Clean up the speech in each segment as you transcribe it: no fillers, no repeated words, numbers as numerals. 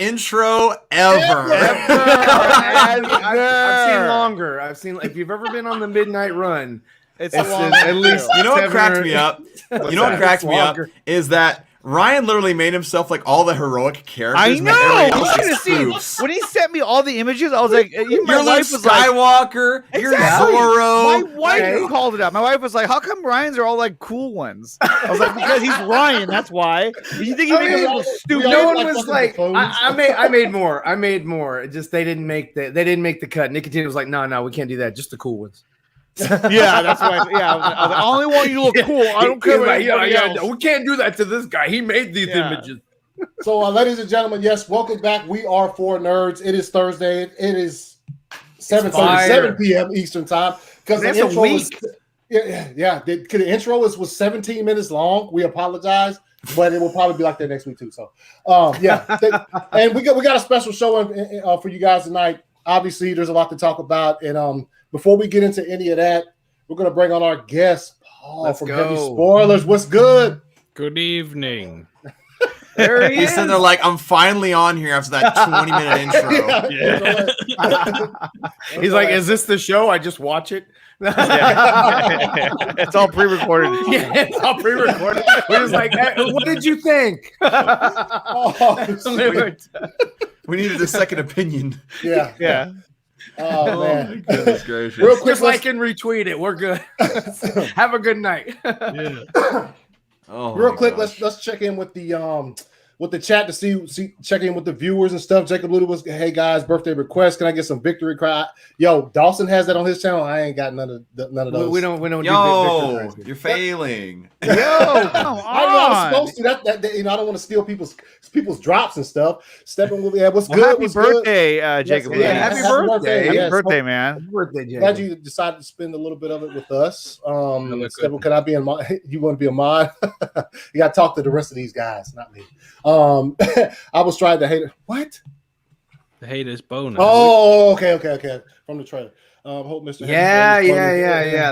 intro ever. I've seen longer. I've seen, if you've ever been on the Midnight Run, it's at least. You know what cracked me up? You know what cracked me up is that Ryan literally made himself like all the heroic characters. I know. You should have seen when he sent me all the images. I was like, "You're Luke Skywalker. Like, you're exactly. Zorro." My wife called it out. My wife was like, "How come Ryan's are all like cool ones?" I was like, "Because he's Ryan. That's why." You think he made them all stupid? No one was like, I made more. I made more. It just they didn't make the cut. Nickatina was like, no, we can't do that. Just the cool ones. Yeah, that's why. Yeah, I was like, I only want you to look cool. I don't care about anybody else. We can't do that to this guy. He made these images. So, ladies and gentlemen, yes, welcome back. We are 4 Nerds. It is Thursday. It is 7:37 p.m. Eastern time. Because the intro was, the intro was 17 minutes long. We apologize, but it will probably be like that next week too. So, and we got a special show for you guys tonight. Obviously, there's a lot to talk about, and before we get into any of that, we're going to bring on our guest, Paul from Heavy Spoilers. What's good? Good evening. There he is. He's sitting there like, I'm finally on here after that 20-minute intro. He's like, is this the show? I just watch it. It's all pre-recorded. Yeah, it's all pre-recorded. We're just like, hey, what did you think? We needed a second opinion. Yeah. Oh man! My goodness gracious! Real quick, just like and retweet it. We're good. Have a good night. Real quick, let's check in with the chat to see check in with the viewers and stuff. Jacob Luda was, hey guys, birthday request. Can I get some victory cry? Yo, Dawson has that on his channel. I ain't got none of those. We don't. Yo, you're failing. Yo, come on. I'm supposed to. That I don't want to steal people's drops and stuff. Stepping with what's good? Happy birthday, Jacob. Yes, Happy birthday. Happy birthday, man. Happy birthday, Jacob. Glad you decided to spend a little bit of it with us. Steppen, can I be in mod? You want to be a mod? You got to talk to the rest of these guys, not me. I was trying to hate it. What? The haters bonus. Oh, okay. From the trailer. Hope Mr. Yeah.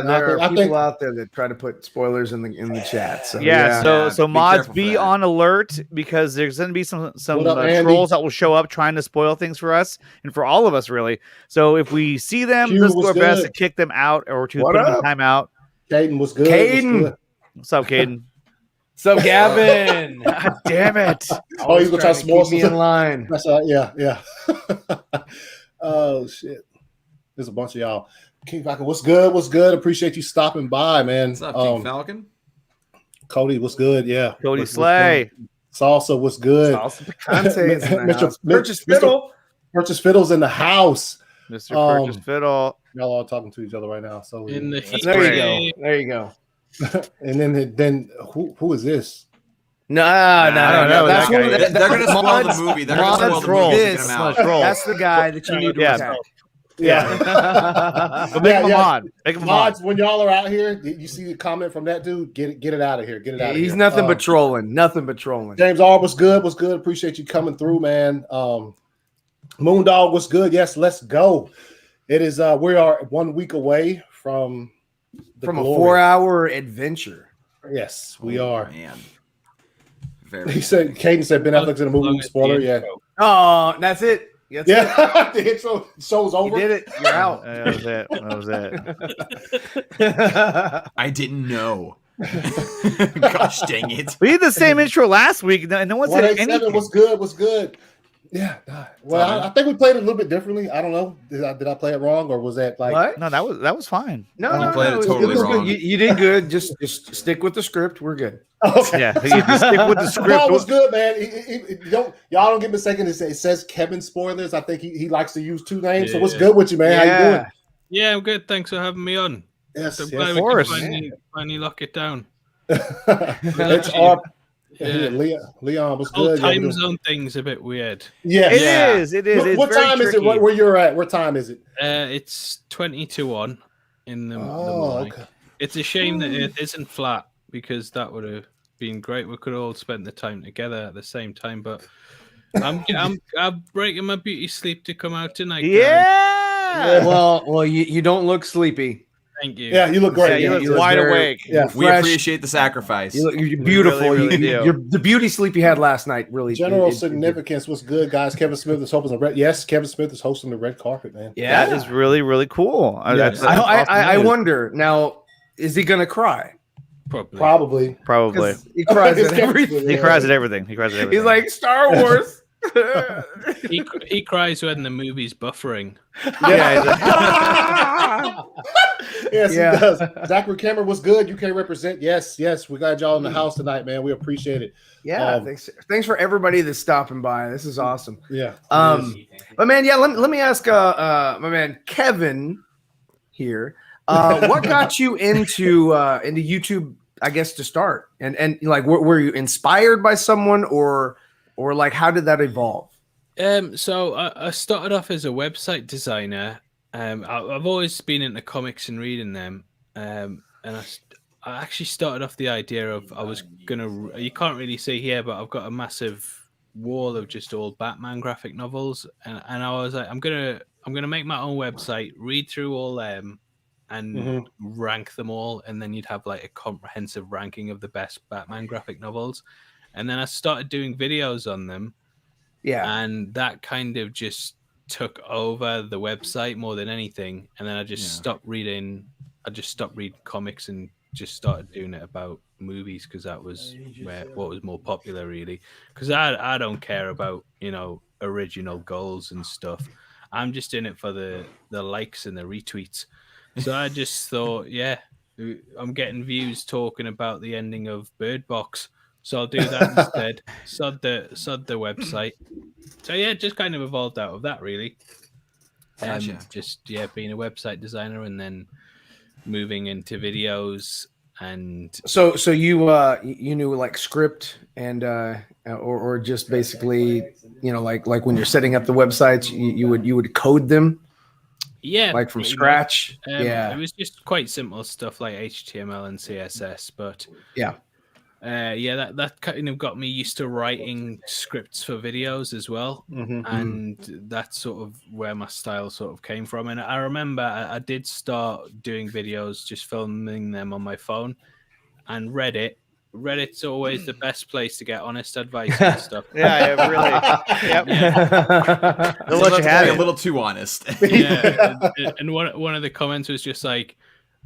There are people out there that try to put spoilers in the chat. So so mods be on alert because there's going to be some trolls that will show up trying to spoil things for us and for all of us, really. So if we see them, let's do our best to kick them out or to put them in timeout. Caden was good. What's up, Caden? So Gavin, God damn it! Oh, he's gonna try to spoil me in line. That's right. Yeah. Oh shit! There's a bunch of y'all. King Falcon, what's good? What's good? Appreciate you stopping by, man. What's up, King Falcon? Cody, what's good? Yeah, Cody Slay. Salsa, what's good? Salsa Picante is in the house. Purchase Fiddle's in the house. Mr. Purchase Fiddle. Y'all all talking to each other right now. So in the there you go. And then who is this? No. They're gonna spoil the movie. They're gonna spoil the movie. That's the guy that you need to attack. Yeah. But make him a mod. Make him a mod. Mods, when y'all are out here, you see the comment from that dude, get it out of here. Get it out of here. He's nothing but trolling. Nothing but trolling. James R, what's good? What's good? Appreciate you coming through, man. Moondog, what's good? Yes, let's go. It is we are 1 week away from a 4-hour adventure. Yes, we are. Man. Caden said Ben Affleck's in a movie. Spoiler, yeah. Oh, that's it. The intro show's over. You did it. You're out. That was it. I didn't know. Gosh dang it. We did the same intro last week. No one said anything. What's good? Yeah. Well, I think we played it a little bit differently. I don't know. Did I play it wrong, or was that like? What? No, that was fine. No, you played it totally wrong. You did good. Just stick with the script. We're good. Okay. Yeah, you just stick with the script. Paul was good, man. Y'all don't get mistaken. It says Kevin Spoilers. I think he likes to use 2 names. So what's good with you, man? How you doing? Yeah, I'm good. Thanks for having me on. Yes, I'm glad we can finally lock it down. It's our. Yeah. Leon was good. Time zone thing's a bit weird. Yeah, it is. It's what time is it? Where you're at? What time is it? It's 20-1 in the morning. Okay. It's a shame that it isn't flat because that would have been great. We could all spend the time together at the same time. But I'm breaking my beauty sleep to come out tonight. Yeah. Well, you don't look sleepy. Thank you. Yeah, you look great. Yeah, you look wide awake. Yeah, we appreciate the sacrifice. You're beautiful. Really do. The beauty sleep you had last night really. General significance was good, guys. Kevin Smith is hosting the red. Yes, Kevin Smith is hosting the red carpet, man. Yeah, that is really, really cool. Yes. I wonder now, is he gonna cry? Probably. He cries at everything. He cries at everything. He's like Star Wars. he cries when the movie's buffering. Yes, he does. Zachary Cameron was good. UK represent. Yes, we got y'all in the house tonight, man. We appreciate it. Yeah, thanks for everybody that's stopping by. This is awesome. Yeah. But man, let me ask my man Kevin here. What got you into YouTube, I guess, to start? And like were you inspired by someone or like how did that evolve? So I started off as a website designer. I've always been into comics and reading them. And I actually started off the idea of I was gonna. You can't really see here, but I've got a massive wall of just old Batman graphic novels, and I was like, I'm gonna make my own website, read through all them, and rank them all, and then you'd have like a comprehensive ranking of the best Batman graphic novels. And then I started doing videos on them. Yeah. And that kind of just took over the website more than anything. And then I just stopped reading. I just stopped reading comics and just started doing it about movies because that was what was more popular, really. Because I don't care about, original goals and stuff. I'm just in it for the likes and the retweets. So I just thought, I'm getting views talking about the ending of Bird Box. So I'll do that instead. Sod the website. So it just kind of evolved out of that, really. Gotcha. Just being a website designer and then moving into videos and. So you knew like script and or just basically like when you're setting up the websites you would code them. Yeah, like from scratch. It was just quite simple stuff like HTML and CSS, but that kind of got me used to writing scripts for videos as well, and that's sort of where my style sort of came from. And I remember I did start doing videos, just filming them on my phone, and Reddit's always the best place to get honest advice and stuff. Yeah, really. Yep. Yeah. They'll let you have it. A little too honest. Yeah, and one of the comments was just like,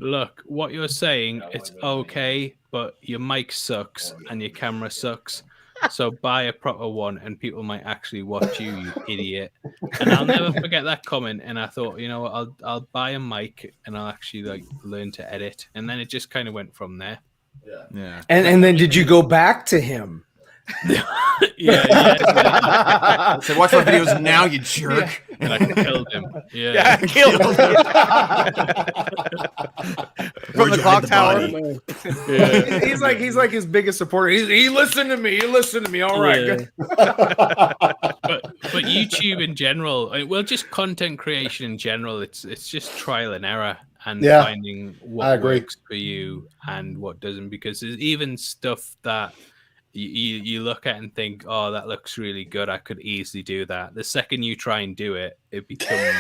look, what you're saying, it's okay, but your mic sucks and your camera sucks. So buy a proper one and people might actually watch you, you idiot. And I'll never forget that comment. And I thought, you know what, I'll buy a mic and I'll actually learn to edit. And then it just kind of went from there. Yeah. And then did you go back to him? Yeah. So watch my videos now, you jerk. And I killed him. Yeah, killed him. From the clock tower. Yeah. He's like his biggest supporter. He listened to me. All right. But YouTube in general, well, just content creation in general, it's just trial and error and finding what works for you and what doesn't, because there's even stuff that you look at and think, oh, that looks really good, I could easily do that. The second you try and do it, it becomes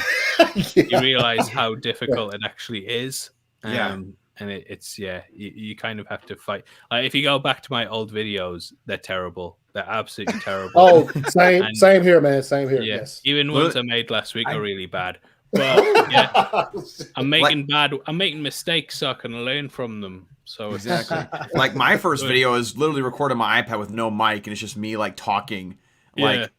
you realize how difficult it actually is. And it's you kind of have to fight. Like if you go back to my old videos, they're terrible. They're absolutely terrible. Oh, same here, man. Same here. Yeah. Yes. Even ones I made last week are really bad. But I'm making mistakes so I can learn from them. So exactly. Like my first video is literally recorded on my iPad with no mic, and it's just me like talking, like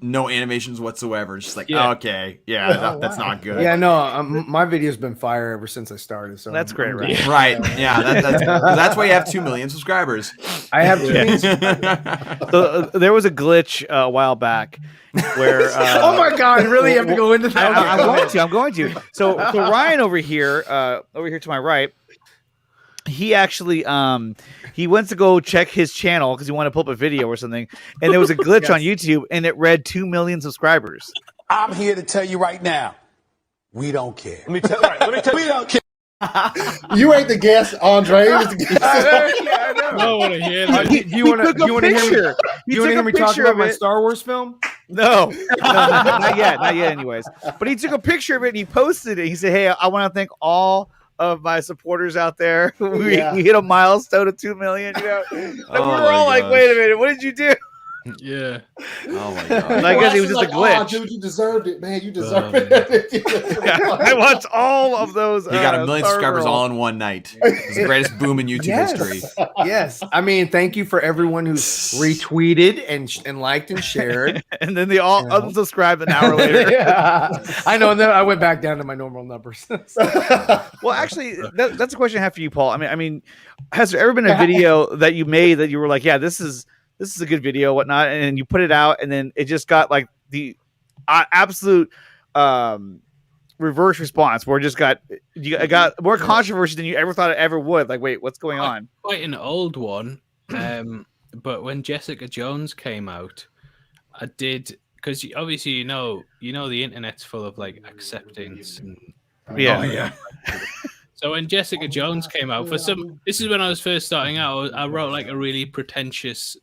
no animations whatsoever. Just like okay, that's not good. Yeah, no, my video's been fire ever since I started. So that's great, right? Yeah. Right? Yeah, that's why you have 2 million subscribers. I have 2 million. So there was a glitch a while back where oh my god, really? You have to go into that? I'm going to. So Ryan over here to my right. He actually he went to go check his channel because he wanted to pull up a video or something, and there was a glitch on YouTube, and it read 2 million subscribers. I'm here to tell you right now, we don't care. Let me tell you, we don't care. You ain't the guest, Andre. I know. I want to hear that. Do you want to hear me talk about my Star Wars film? No, not yet. Anyways, but he took a picture of it and he posted it. He said, "Hey, I want to thank all of my supporters out there. We hit a milestone of 2 million. You know, we were all like, "Wait a minute, what did you do?" Yeah. Oh my god. I guess it was just a glitch. Dude, you deserved it, man. You deserved it. I watched all of those. You got 1 million subscribers all in one night. It's the greatest boom in YouTube history. Yes. I mean, thank you for everyone who's retweeted and liked and shared. And then they all unsubscribed an hour later. I know. And then I went back down to my normal numbers. Well, actually, that's a question I have for you, Paul. I mean, has there ever been a video that you made that you were like, yeah, this is a good video, whatnot, and you put it out, and then it just got like the absolute reverse response, where it got more controversy than you ever thought it ever would. Like, wait, what's going on? Quite an old one, but when Jessica Jones came out, I did, because obviously you know the internet's full of like acceptance and So when Jessica Jones came out, this is when I was first starting out. I wrote like a really pretentious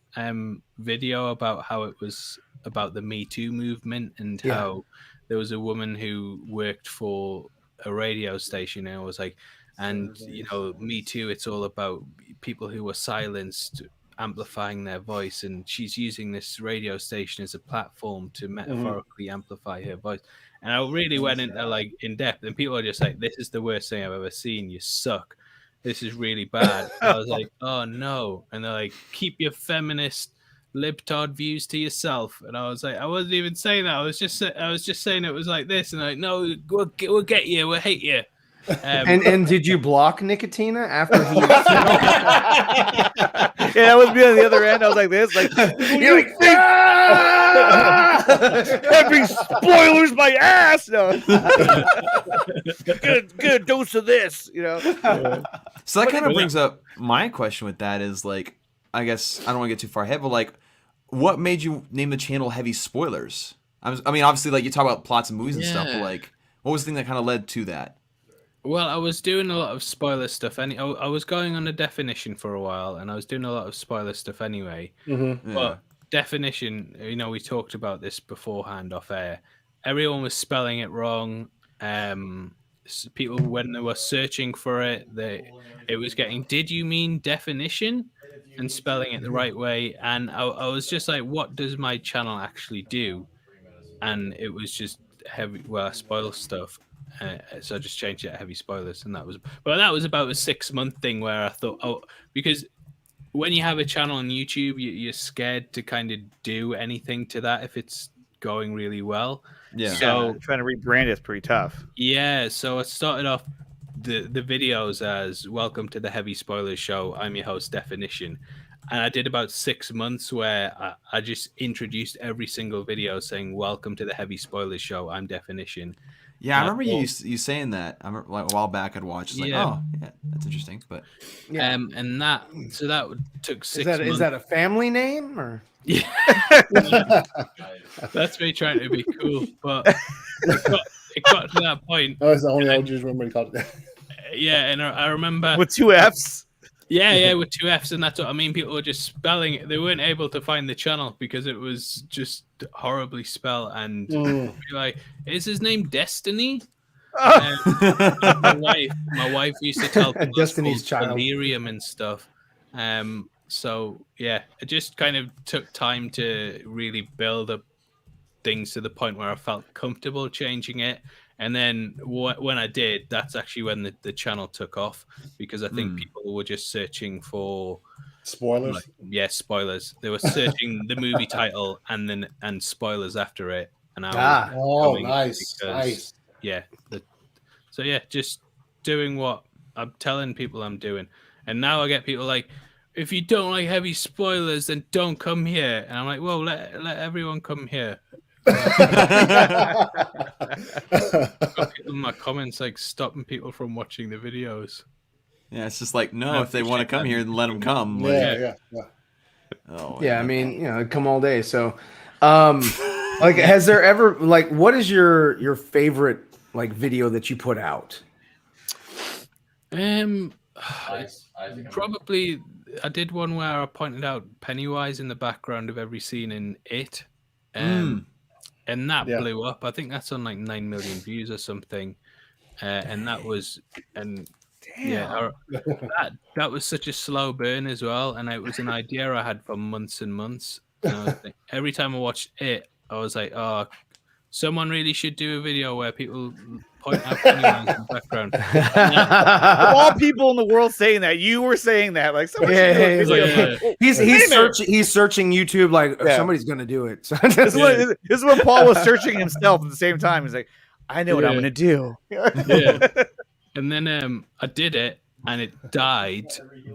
video about how it was about the Me Too movement and how there was a woman who worked for a radio station, and it was like, and you know, Me Too, it's all about people who were silenced amplifying their voice, and she's using this radio station as a platform to metaphorically amplify her voice. And I really went into like in depth, and people are just like, "This is the worst thing I've ever seen. You suck. This is really bad." And I was like, "Oh no!" And they're like, "Keep your feminist libtard views to yourself." And I was like, "I wasn't even saying that. I was just saying it was like this." And like, "No, we'll get you. We'll hate you." And did you block Nickatina after he? Yeah, that was me on the other end. I was like this, like you're like, every spoilers my ass. No, good dose of this, you know. So that kind of brings up my question with that is like, I guess I don't want to get too far ahead, but like, what made you name the channel Heavy Spoilers? I mean, obviously, like you talk about plots and movies and stuff, but like, what was the thing that kind of led to that? Well, I was doing a lot of spoiler stuff. I was going on a definition for a while, and I was doing a lot of spoiler stuff anyway. But definition, you know, we talked about this beforehand off air. Everyone was spelling it wrong. People, when they were searching for it, it was getting, "Did you mean definition?" and spelling it the right way. And I was just like, what does my channel actually do? And it was just heavy, well, spoil stuff. So I just changed it to Heavy Spoilers, and that was about a 6-month thing where I thought, because when you have a channel on YouTube, you're scared to kind of do anything to that if it's going really well. Yeah. So trying to rebrand it's pretty tough. Yeah. So I started off the videos as "Welcome to the Heavy Spoilers Show. I'm your host, Definition." And I did about 6 months where I just introduced every single video saying, "Welcome to the Heavy Spoilers Show. I'm Definition." Yeah, I remember you saying that. I remember, like, a while back I'd watch. It's like, oh, yeah, that's interesting. But and that took 6 months. Is that a family name or? Yeah. That's me trying to be cool, but it got to that point. Oh, it's the only I just remember he called it that. Yeah, and I remember with 2 F's. Yeah, with 2 F's, and that's what I mean. People were just spelling it. They weren't able to find the channel because it was just horribly spelled. And be like, "Is his name Destiny?" My wife used to tell people Destiny's Child, delirium and stuff. So yeah, it just kind of took time to really build up things to the point where I felt comfortable changing it. And then when I did, that's actually when the channel took off, because I think people were just searching for spoilers. Spoilers. They were searching the movie title and spoilers after it. And nice. Yeah. So yeah, just doing what I'm telling people I'm doing. And now I get people like, "If you don't like heavy spoilers, then don't come here." And I'm like, "Well, let everyone come here." My comments like stopping people from watching the videos. Yeah, it's just like, no, if they want to come here, then let them come. Yeah. Oh, yeah, I mean, you know, come all day. So, like, has there ever, like, what is your favorite like video that you put out? Probably I did one where I pointed out Pennywise in the background of every scene in It. And that blew up. I think that's on like 9 million views or something. And that was, and Damn. Yeah, that was such a slow burn as well, and it was an idea I had for months and months. And I was like, every time I watched it, I was like, "Oh, someone really should do a video where people point out Pennywise in the background." Of all people in the world saying that, you were saying that, like, someone should do a video. He's searching YouTube like somebody's gonna do it. So this is when Paul was searching himself at the same time. He's like, I know what I'm gonna do. Yeah. And then I did it, and it died.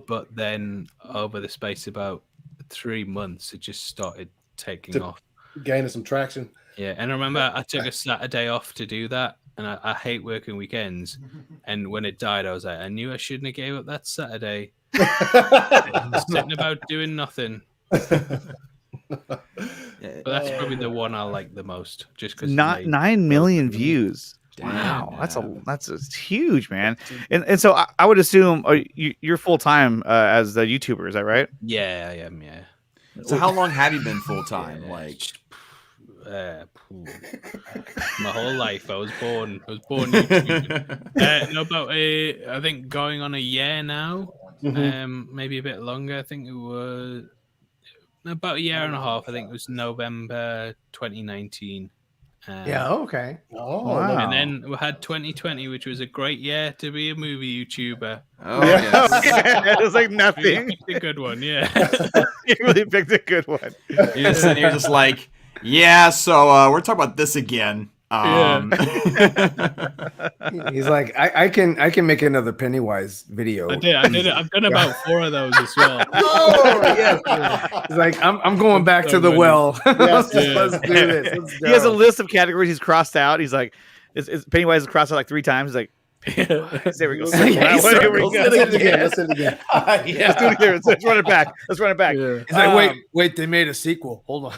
But then over the space of about 3 months, it just started taking off, gaining some traction. Yeah, and I remember I took a Saturday off to do that, and I hate working weekends. And when it died, I was like, I knew I shouldn't have gave up that Saturday. Sitting about doing nothing. But that's probably the one I like the most, just because 9 million views. Wow, that's huge, man. And so I would assume you're full time as a YouTuber, is that right? Yeah, I am. Yeah. So how long have you been full time? Like, my whole life. I was born YouTubing. No, about I think going on a year now. Maybe a bit longer. I think it was about a year and a half. I think it was November 2019. Okay. Wow. And then we had 2020, which was a great year to be a movie YouTuber. oh yes. It was like nothing. You picked a good one, yeah. You really picked a good one. You're just sitting here just like, yeah, so we're talking about this again. He's like, I can make another Pennywise video. I did it. I've done about 4 of those as well. Oh yes. He's like, I'm going back to the well. Let's do this. Let's go. He has a list of categories he's crossed out. He's like, Pennywise is crossed out like 3 times. He's like, there we go. Here we go. Let's hit it again. Let's do it again. Let's run it back. Yeah. He's like, wait, they made a sequel. Hold on.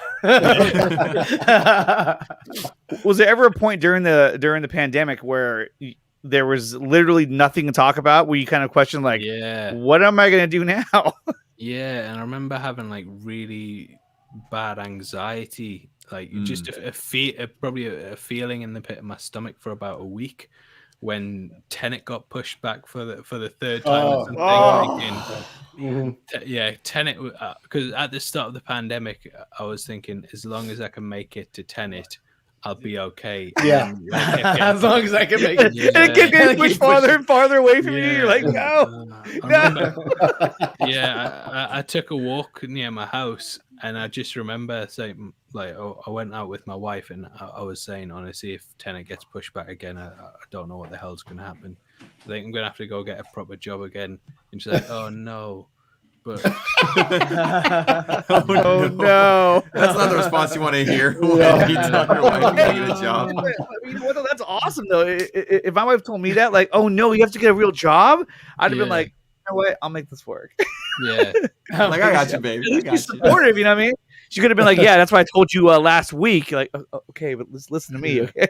Was there ever a point during the pandemic where there was literally nothing to talk about, where you kind of questioned, like, what am I going to do now? Yeah, and I remember having like really bad anxiety, like just probably a feeling in the pit of my stomach for about a week. When Tenet got pushed back for the 3rd time, Tenet, because at the start of the pandemic, I was thinking, as long as I can make it to Tenet, I'll be okay. Yeah, as long as I can make it. And it kept getting pushed farther and farther away from you. You're like, no. I took a walk near my house, and I just remember saying, like, I went out with my wife, and I was saying, honestly, if Tenet gets pushed back again, I don't know what the hell's going to happen. I think I'm going to have to go get a proper job again. And she's like, oh no. But oh no, that's not the response you want to hear. When you tell your wife to get a job. You know what? That's awesome though. If my wife told me that, like, oh no, you have to get a real job, I'd have been like, you know what? I'll make this work. Yeah, like, I got you, baby. I got you. Supportive, you know what I mean? She could have been like, yeah, that's why I told you last week. You're like, okay, but listen to me, okay?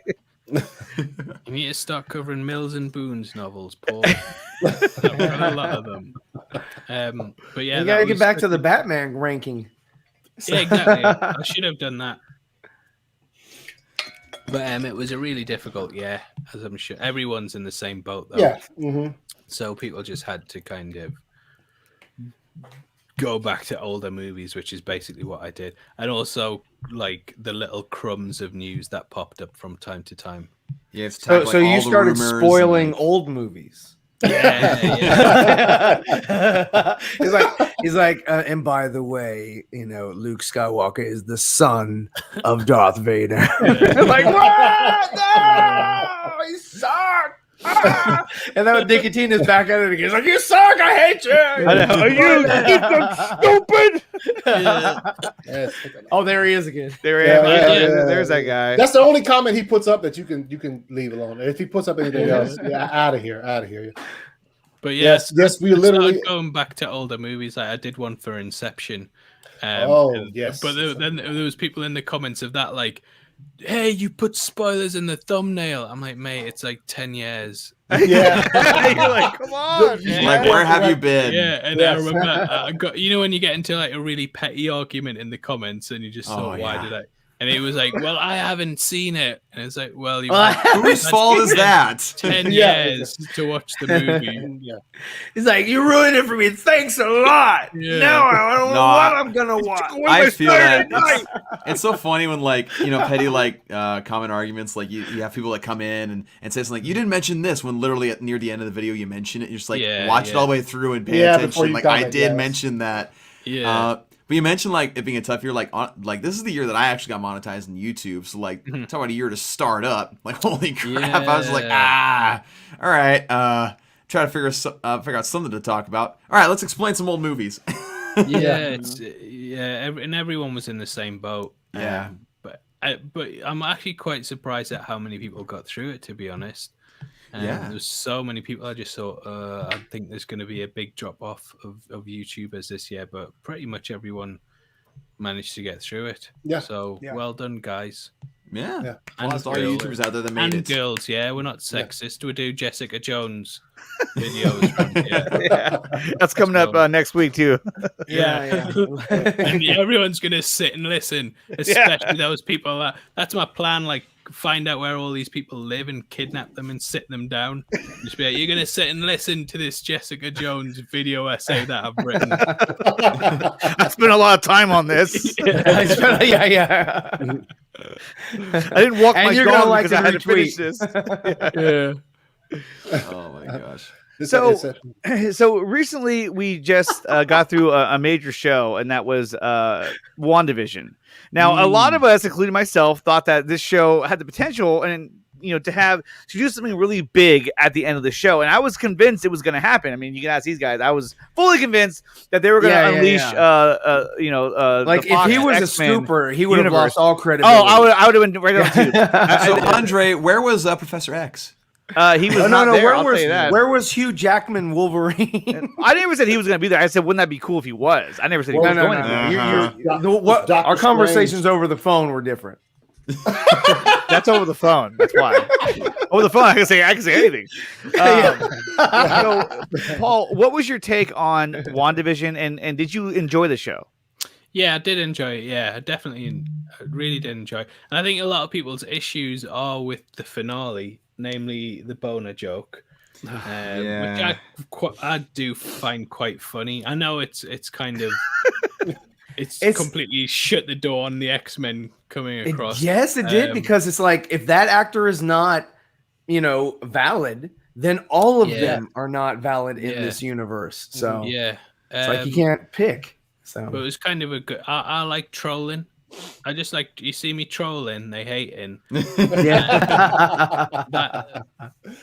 You need to start covering Mills and Boon's novels, Paul. I've got a lot of them. But yeah, you gotta get back to the Batman ranking. Yeah, exactly. I should have done that. But it was a really difficult year, as I'm sure everyone's in the same boat, though. Yeah. So people just had to kind of go back to older movies, which is basically what I did, and also like the little crumbs of news that popped up from time to time. Yeah, so you started spoiling old movies. Yeah. he's like, and by the way, Luke Skywalker is the son of Darth Vader. Like, what? No, he sucked. And then Nickatina is back at it again. He's like, you suck. I hate you. Are you stupid? Oh, there he is again. There's that guy. That's the only comment he puts up that you can leave alone. If he puts up anything else, out of here. But yes, we literally going back to older movies. Like I did one for Inception. Yes. But then there was people in the comments of that, like, hey, you put spoilers in the thumbnail. I'm like, mate, it's like 10 years. Yeah. You're like, come on. Like, where have you been? Yeah, and I remember I got, when you get into like a really petty argument in the comments, and you just thought, And he was like, "Well, I haven't seen it." And it's like, "Well, whose fault is that? 10 years to watch the movie." Yeah. He's like, "You ruined it for me. Thanks a lot. Yeah. Now I don't know what I'm gonna watch." I feel that it's so funny when petty comment arguments, like you have people that come in and say something like, "You didn't mention this," when literally near the end of the video you mention it. You're just like, watch it all the way through and pay attention. Like I did mention that. Yeah. But you mentioned it being a tough year. Like this is the year that I actually got monetized on YouTube. So talk about a year to start up. Like holy crap! I was like, all right. Try to figure out something to talk about. All right, let's explain some old movies. And everyone was in the same boat. Yeah. But I'm actually quite surprised at how many people got through it. To be honest. There's so many people. I just thought I think there's going to be a big drop off of YouTubers this year, but pretty much everyone managed to get through it. Yeah. So well done, guys. Yeah. And all YouTubers out there that made and it. girls, we're not sexist. We do Jessica Jones videos. From, That's coming up next week too. And everyone's gonna sit and listen, especially those people. That's my plan. Like, find out where all these people live and kidnap them and sit them down. Just be like, "You're gonna sit and listen to this Jessica Jones video essay that I've written." I spent a lot of time on this. I didn't walk my dog because I had to finish this. Oh my gosh. So recently we just got through a major show, and that was WandaVision. Now, a lot of us, including myself, thought that this show had the potential and to do something really big at the end of the show, and I was convinced it was going to happen. I mean, you can ask these guys. I was fully convinced that they were going to unleash. Like if he was X-Men a scooper, he would have universe. lost all credibility. Oh, I would have been right on too. So Andre, where was Professor X? He was not there. Where was Hugh Jackman Wolverine? I never said he was going to be there. I said, wouldn't that be cool if he was? I never said he was going there. Our conversations over the phone were different. That's over the phone. That's why. Over the phone, I can say anything. So, Paul, what was your take on WandaVision, and did you enjoy the show? Yeah, I did enjoy it. Yeah, I really did enjoy it. And I think a lot of people's issues are with the finale, namely the boner joke, which I do find quite funny. I know it's kind of it's completely shut the door on the X-Men coming across. Yes, it did, because it's like, if that actor is not, valid, then all of them are not valid in this universe. So it's like you can't pick. So, but it was kind of a good. I like trolling. I just like, you see me trolling, they hating.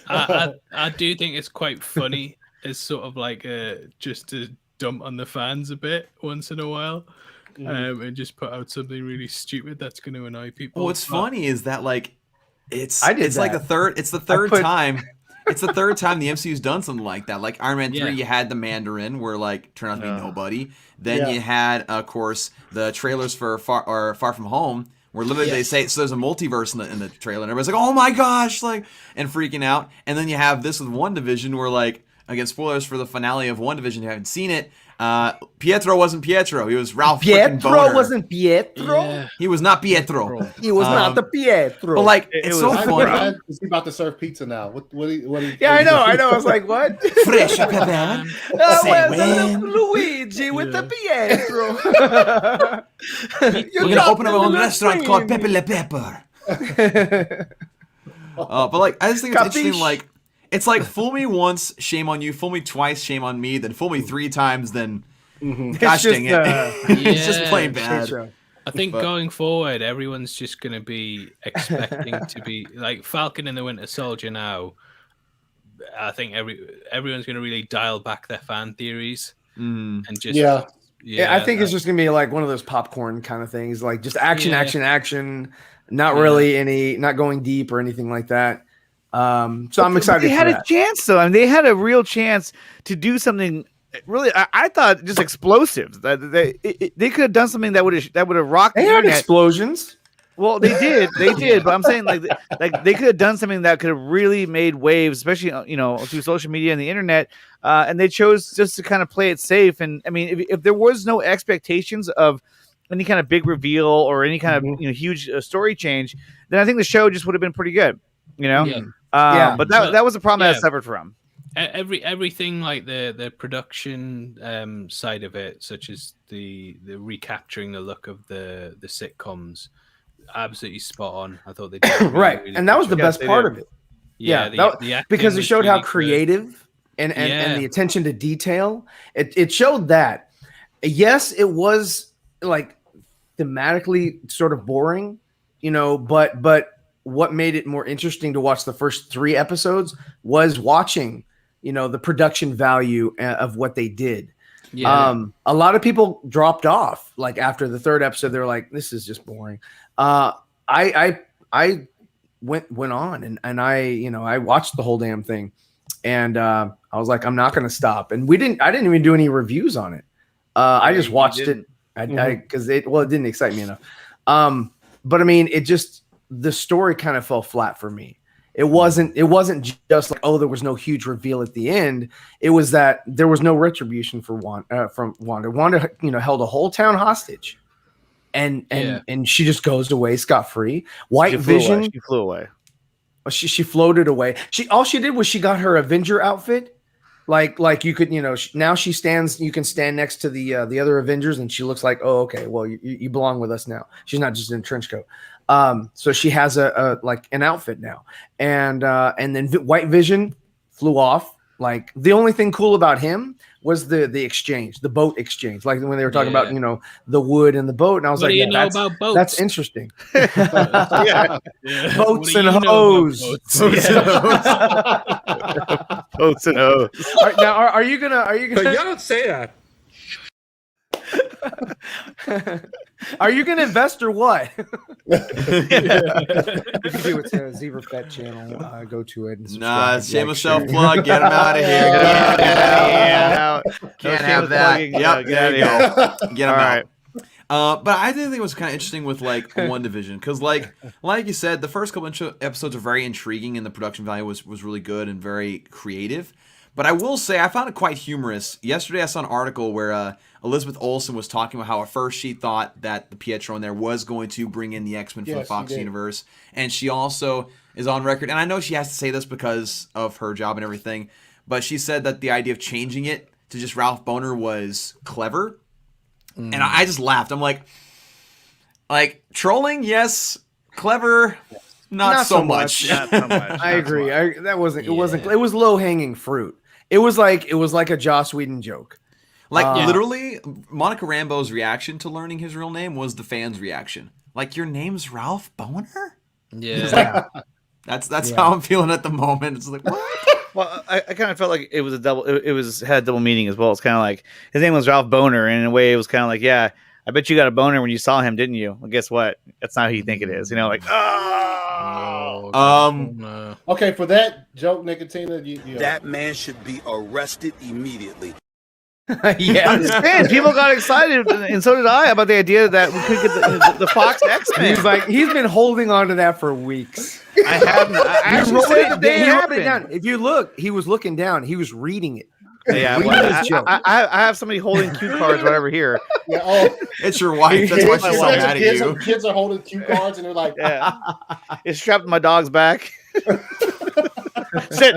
I do think it's quite funny. It's sort of like just to dump on the fans a bit once in a while, and just put out something really stupid that's going to annoy people. Well, what's funny is that it's the third time the MCU's done something like that. Like Iron Man 3, you had the Mandarin, where turned out to be nobody. Then you had, of course, the trailers for Far From Home, where literally they say, so there's a multiverse in the trailer, and everybody's like, "Oh my gosh!" and freaking out. And then you have this with WandaVision, where again, spoilers for the finale of WandaVision. You haven't seen it. Pietro wasn't Pietro. He was Ralph. Pietro wasn't Pietro. Yeah. He was not Pietro. He was not the Pietro. But it's so funny. Is he about to serve pizza now? What I know. I was like, what? Fresh pepper. Luigi with the Pietro. We're gonna open our own restaurant called Pepe Le Pepper. But I just think it's interesting. It's like, fool me once, shame on you. Fool me twice, shame on me. Then fool me 3 times, then gosh dang it. It's just plain bad. I think going forward, everyone's just going to be expecting to be like Falcon and the Winter Soldier now. I think everyone's going to really dial back their fan theories and just I think it's just going to be like one of those popcorn kind of things, like just action, not really not going deep or anything like that. So I'm excited. They had a chance, though. I mean, they had a real chance to do something. Really, I thought just explosives. That they could have done something that would have rocked. They had explosions. Well, they did. But I'm saying like they could have done something that could have really made waves, especially through social media and the internet. And they chose just to kind of play it safe. And I mean, if there was no expectations of any kind of big reveal or any kind of huge story change, then I think the show just would have been pretty good. But that was a problem that I suffered from. Everything like the production side of it, such as the recapturing the look of the sitcoms, absolutely spot on. I thought they did right, really and that was the best part of it. Because it showed how creative and the attention to detail. It showed that. Yes, it was like thematically sort of boring, but what made it more interesting to watch the first 3 episodes was watching the production value of what they did. A lot of people dropped off like after the 3rd episode. They're like, this is just boring. I went on and I watched the whole damn thing, and I was like, I'm not going to stop. And I didn't even do any reviews on it. I just watched it because it didn't excite me enough. But I mean, the story kind of fell flat for me. It wasn't just like, there was no huge reveal at the end. It was that there was no retribution for from Wanda. Wanda, held a whole town hostage, and she just goes away scot-free. White Vision, she flew away. She floated away. All she did was she got her Avenger outfit. Like you could, now she stands. You can stand next to the other Avengers, and she looks like, oh, okay, well, you belong with us now. She's not just in a trench coat. So she has an outfit now, and then White Vision flew off. Like the only thing cool about him was the exchange, the boat exchange. Like when they were talking about the wood and the boat, and I was what like, do you know about boats? That's interesting. Boats and hose. Boats and hose. Now, are you gonna? But y'all don't say that. Are you gonna invest or what? You can do it to Zeeverfett channel. Go to it. And shameless self plug. Get him out of here. Can't have that. Yep, there you go. Get him out. But I did think it was kind of interesting with like WandaVision because like you said, the first couple episodes are very intriguing and the production value was really good and very creative. But I will say I found it quite humorous. Yesterday I saw an article where Elizabeth Olsen was talking about how at first she thought that the Pietro in there was going to bring in the X-Men from the Fox universe. And she also is on record, and I know she has to say this because of her job and everything, but she said that the idea of changing it to just Ralph Bohner was clever. And I just laughed. I'm like trolling, yes, clever, not so much. Not so much. I agree. It was low hanging fruit. It was like a Joss Whedon joke. Literally, Monica Rambeau's reaction to learning his real name was the fans' reaction. Like, your name's Ralph Bohner? Yeah. That's how I'm feeling at the moment. It's like, what? Well, I kind of felt like it was had a double meaning as well. It's kind of like his name was Ralph Bohner, and in a way, it was kind of like, yeah, I bet you got a boner when you saw him, didn't you? Well, guess what? That's not who you think it is. Okay, for that joke, Nickatina, that man should be arrested immediately. Yeah, I'm just saying, people got excited, and so did I, about the idea that we could get the Fox X-Men. He's been holding on to that for weeks. I haven't. I wrote it down. If you look, he was looking down. He was reading it. Yeah, I have somebody holding cue cards right over here. Yeah, it's your wife. That's why she's so mad at you. Kids are holding cue cards, and they're like, it's strapped to my dog's back. Sit.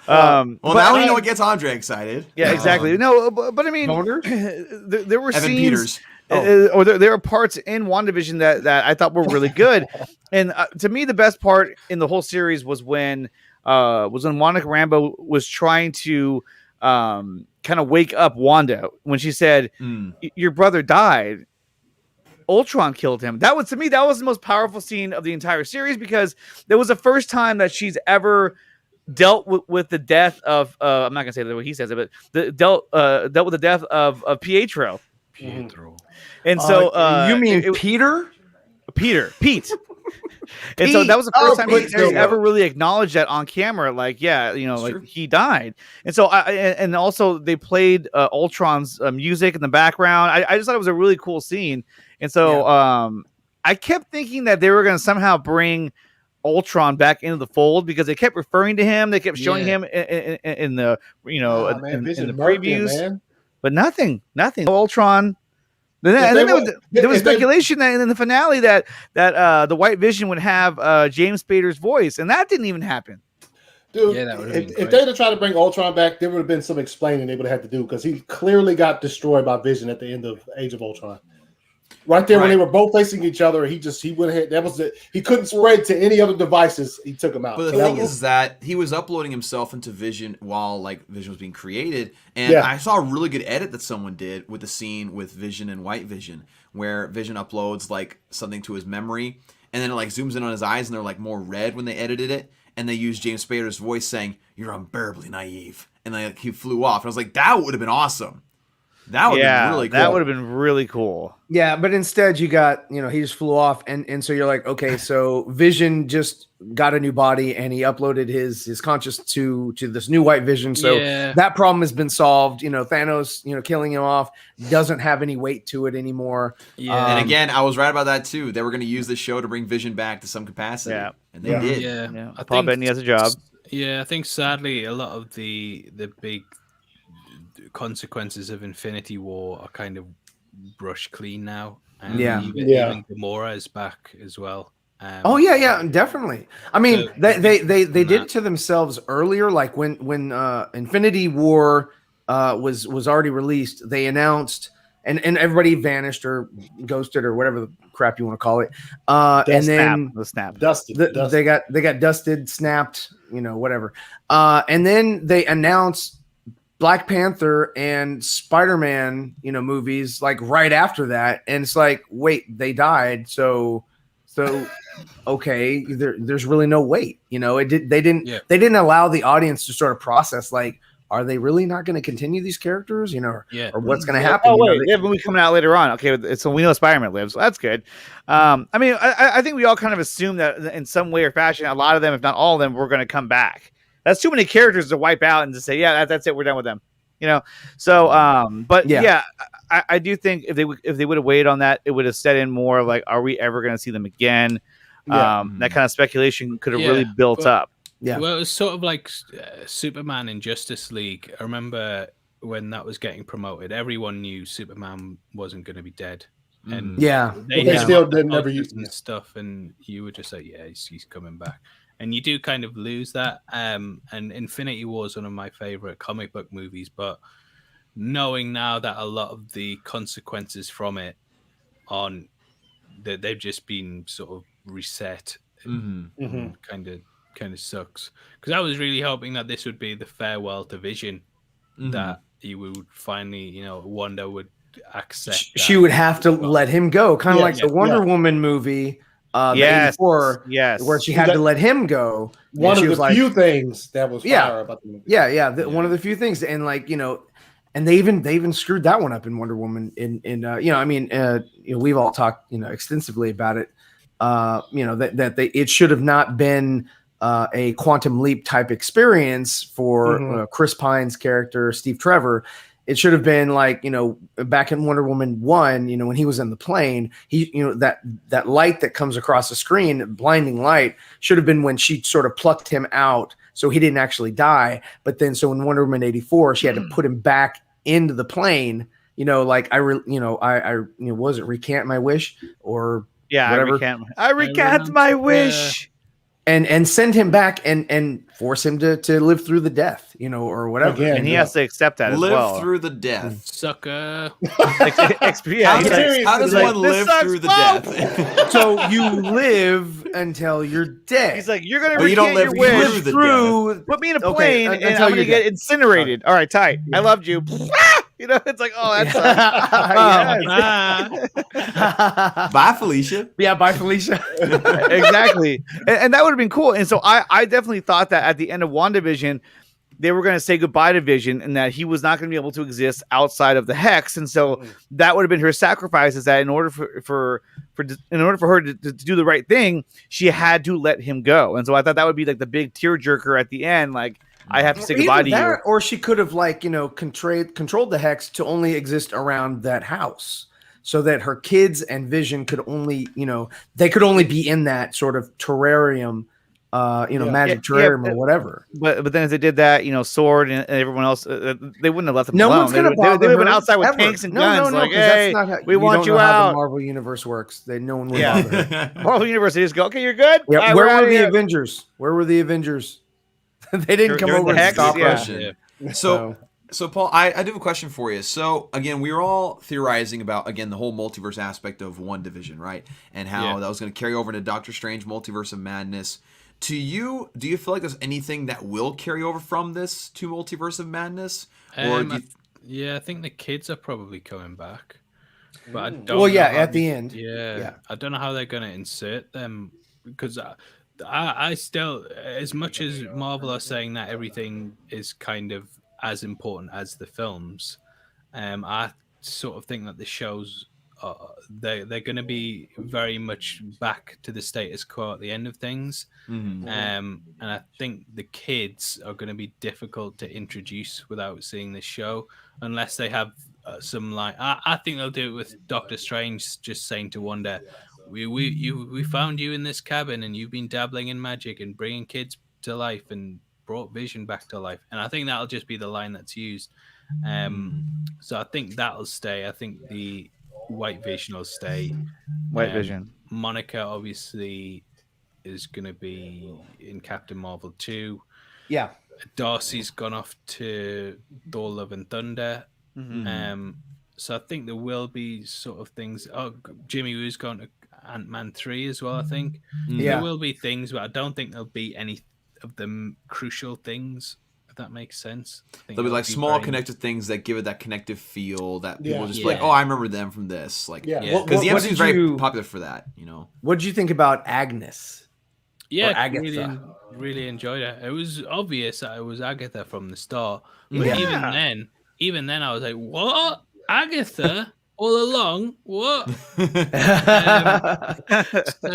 Now we know what gets Andre excited. Yeah, exactly. No, but I mean, there were Evan scenes, Peters. or there were parts in WandaVision that I thought were really good. And to me, the best part in the whole series was when Monica Rambeau was trying to kind of wake up Wanda when she said, "Your brother died. Ultron killed him." That was, to me, that was the most powerful scene of the entire series, because that was the first time that she's ever dealt with the death of I'm not gonna say the way he says it, but dealt with the death of Pietro. And so you mean Pete. And so that was the first time he ever really acknowledged that on camera, like, he died. And so and also they played Ultron's music in the background. I just thought it was a really cool scene. And so I kept thinking that they were going to somehow bring Ultron back into the fold, because they kept referring to him. They kept showing him in the in the previews. but nothing. No Ultron. And then there was speculation that in the finale that the White Vision would have James Spader's voice, and that didn't even happen. Dude, if they'd have tried to bring Ultron back, there would have been some explaining they would have had to do because he clearly got destroyed by Vision at the end of Age of Ultron. Right there when they were both facing each other, he went ahead. That was it. He couldn't spread to any other devices. He took him out. But the thing is that he was uploading himself into Vision while like Vision was being created, and I saw a really good edit that someone did with the scene with Vision and White Vision, where Vision uploads like something to his memory, and then it like zooms in on his eyes, and they're like more red when they edited it, and they used James Spader's voice saying, "You're unbearably naive," and like he flew off. And I was like, that would have been awesome. That would have been really cool. That would have been really cool. Yeah, but instead you got, he just flew off, and so you're like, okay, so Vision just got a new body and he uploaded his conscious to this new White Vision. So that problem has been solved. Thanos, killing him off doesn't have any weight to it anymore. Yeah. And again, I was right about that too. They were going to use this show to bring Vision back to some capacity. Yeah. And they did. Yeah. Paul Bettany has a job. Yeah, I think sadly a lot of the big consequences of Infinity War are kind of brushed clean now. And even Gamora is back as well. Definitely. I mean, they did it to themselves earlier, like when Infinity War was already released. They announced, and everybody vanished or ghosted or whatever the crap you want to call it. And then they got dusted, snapped, whatever. And then they announced Black Panther and Spider-Man, movies like right after that, and it's like, wait, they died, so okay, there's really no weight, They didn't allow the audience to sort of process like, are they really not going to continue these characters, or what's going to happen? Oh wait, they have a movie coming out later on. Okay, so we know Spider-Man lives, so that's good. I mean, I think we all kind of assume that in some way or fashion, a lot of them, if not all of them, were going to come back. That's too many characters to wipe out and to say, that's it, we're done with them. So I do think if they would have waited on that, it would have set in more like, are we ever going to see them again? That kind of speculation could have really built up. Yeah. Well, it was sort of like Superman in Justice League. I remember when that was getting promoted, everyone knew Superman wasn't going to be dead. And they still didn't ever use stuff, and you were just like, he's coming back. And you do kind of lose that. And Infinity War is one of my favorite comic book movies. But knowing now that a lot of the consequences from it that they've just been sort of reset, kind of sucks. Because I was really hoping that this would be the farewell to Vision, that he would finally, Wanda would accept. She would have to let him go, kind of like the Wonder Woman movie. Where she had to let him go. One of the few things that was fire about the movie. One of the few things, and and they even screwed that one up in Wonder Woman. We've all talked extensively about it. It should have not been a quantum leap type experience for Chris Pine's character Steve Trevor. It should have been like, back in Wonder Woman 1, when he was in the plane, that light that comes across the screen, blinding light, should have been when she sort of plucked him out. So he didn't actually die. But then, so in Wonder Woman 84, she had to put him back into the plane, was it recant my wish or whatever? I recant my wish. And send him back and force him to live through the death, or whatever. Again, and he has to accept that as well. Live through the death. Sucker. How does one live through the death? So you live until you're dead. He's like, you're going to recant your wish through. Put me in a plane and I'm going to get incinerated. All right, tight. I loved you. It's like, oh, that's bye, Felicia. Yeah, bye, Felicia. Exactly. And that would have been cool. And so I definitely thought that at the end of WandaVision, they were going to say goodbye to Vision and that he was not going to be able to exist outside of the Hex. And so that would have been her sacrifice, is that in order for her to do the right thing, she had to let him go. And so I thought that would be like the big tearjerker at the end, like, I have to say goodbye to you. Or she could have controlled the Hex to only exist around that house, so that her kids and Vision could only, they could only be in that sort of terrarium Magic Terrarium or whatever. But then if they did that, Sword and everyone else, they wouldn't have let them no alone. One's gonna bother they would have been her outside with ever. tanks and guns. No, like, that's not how, we want you don't know how out. the Marvel Universe works. No one will bother her. Marvel Universe, they just go, okay, you're good. Yeah, Right, where were the Avengers? Where were the Avengers? They didn't come over and stop us. So Paul, I do have a question for you. So again, we were all theorizing about the whole multiverse aspect of WandaVision, right? And how that was going to carry over into Doctor Strange Multiverse of Madness. To you, do you feel like there's anything that will carry over from this to Multiverse of Madness? Or I think the kids are probably coming back. But I don't know at the end. Yeah. I don't know how they're going to insert them because I still, as much as Marvel are saying that everything is kind of as important as the films, I sort of think that the shows they're going to be very much back to the status quo at the end of things. And I think the kids are going to be difficult to introduce without seeing this show, unless they have some like I think they'll do it with Doctor Strange just saying to Wanda, we found you in this cabin and you've been dabbling in magic and bringing kids to life and brought Vision back to life. And I think that'll just be the line that's used. So I think that'll stay. I think the White Vision will stay. White Vision. Monica obviously is going to be in Captain Marvel 2. Yeah. Darcy's gone off to Thor: Love and Thunder. So I think there will be sort of things. Oh, Jimmy Woo's going to Ant-Man 3 as well, I think. There will be things, but I don't think there'll be any of the crucial things, if that makes sense. There'll be like small connected things that give it that connective feel that people just be like, oh, I remember them from this. Like, because the MCU is very popular for that, What did you think about Agnes? Yeah, really enjoyed it. It was obvious that it was Agatha from the start. But even then I was like, what? Agatha? All along? What? So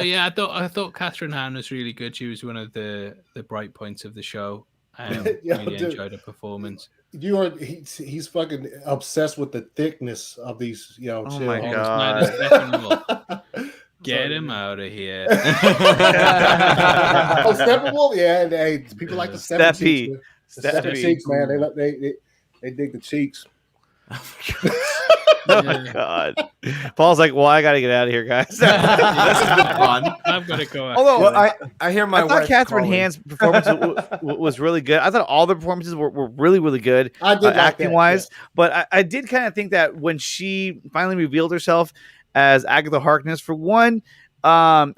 yeah, I thought Catherine Hahn was really good. She was one of the bright points of the show. Really enjoyed her performance. He's fucking obsessed with the thickness of these, Oh my god. Get him out of here. Steppenwolf? Yeah, and hey, people like the Steppy cheeks, man. They dig the cheeks. Oh my god. Paul's like, well, I gotta get out of here, guys. This has been fun. I'm gonna go out. Although I hear my I thought Catherine Hahn's performance was really good. I thought all the performances were really, really good. I did acting wise. But I did kind of think that when she finally revealed herself as Agatha Harkness, for one, we kind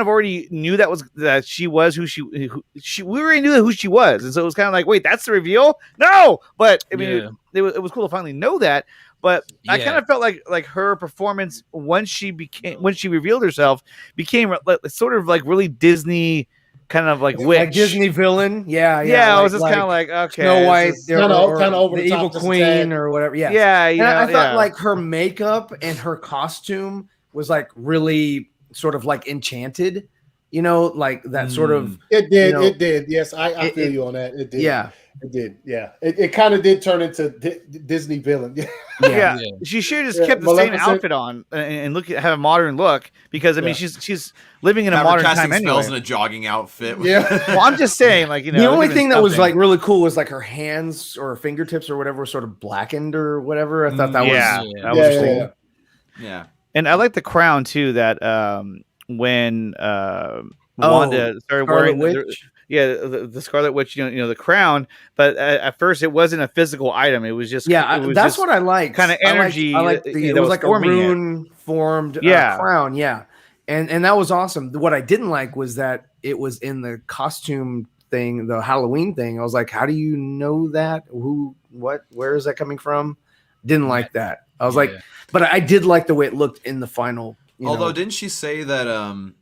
of already knew that she was who she we already knew who she was, and so it was kind of like, wait, that's the reveal? No, but I mean, it was cool to finally know that. But I kind of felt like her performance once she revealed herself became sort of like really Disney kind of like witch, like Disney villain. Yeah. I was just kind of like, okay, Snow White, kind of over the the evil queen or whatever. Yeah. I thought like her makeup and her costume was like really sort of like enchanted, like that sort of. It did. It did. Yes, I feel you on that. It did. Yeah. It did. Yeah. It kind of did turn into Disney villain. Yeah. She should have just kept the same outfit on and have a modern look, because I mean she's living in a modern time anyway. Spells in a jogging outfit. Yeah. Well, I'm just saying, like, the only thing that was like really cool was like her hands or fingertips or whatever was sort of blackened or whatever. I thought that was cool. Yeah. And I like the crown too. That when Wanda started wearing the Scarlet Witch, the crown. But at first, it wasn't a physical item. It was just that's what I like. Kind of energy. I like it was like a rune formed crown. Yeah, and that was awesome. What I didn't like was that it was in the costume thing, the Halloween thing. I was like, how do you know that? Where is that coming from? Didn't like that. I was like, but I did like the way it looked in the final. Although, didn't she say that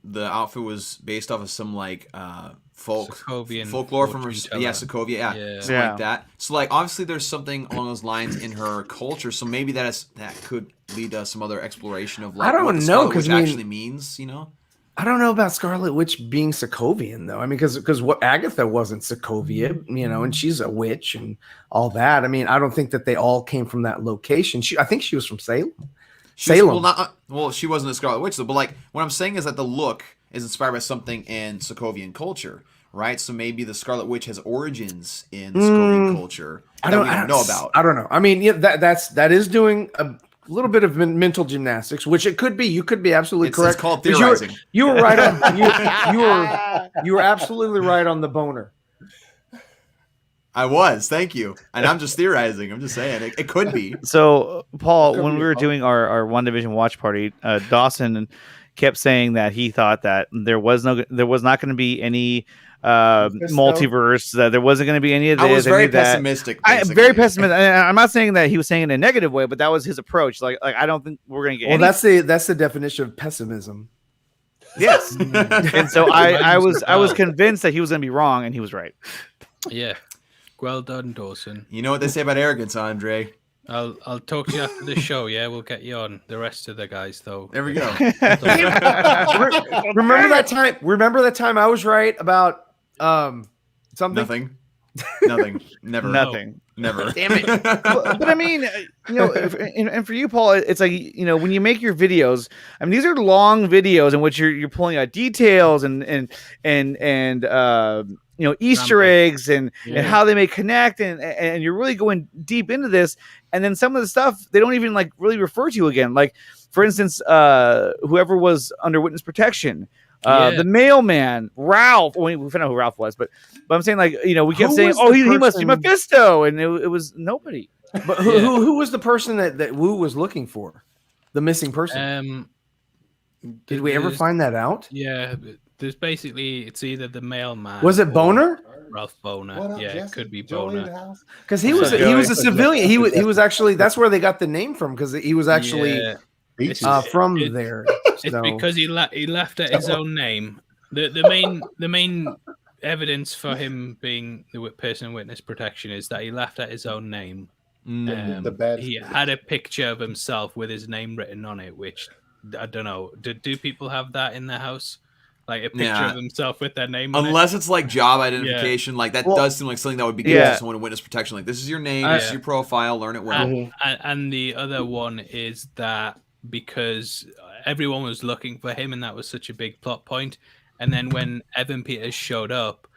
the outfit was based off of some like folklore from her, Sokovia, something like that. So like obviously there's something along those lines in her culture. So maybe that could lead to some other exploration of like what the Scarlet Witch actually means. I don't know about Scarlet Witch being Sokovian though. I mean, because what Agatha wasn't Sokovia, and she's a witch and all that. I mean, I don't think that they all came from that location. I think she was from Salem. Well, she wasn't a Scarlet Witch though. But like what I'm saying is that the look is inspired by something in Sokovian culture, right? So maybe the Scarlet Witch has origins in the Sokovian culture that we don't know about. I don't know. I mean, yeah, that is doing a little bit of mental gymnastics, which it could be. You could be absolutely correct. It's called theorizing. You were right on. You were absolutely right on the boner. I was, thank you. And I'm just theorizing. I'm just saying it could be. So, Paul, when we were doing our WandaVision watch party, Dawson kept saying that he thought that there was not going to be any multiverse, that there wasn't going to be any of this. I was very that. pessimistic. I'm very pessimistic. I'm not saying that he was saying it in a negative way, but that was his approach. Like I don't think we're going to get. Well, that's the definition of pessimism. Yes, and so I was convinced that he was going to be wrong, and he was right. Yeah. Well done, Dawson. You know what they say about arrogance, Andre. I'll talk to you after the show. Yeah, we'll get you on. The rest of the guys, though. There we go. Remember that time? Remember that time I was right about something? Nothing. Never. Nothing. Never. Damn it. But I mean, and for you, Paul, it's like, when you make your videos, I mean, these are long videos in which you're pulling out details and Easter eggs and how they may connect, and you're really going deep into this. And then some of the stuff they don't even like really refer to again. Like, for instance, whoever was under witness protection, the mailman, Ralph. Well, we found out who Ralph was, but I'm saying, like, we kept saying, he must be Mephisto, and it was nobody. But who was the person that Wu was looking for? The missing person. Did we ever find that out? Yeah. There's basically, it's either the mailman. Was it Boner? Ralph Boner. Up, yeah, Jesse? it could be Joey Boner. Because he was a civilian. He was actually, that's where they got the name from, because he was actually from there. It's because he left at his own name. The main evidence for him being the person in witness protection is that he left at his own name. He had a picture of himself with his name written on it, which I don't know. Do people have that in their house? Like a picture of himself with their name on Unless it's like job identification. Like that does seem like something that would be good to someone in witness protection. Like, this is your name, this is your profile, learn it well. And the other one is that because everyone was looking for him and that was such a big plot point. And then when Evan Peters showed up,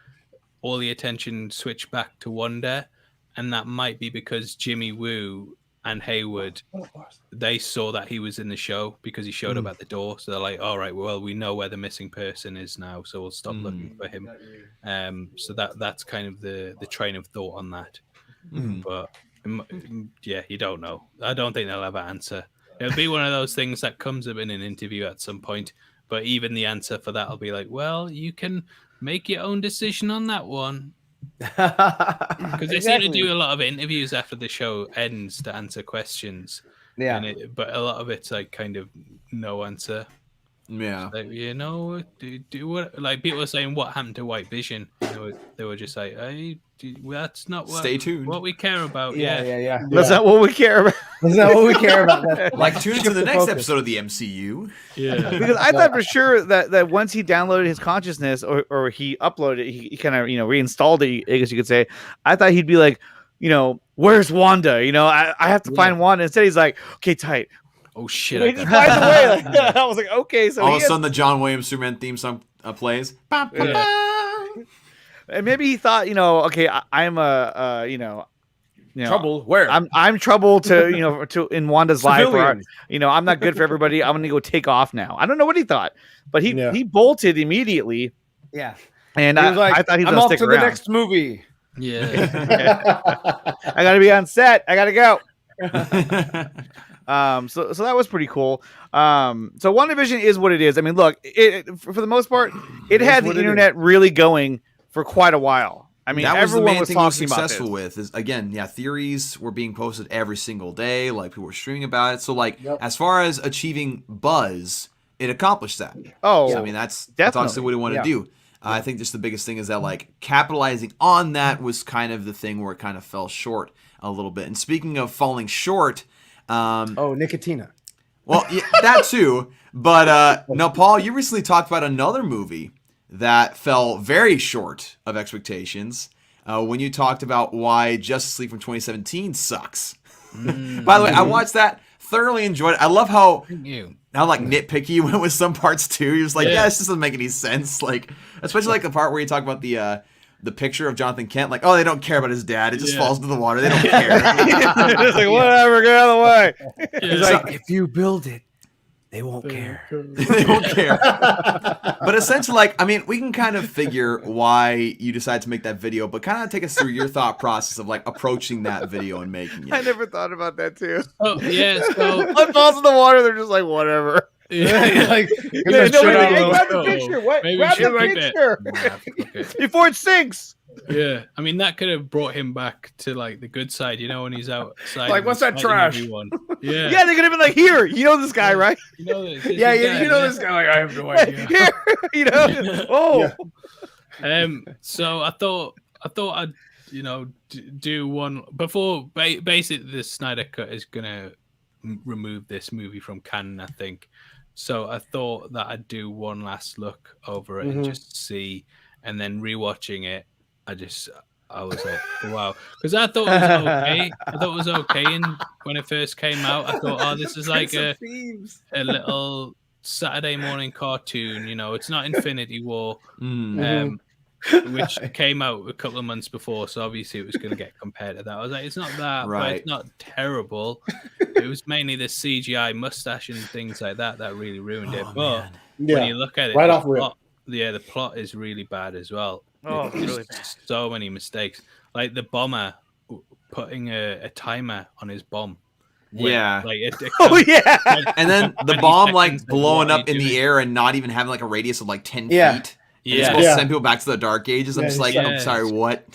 all the attention switched back to Wanda. And that might be because Jimmy Woo and Hayward, they saw that he was in the show because he showed up at the door. So they're like, all right, well, we know where the missing person is now, so we'll stop looking for him. So that's kind of the train of thought on that. But yeah, you don't know. I don't think they'll have an answer. It'll be one of those things that comes up in an interview at some point, but even the answer for that will be like, well, you can make your own decision on that one. Because they seem to do a lot of interviews after the show ends to answer questions. Yeah, but a lot of it's like kind of no answer. Yeah, like, do what? Like, people are saying, what happened to White Vision? They were just like, hey, that's not what. Stay tuned. What we care about. Yeah. That's not what we care about. That's not what we care about. Like, tune into the next episode of the MCU. Yeah, because I thought for sure that once he downloaded his consciousness or he uploaded it, he kind of reinstalled it, I guess you could say. I thought he'd be like, where's Wanda? I have to find Wanda. Instead, he's like, okay, tight. Oh shit! He just finds a way. Like, I was like, okay. So all of a sudden, the John Williams Superman theme song plays. And maybe he thought, okay, I'm trouble. Where I'm trouble to in Wanda's life. Or, I'm not good for everybody. I'm gonna go take off now. I don't know what he thought, but he bolted immediately. Yeah, and I thought he was I'm gonna off stick to around. the next movie. Yeah, I gotta be on set. I gotta go. So that was pretty cool. So WandaVision is what it is. I mean, look, for the most part, it had the internet really going for quite a while. I mean, that was everyone the main was thing talking was successful about with is, again, theories were being posted every single day. Like, people were streaming about it. So, like, as far as achieving buzz, it accomplished that. Oh, so, I mean, that's obviously what we want to do. I think just the biggest thing is that, like, capitalizing on that was kind of the thing where it kind of fell short a little bit. And speaking of falling short, Nickatina. Well, yeah, that too. But no, Paul, you recently talked about another movie that fell very short of expectations when you talked about why Justice League from 2017 sucks. By the way, I watched that, thoroughly enjoyed it. I love how how like nitpicky you went with some parts too. He was like, yeah, this doesn't make any sense. Like, especially like the part where you talk about the picture of Jonathan Kent, like, oh, they don't care about his dad. It just falls into the water. They don't care. It's like, whatever, get out of the way. He's like, if you build it, they won't care. They won't care. But essentially, like, I mean, we can kind of figure why you decided to make that video, but kind of take us through your thought process of like approaching that video and making it. I never thought about that too. Oh yeah, so It falls in the water. They're just like, whatever. Like, Grab the Oh, picture. What? maybe Grab we the should keep it. picture before it sinks. Yeah, I mean that could have brought him back to like the good side, you know, when he's outside. Like, what's that fighting trash? everyone. Yeah, Yeah, they could have been like, here, you know this guy, right? You know this, yeah, you know this guy. Like, I have no idea. Here, you know. Oh, So I thought I'd do one before. Basically, the Snyder cut is gonna remove this movie from canon, I think. So I thought that I'd do one last look over it and just see, and then rewatching it, I was like, wow, because I thought it was okay. I thought it was okay, and when it first came out, I thought, oh, this is like a little Saturday morning cartoon. You know, it's not Infinity War, which came out a couple of months before, so obviously it was going to get compared to that. I was like, it's not that, but it's not terrible. It was mainly the CGI mustache and things like that really ruined it. But when you look at it, right off rip. The plot is really bad as well. Oh, really bad. So many mistakes. Like the bomber putting a timer on his bomb. Yeah. Like it oh yeah. And then the bomb like blowing up in the air and not even having like a radius of like 10 feet. And it's supposed to send people back to the Dark Ages. I'm just like, I'm sorry, what?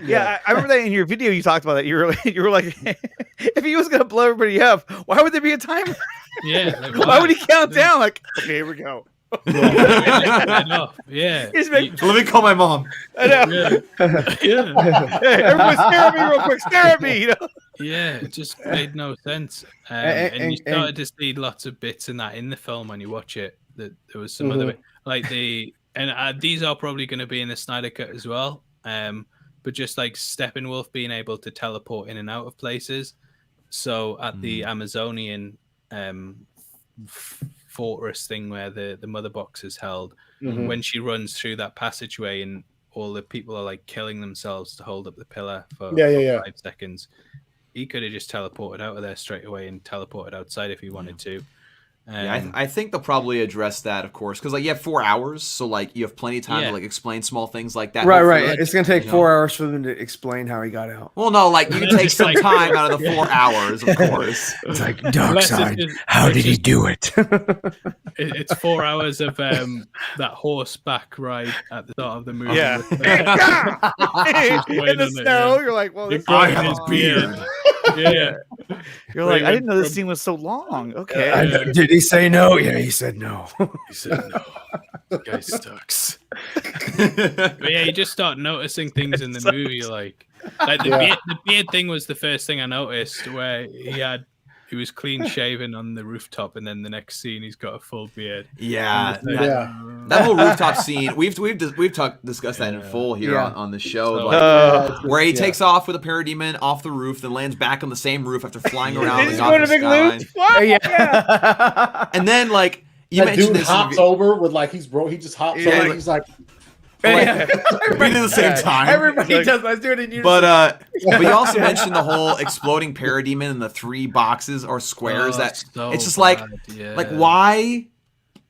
Yeah, I remember that in your video you talked about that. You were like, if he was gonna blow everybody up, why would there be a timer? Yeah. Like, why would he count down? Like, okay, here we go. I know. Yeah. Let me call my mom. I know. Yeah. Hey, everyone stare at me real quick. Stare at me. You know? Yeah, it just made no sense. And you started to see lots of bits in that in the film when you watch it. That there was some other like these are probably going to be in the Snyder cut as well. But just like Steppenwolf being able to teleport in and out of places. So at the Amazonian fortress thing where the mother box is held, when she runs through that passageway and all the people are like killing themselves to hold up the pillar for 5 seconds, he could have just teleported out of there straight away and teleported outside if he wanted to. I think they'll probably address that, of course, because like you have 4 hours, so like you have plenty of time to like explain small things like that. Right. It's gonna take 4 hours for them to explain how he got out. Well, no, like you can take some time out of the 4 hours, of course. It's like Darkseid. How did he do it? It's 4 hours of that horseback ride at the start of the movie. Yeah. In the snow, you're like, well, I have his beard. Yeah. You're like, I didn't know this scene was so long. Okay. Did he say no? Yeah, he said no. He said no. The guy sucks. But yeah, you just start noticing things in the movie, like the beard thing was the first thing I noticed, where he was clean shaven on the rooftop, and then the next scene he's got a full beard. Yeah, that whole rooftop scene we've discussed that in full here on the show, where he takes off with a parademon off the roof, then lands back on the same roof after flying around the Gotham skyline. And then like you mentioned this, hops over with like he just hops over. He's like. We did the same time. Everybody does. Let's do it in unison. But you also mentioned the whole exploding parademon and the 3 boxes or squares it's just like why?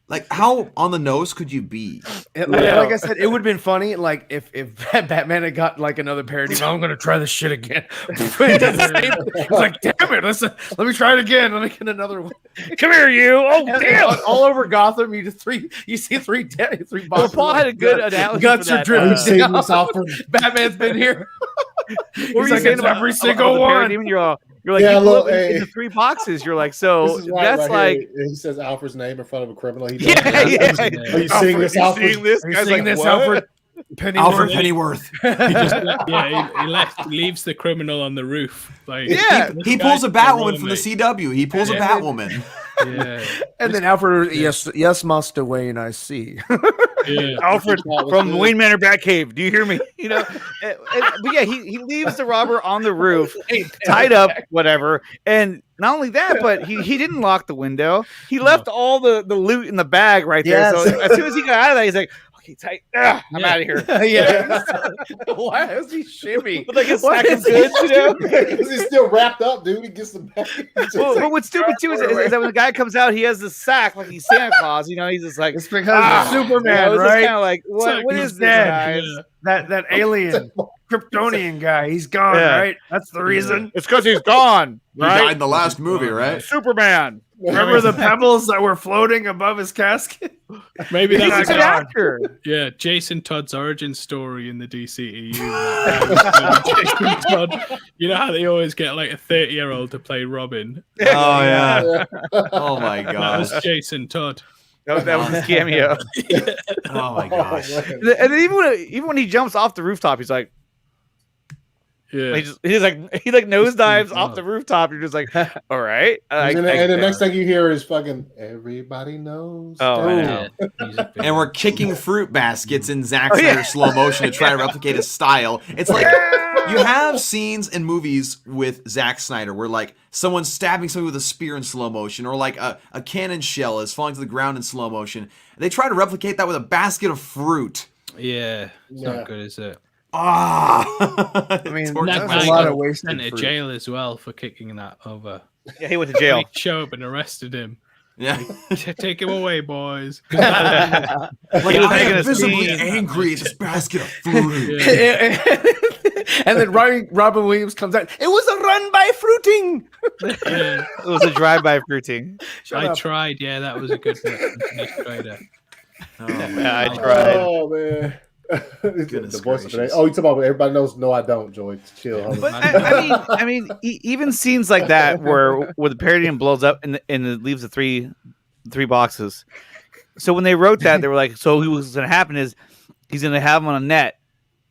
Like, how on the nose could you be? Like I said, it would have been funny, like if Batman had got like another parody. I'm gonna try this shit again. It's like, damn it, let me try it again. Let me get another one. Come here, you. Oh, damn! All over Gotham, you see three boxes. Well, Paul had a good analogy. Guts are dripping. Batman's been here. What were you saying about every single one? You're like, you look in the 3 boxes. You're like, so that's like. He says Alfred's name in front of a criminal. He Are you seeing this, Alfred? Are you seeing this, Alfred? Alfred Pennyworth. He leaves the criminal on the roof. Like, he pulls a Batwoman from the CW. He pulls a Batwoman. Yeah. And then Alfred, yes, Master Wayne, I see. Yeah. Alfred from Wayne Manor Batcave. Do you hear me? But yeah, he leaves the robber on the roof, tied up, whatever. And not only that, but he didn't lock the window. He left all the loot in the bag right there. So as soon as he got out of that, he's like, okay, tight. I'm out of here. Yeah. Why is he shimmy? With like a sack of goods, Because he's still wrapped up, dude. He gets the bag. But what's stupid too is that when the guy comes out, he has the sack like he's Santa Claus. He's just like, it's because of Superman, right? Kind of like, what is this, guys? That alien Kryptonian guy, he's gone, right? That's the reason. It's because he's gone. Right? He died in the last movie, right? Superman. Remember the pebbles that were floating above his casket? Maybe that's an actor. Yeah, Jason Todd's origin story in the DCEU. Jason Todd, you know how they always get like a 30-year-old to play Robin? Oh yeah. Oh my That gosh. was Jason Todd. That was his cameo. Oh my gosh. And then even when he jumps off the rooftop, he's like, Yeah. he nosedives off the rooftop. You're just like, all right. And the next thing you hear is fucking everybody knows. Oh, I know. And we're kicking fruit baskets in Zack Snyder slow motion to try to replicate his style. It's like you have scenes in movies with Zack Snyder where like someone's stabbing somebody with a spear in slow motion, or like a cannon shell is falling to the ground in slow motion. They try to replicate that with a basket of fruit. Yeah, it's not good, is it? I mean, that's a lot of wasted sent to fruit. jail as well for kicking that over. Yeah, he went to jail. They show up and arrested him. Yeah. Take him away, boys. Like, I am visibly angry at this basket of fruit. Yeah. And then Robin Williams comes out. It was a run by fruiting. Yeah. It was a drive-by fruiting. I tried. Yeah, that was a good one. I tried it. I tried. Oh man. Goodness the voice of gracious. today. Oh, you talking about everybody knows? No, I don't, Joy. Chill. Homie. But I mean, even scenes like that where the Parademon blows up and it leaves the three boxes. So when they wrote that, they were like, so what's going to happen is he's going to have them on a net,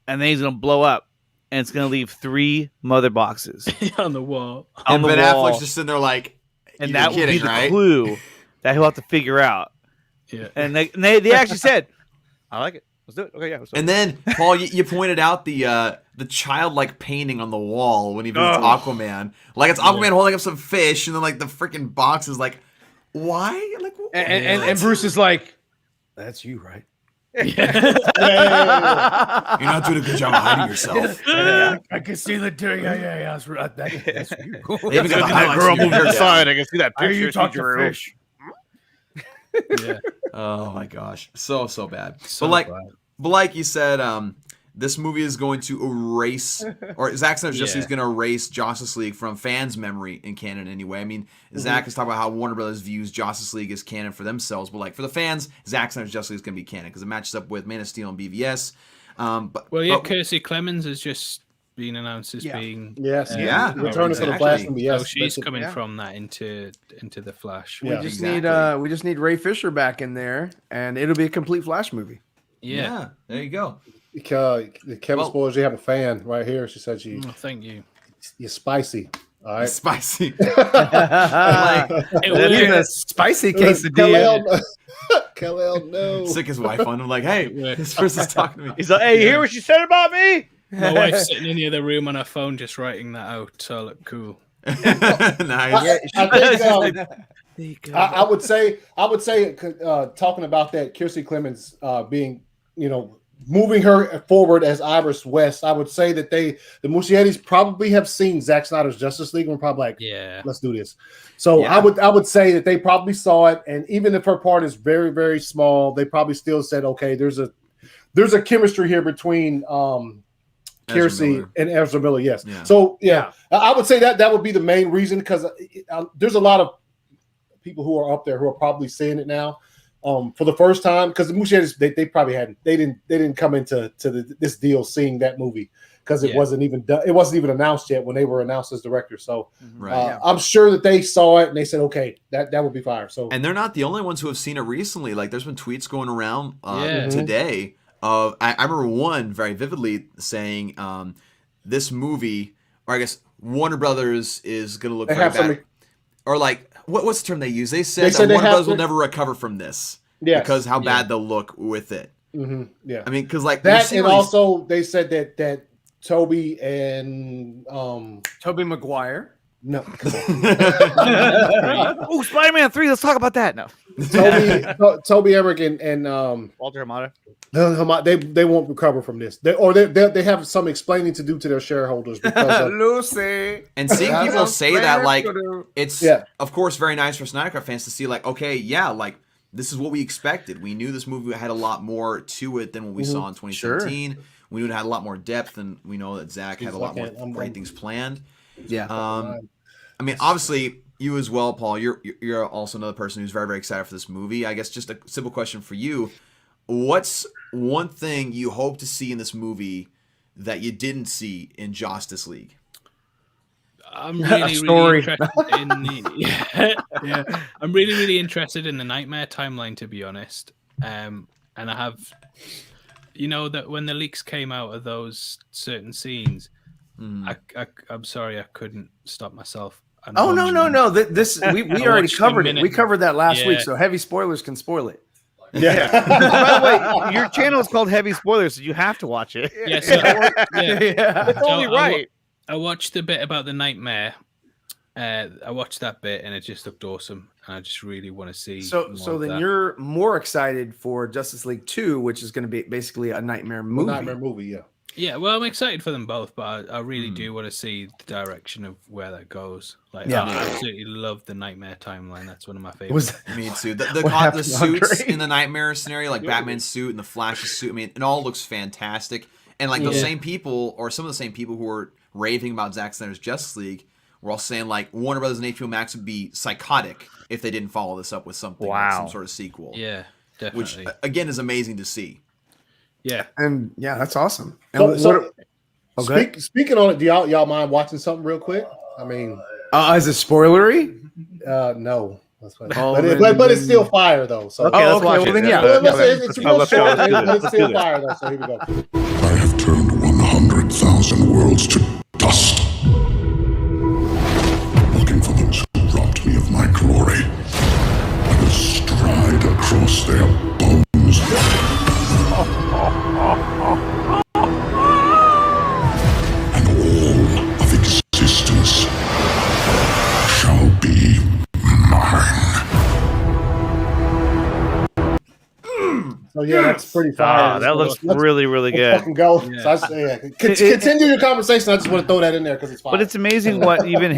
and then he's going to blow up, and it's going to leave 3 mother boxes on the wall. And Ben Affleck's just sitting there like, and you're that would be the right? clue that he'll have to figure out. Yeah, and they actually said, I like it. Let's do it. Okay, yeah. And then, Paul, you pointed out the childlike painting on the wall when he visits Aquaman. Like, it's Aquaman holding up some fish, and then, like, the freaking box is like, why? Like, and Bruce is like, that's you, right? You're not doing a good job of hiding yourself. I can see the doing. Yeah. That's you. They even got the highlights on your hair down. I can see that How picture. you talk to fish? yeah. Oh my gosh, so bad. But like you said, this movie is going to erase, or Zack Snyder's Justice League is going to erase Justice League from fans' memory in canon anyway. I mean, Zack is talking about how Warner Brothers views Justice League as canon for themselves, but like for the fans, Zack Snyder's Justice League is going to be canon because it matches up with Man of Steel and BVS. Kiersey Clemens has just been announced as being returning to the Flash movie. Yes, so she's coming from that into the Flash. We just need Ray Fisher back in there, and it'll be a complete Flash movie. Yeah, there you go. Kevin spoilers. You have a fan right here. She said you. Oh, thank you. You're spicy. All right, spicy. It was a spicy quesadilla. Kal-El, no. Sick his wife on him, like, hey, this person's talking to me. He's like, hey, you hear what she said about me? My wife's sitting in the other room on her phone, just writing that out. So I look cool. Nice. I would say, talking about that, Kiersey Clemens being, moving her forward as Iris West, I would say that the Muschiettis probably have seen Zack Snyder's Justice League and were probably like, let's do this. So I would say that they probably saw it, and even if her part is very, very small, they probably still said, okay, there's a chemistry here between Kiersey and Ezra Miller. Yes. Yeah. So I would say that would be the main reason, because there's a lot of people who are up there who are probably seeing it now for the first time, because the Muschiettis they probably didn't come into this deal seeing that movie, because it wasn't even done, it wasn't even announced yet when they were announced as directors. So I'm sure that they saw it and they said, okay, that would be fire. So, and they're not the only ones who have seen it recently. Like, there's been tweets going around today. I remember one very vividly saying this movie, or I guess Warner Brothers is going to look very bad. Or like what's the term they use? They said that Warner Bros. Will never recover from this. Yeah, because how bad they'll look with it. Mm-hmm. Yeah, I mean, because like that, and also they said that Toby and Tobey Maguire. No. Oh, Spider-Man 3. Let's talk about that. No. Toby Emmerich and Walter Hamada. They won't recover from this. They have some explaining to do to their shareholders because of Lucy. And seeing people say that, like, it's of course very nice for Snyder Cut fans to see, like, okay, yeah, like this is what we expected. We knew this movie had a lot more to it than what we saw in 2017. Sure. We knew it had a lot more depth, and we know that Zack had a lot more great things planned. Yeah. I mean, obviously, you as well, Paul. You're also another person who's very, very excited for this movie. I guess just a simple question for you: what's one thing you hope to see in this movie that you didn't see in Justice League? I'm really interested in the I'm really interested in the Nightmare timeline, to be honest. And I have, that when the leaks came out of those certain scenes, I'm sorry I couldn't stop myself. No. This we already covered it. We covered that last week, so heavy spoilers can spoil it. Yeah. By the way, your channel is called Heavy Spoilers, so you have to watch it. Yeah, It's only right. I watched the bit about the Nightmare. I watched that bit, and it just looked awesome. And I just really want to see. So then you're more excited for Justice League 2, which is going to be basically a Nightmare movie. Nightmare movie, yeah. Yeah, well, I'm excited for them both, but I really do want to see the direction of where that goes. Like, I absolutely love the Nightmare timeline. That's one of my favorites. Me too. The suits in the Nightmare scenario, like Batman's suit and the Flash's suit, I mean, it all looks fantastic. And like those same people, or some of the same people who were raving about Zack Snyder's Justice League, were all saying like Warner Brothers and HBO Max would be psychotic if they didn't follow this up with something, like some sort of sequel. Yeah, definitely. Which again is amazing to see. Yeah, and that's awesome. And speaking on it, do y'all mind watching something real quick? I mean, is it spoilery? No. But it's still fire though. So let's watch it. Well, then, it's real short, but it's still fire though. So here we go. I have turned 100,000 worlds to dust, looking for those who robbed me of my glory. I will stride across their bones. And all of existence shall be mine. So yeah, that's pretty fire. That looks really, really good. Fucking go. Yeah. So continue your conversation. I just want to throw that in there because it's fire. But it's amazing what even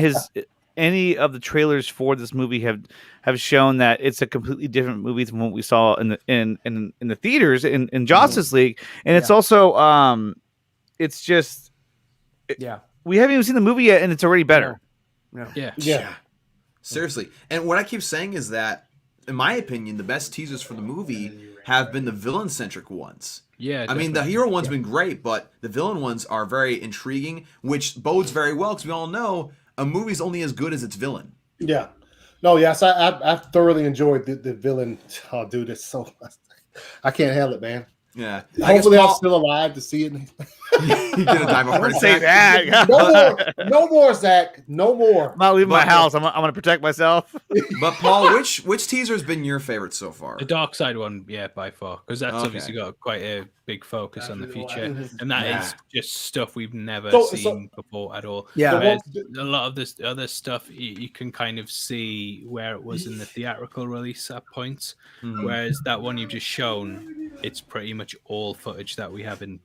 any of the trailers for this movie have shown that it's a completely different movie than what we saw in the theaters in Justice League, and it's also it's just we haven't even seen the movie yet, and it's already better. Yeah. Seriously, and what I keep saying is that, in my opinion, the best teasers for the movie have been the villain-centric ones. Yeah, I mean, the hero one's been great, but the villain ones are very intriguing, which bodes very well because we all know a movie's only as good as its villain. Yeah. No, yes, I thoroughly enjoyed the villain. Oh, dude, it's so... I can't handle it, man. Yeah. Hopefully I'm still alive to see it. You're gonna die of a heart Say attack. that. No more, Zach. No more. I'm not leaving my house. I'm going to protect myself. But Paul, which teaser has been your favorite so far? The Darkseid one, by far, because that's obviously got quite a big focus on the future, and that is just stuff we've never seen before at all. Yeah, whereas a lot of this other stuff you can kind of see where it was in the theatrical release at points, whereas that one you've just shown, it's pretty much all footage that we haven't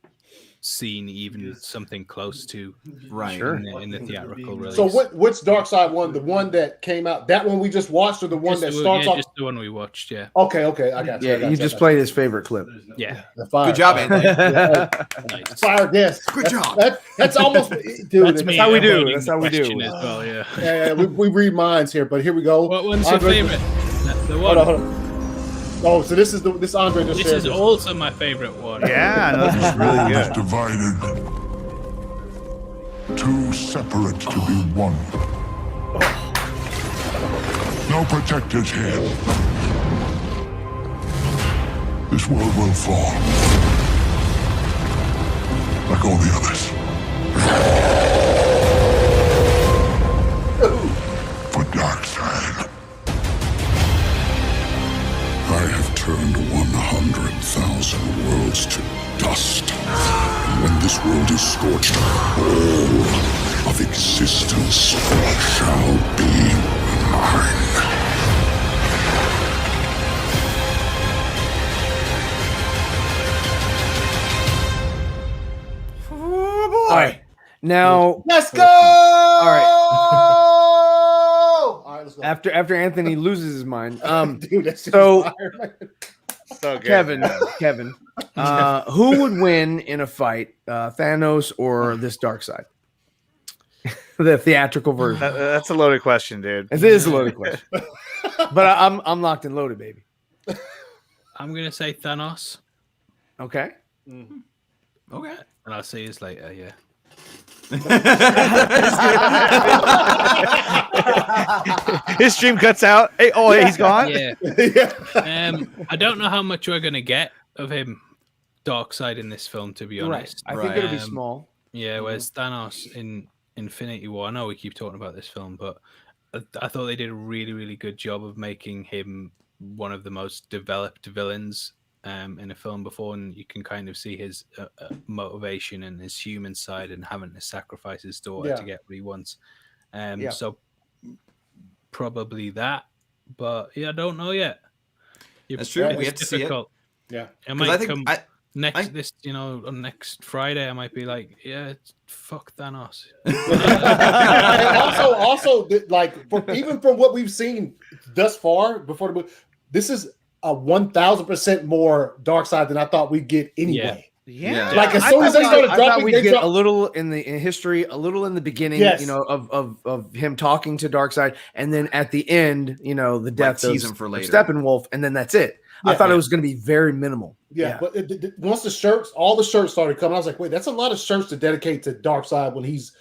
seen even something close to in the theatrical release. So which Darkseid one? The one that came out, that one we just watched, or the one that starts off? Just the one we watched, yeah. Okay, I got you. Yeah, you just played his favorite clip. Yeah. Good job, Anthony. Nice. Fire, yes. Good job. That's almost, dude. That's how we do. That's how we do. As well, yeah. Yeah, we read minds here, but here we go. What one's your favorite? The one. Hold on. Oh, so this is this Andre just This shared is this. also my favorite one. Yeah, no, this is really good. Divided, too separate to be one. No protectors here. This world will fall, like all the others. For Darkseid. turned 100,000 worlds to dust. And when this world is scorched, all of existence shall be mine. All right. Now let's go. All right. All right, let's go. After Anthony loses his mind, Dude, that's so So good. Kevin, who would win in a fight, Thanos or this Darkseid? The theatrical version. That's a loaded question, dude. It is a loaded question, but I'm locked and loaded, baby. I'm gonna say Thanos. Okay. Okay. And I'll see you later. Yeah. His stream cuts out. Hey, he's gone. Yeah. I don't know how much we're gonna get of him, Darkseid, in this film. To be honest, I think it'll be small. Yeah. Whereas Thanos in Infinity War, I know we keep talking about this film, but I thought they did a really, really good job of making him one of the most developed villains in a film before, and you can kind of see his motivation and his human side and having to sacrifice his daughter to get what he wants. So probably that, but I don't know yet. That's true. We have to see it. Yeah, it might come on next Friday. I might be like, fuck Thanos. also, like even from what we've seen thus far before the movie, this is a 1,000% more Darkseid than I thought we'd get anyway. Yeah. Like as soon as they started dropping, we get a little in history, a little in the beginning, of him talking to Darkseid, and then at the end, the death of Steppenwolf, and then that's it. I thought it was going to be very minimal. Yeah. But once all the shirts started coming, I was like, wait, that's a lot of shirts to dedicate to Darkseid when he's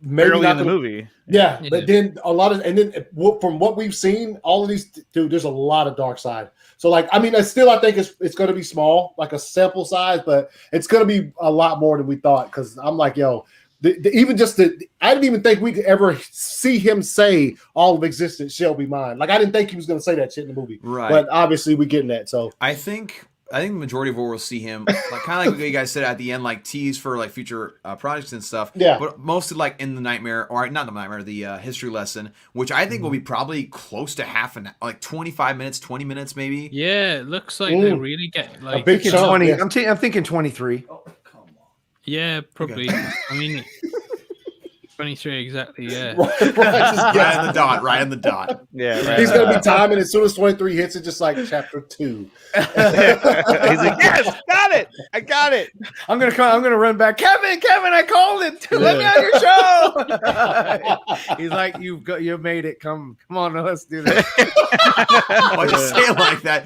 maybe not in the movie. Yeah, but then from what we've seen, all of these, dude, there's a lot of Darkseid. So I think it's going to be small, like a sample size, but it's going to be a lot more than we thought. Because I'm like, I didn't even think we could ever see him say all of existence shall be mine. Like I didn't think he was going to say that shit in the movie, right? But obviously we're getting that. So I think the majority of what we'll see him, like kind of like what you guys said at the end, like tease for like future projects and stuff. Yeah. But mostly like in the nightmare, or not the nightmare, the history lesson, which I think will be probably close to like 25 minutes, 20 minutes maybe. Yeah, it looks like they really get like a big 20. I'm thinking 23. Oh, come on. Yeah, probably. Okay. I mean. 23 exactly, yeah. Right on the dot. Yeah, right. He's gonna be timing as soon as 23 hits it, just like chapter 2. He's like, yes, got it. I got it. I'm gonna run back. Kevin, I called it. Let me on your show. He's like, you've made it. Come on, let's do that. Why'd you say it like that?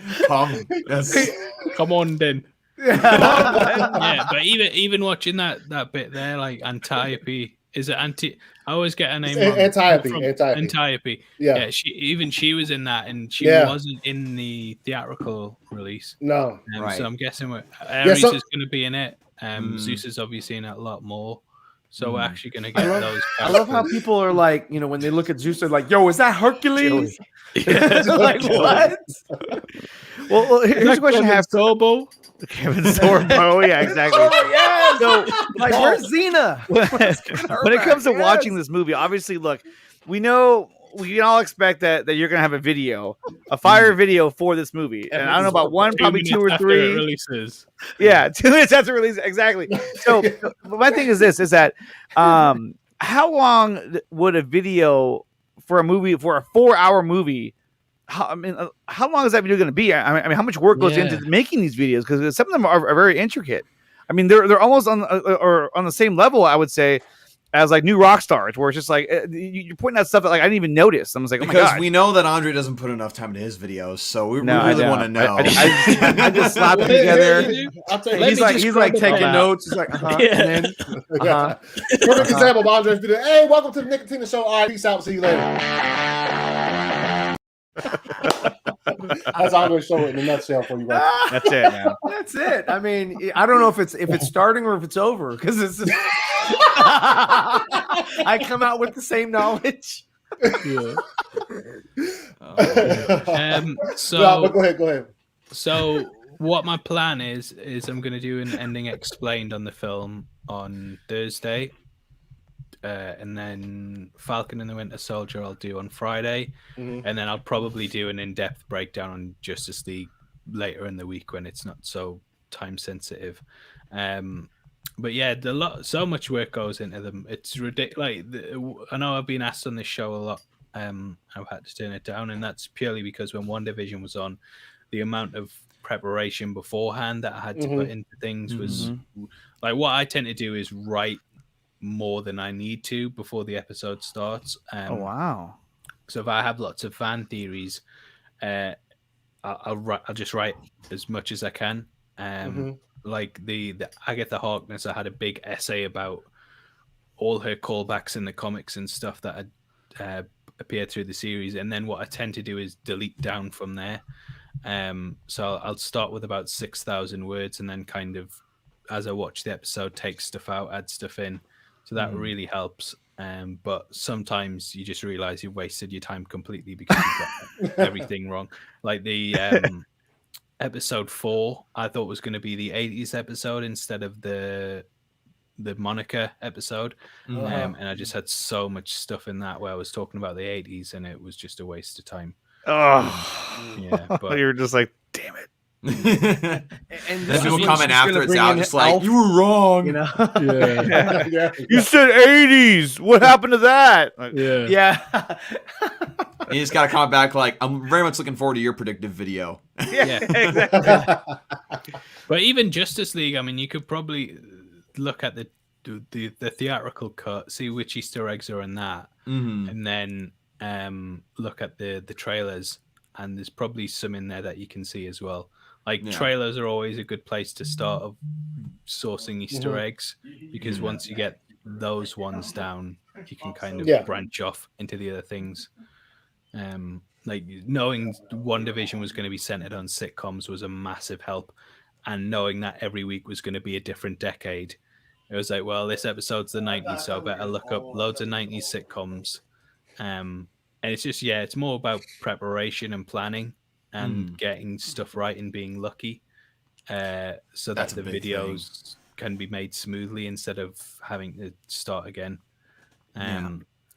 Come on then. Yeah, but even watching that bit there, like Antiope. Is it I always get her name wrong. Antiope. Yeah. She was in that, and she wasn't in the theatrical release. No. Right. So I'm guessing Ares is going to be in it. Zeus is obviously in it a lot more. So we're actually going to get those. I love how people are like, when they look at Zeus, they're like, "Yo, is that Hercules?" Like what? Well, here's a question: Have Turbo? Kevin Sorbo, yeah, exactly. So, like, where's Xena? When it comes to watching this movie, obviously, look, we know we can all expect that you're gonna have a fire video for this movie, and I don't know about one, probably 2 or 3 releases. Yeah, 2 minutes after release, exactly. So, my thing is this: is that how long would a video for a 4-hour movie? How long is that video going to be? I mean, how much work goes into making these videos? Because some of them are very intricate. I mean, they're almost on the same level, I would say, as like new rock stars, where it's just like you're pointing out stuff that like I didn't even notice. I was like, oh my God. Because we know that Andre doesn't put enough time into his videos, so we really want to know. I just slap them together. He's like taking notes. He's like, and then, Perfect example of Andre's video. Hey, welcome to the Nickatina Show. All right, peace out. See you later. That's Andre's show in a nutshell for you guys. That's it, man. That's it. I mean, I don't know if it's starting or if it's over because it's. I come out with the same knowledge. Yeah. But go ahead. So what my plan is I'm going to do an ending explained on the film on Thursday, and then Falcon and the Winter Soldier I'll do on Friday, and then I'll probably do an in-depth breakdown on Justice League later in the week when it's not so time sensitive. But yeah, so much work goes into them. It's ridiculous. I know I've been asked on this show a lot. I've had to turn it down, and that's purely because when WandaVision was on, the amount of preparation beforehand that I had to put into things was like, what I tend to do is write more than I need to before the episode starts. Oh wow! So if I have lots of fan theories, I'll just write as much as I can. Like the Agatha Harkness, I had a big essay about all her callbacks in the comics and stuff that had appeared through the series, and then what I tend to do is delete down from there. So I'll start with about 6,000 words, and then kind of as I watch the episode, take stuff out, add stuff in. So that really helps. But sometimes you just realize you've wasted your time completely because you've got everything wrong. Like the episode 4, I thought was going to be the 80s episode instead of the Monica episode. And I just had so much stuff in that where I was talking about the 80s, and it was just a waste of time. Yeah, but you're just like, damn it. And then people comment after it's out, just like, you were wrong. You know? You said 80s. What happened to that? Like, yeah. And you just got to comment back like, I'm very much looking forward to your predictive video. Yeah, exactly. But even Justice League, I mean, you could probably look at the theatrical cut, see which Easter eggs are in that, and then look at the trailers, and there's probably some in there that you can see as well. Like trailers are always a good place to start of sourcing Easter eggs, because once you get those ones down, you can kind of branch off into the other things. Like knowing WandaVision was going to be centered on sitcoms was a massive help, and knowing that every week was going to be a different decade, it was like, well, this episode's the 90s, so I better look up loads of 90s sitcoms. And it's just, it's more about preparation and planning and getting stuff right and being lucky, so that the videos can be made smoothly instead of having to start again.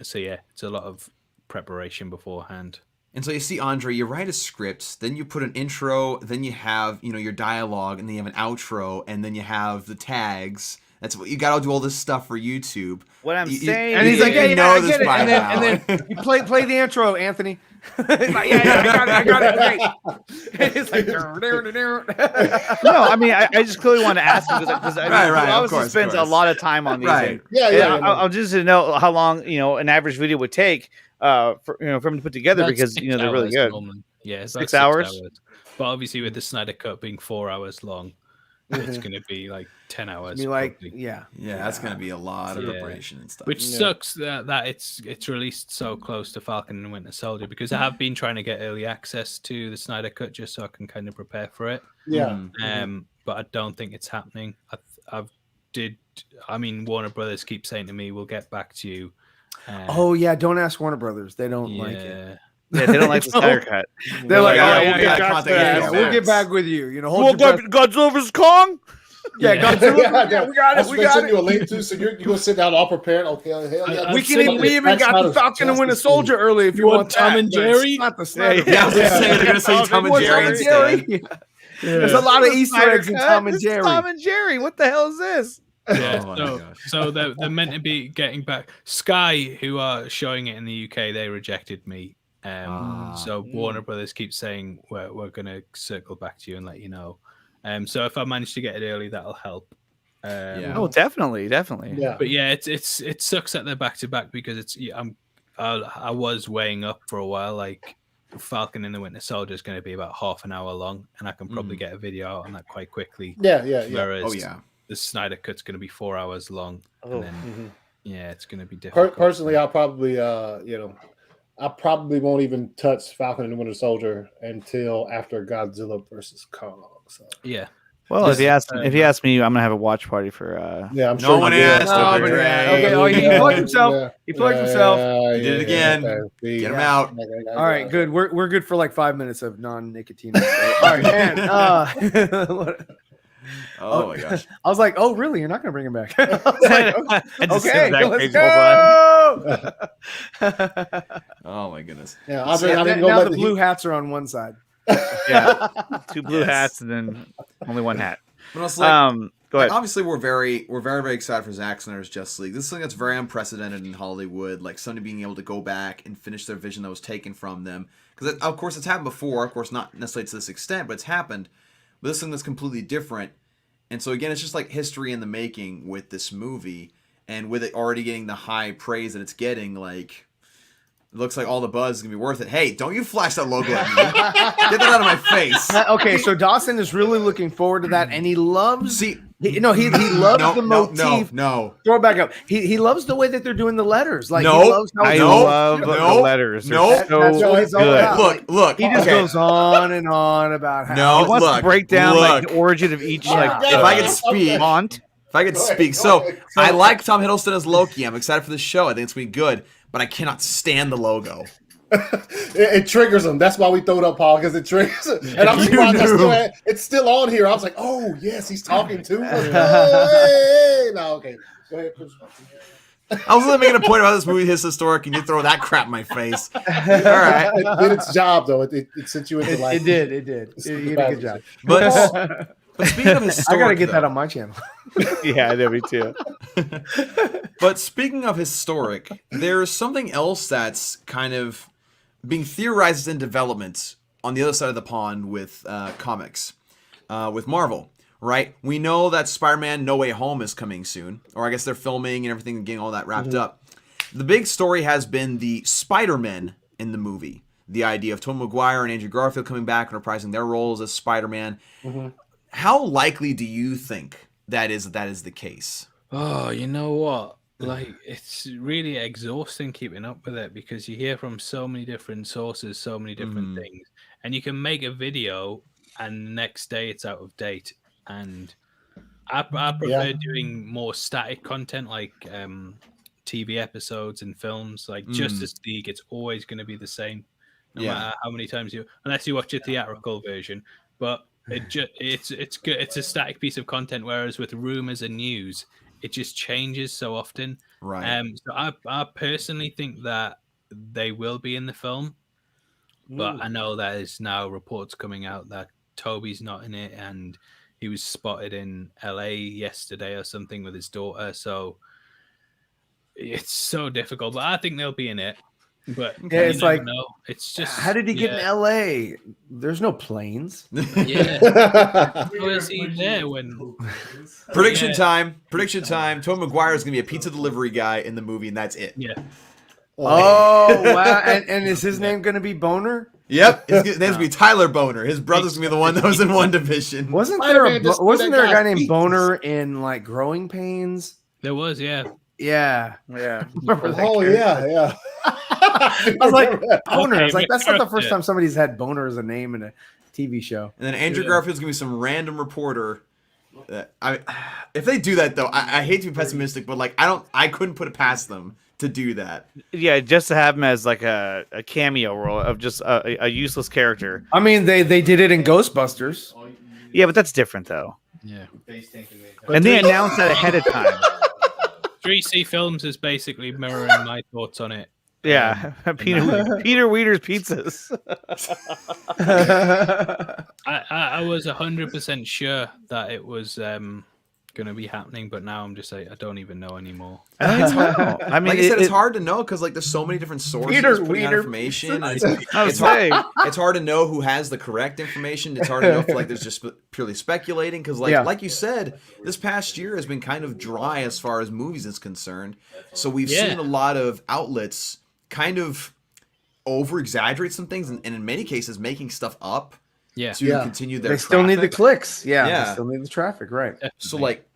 So it's a lot of preparation beforehand. And so you see, Andre, you write a script, then you put an intro, then you have, your dialogue, and then you have an outro, and then you have the tags. That's what you got to do all this stuff for YouTube. What I'm saying, and he's like, I get it. And then you play the intro, Anthony. He's like, I got it. It's like, no, I mean, I just clearly want to ask him because right, obviously spends a lot of time on these. Right. I'll just know how long an average video would take for him to put together, because they're really good. Normally. Yeah, it's 6 hours. But obviously, with the Snyder Cut being 4 hours long, it's going to be like 10 hours. That's going to be a lot of preparation and stuff. Which sucks that it's released so close to Falcon and Winter Soldier, because I have been trying to get early access to the Snyder Cut just so I can kind of prepare for it. But I don't think it's happening. Warner Brothers keep saying to me, "We'll get back to you." Don't ask Warner Brothers. They don't like it. Yeah, they don't like the Snyder Cut. They're like, we'll get back with you. Hold Godzilla vs. Kong. Godzilla. We got it. We got you a link to, so you're gonna sit down all prepared. Okay, we even got the Falcon and Winter Soldier early. If you want Tom and Jerry, not the Snyder. They're gonna say Tom and Jerry instead. There's a lot of Easter eggs in Tom and Jerry. Tom and Jerry. What the hell is this? So they're meant to be getting back. Sky, who are showing it in the UK, they rejected me. So Warner Brothers keeps saying we're going to circle back to you and let you know. So if I manage to get it early, that'll help. Definitely. Yeah. But it sucks that they're back to back, because I was weighing up for a while. Like Falcon and the Winter Soldier is going to be about half an hour long, and I can probably get a video out on that quite quickly. Whereas the Snyder Cut's going to be 4 hours long, and then it's going to be difficult. Personally, I'll probably I probably won't even touch Falcon and the Winter Soldier until after Godzilla versus Kong. So. Yeah. Well, if you ask me, I'm gonna have a watch party for. Yeah, I'm no sure. one you asked. did. Over Okay. Oh, he plugged himself. Yeah. He plugged himself. He did it again. Okay. Get him out. All right, good. We're good for like 5 minutes of non-Nickatina. All right, man. Oh my gosh. I was like, oh, really? You're not going to bring him back? I was like, I just okay, said that let's crazy go. Oh my goodness. Yeah, Now the blue hats are on one side. Yeah, 2 blue Yes. hats and then only 1 hat. But it's like, Go ahead. obviously, we're very, very excited for Zack Snyder's Justice League. This is something that's very unprecedented in Hollywood. Like somebody being able to go back and finish their vision that was taken from them. Because of course it's happened before. Of course, not necessarily to this extent, but it's happened. But this thing that's completely different. And so again, it's just like history in the making with this movie, and with it already getting the high praise that it's getting. Like, it looks like all the buzz is gonna be worth it. Hey, don't you flash that logo at me? Get that out of my face. Okay, so Dawson is really looking forward to that, and he loves. See, he loves the motif. No. Throw it back up. He loves the way that they're doing the letters. Like No, he loves how I No, love the no, letters. They're no. That's so what it's all good. about. Look. He just okay. goes on and on about how. No, He wants look, to break down like look. the origin of each like If I could speak, font. If I could speak. So, I like Tom Hiddleston as Loki. I'm excited for this show. I think it's going to be good. But I cannot stand the logo. It triggers them. That's why we throw it up, Paul, because it triggers them. And I'm surprised it's still on here. I was like, oh, yes, he's talking to us. Oh, hey. No, okay. Go ahead, Chris. I was only making a point about this movie is historic, and you throw that crap in my face. All right. It did its job, though. It sent you into like. It did. It did a good job. But speaking of historic, I gotta get that on my channel. Yeah, I know, me too. But speaking of historic, there's something else that's kind of being theorized in development on the other side of the pond with comics, with Marvel, right? We know that Spider-Man No Way Home is coming soon, or I guess they're filming and everything and getting all that wrapped up. The big story has been the Spider-Men in the movie. The idea of Tobey Maguire and Andrew Garfield coming back and reprising their roles as Spider-Man. How likely do you think that is the case? Oh, you know what? Like, it's really exhausting keeping up with it because you hear from so many different sources, so many different things, and you can make a video and the next day it's out of date. And I prefer doing more static content like TV episodes and films. Like Justice League, it's always going to be the same, no matter how many times unless you watch a theatrical version. But it's good. It's a static piece of content. Whereas with rumors and news, it just changes so often. Right. So I personally think that they will be in the film, but I know that is now reports coming out that Toby's not in it, and he was spotted in LA yesterday or something with his daughter. So it's so difficult, but I think they'll be in it. But it's like, know. It's just how did he get in LA? There's no planes. Yeah. How is he there when? Prediction time. Tobey Maguire is going to be a pizza delivery guy in the movie, and that's it. Yeah. Oh wow! And is his name going to be Boner? Yep, his name's going to be Tyler Boner. His brother's going to be the one that was in WandaVision. Wasn't there a guy named Boner in like Growing Pains? There was, yeah. Yeah. Oh yeah. I was like, Boner. I was like, that's not the first time somebody's had Boner as a name in a TV show. And then Andrew Garfield's going to be some random reporter. If they do that though, I hate to be pessimistic, but like I couldn't put it past them to do that. Yeah, just to have him as like a cameo role of just a useless character. I mean, they did it in Ghostbusters. Yeah, but that's different though. Yeah. And they announced that ahead of time. 3C Films is basically mirroring my thoughts on it. Yeah, Peter Weeder's pizzas. I was 100% sure that it was going to be happening, but now I'm just like, I don't even know anymore. It's hard. I mean, like I said, it's hard to know because like there's so many different sources putting out information. It's hard to know who has the correct information. It's hard to know if like there's just purely speculating because like you said, this past year has been kind of dry as far as movies is concerned. So we've seen a lot of outlets kind of over exaggerate some things and in many cases making stuff up to continue their They still need the clicks. They still need the traffic, right? Definitely. So like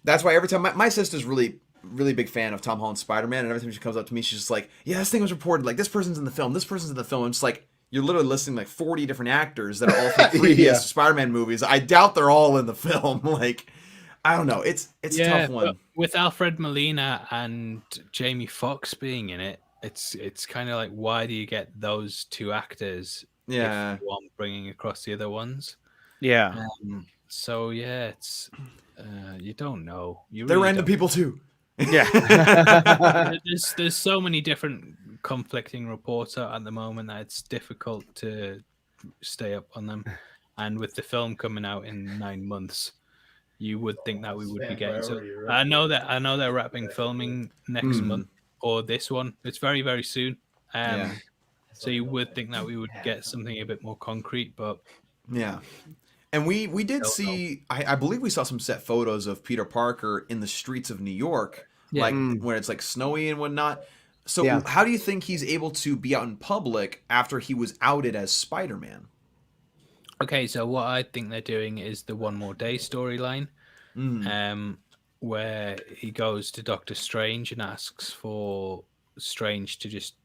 that's why every time my sister's really big fan of Tom Holland's Spider-Man, and every time she comes up to me she's just like, yeah, this thing was reported, like this person's in the film, I'm just like, you're literally listing like 40 different actors that are all from previous Spider-Man movies. I doubt they're all in the film. Like, I don't know. It's a tough one. With Alfred Molina and Jamie Foxx being in it, it's kind of like, why do you get those two actors? Yeah, if you aren't bringing across the other ones. Yeah. So yeah, it's you don't know. They're random people too. Yeah. There's so many different conflicting reports out at the moment that it's difficult to stay up on them. And with the film coming out in 9 months, you would think that we would be getting. So I know they're wrapping filming next month or this one. It's very, very soon. So you would think that we would get something a bit more concrete, but yeah. And we did see, I believe we saw some set photos of Peter Parker in the streets of New York, like where it's like snowy and whatnot. So how do you think he's able to be out in public after he was outed as Spider-Man? Okay, so what I think they're doing is the One More Day storyline, where he goes to Doctor Strange and asks for Strange to just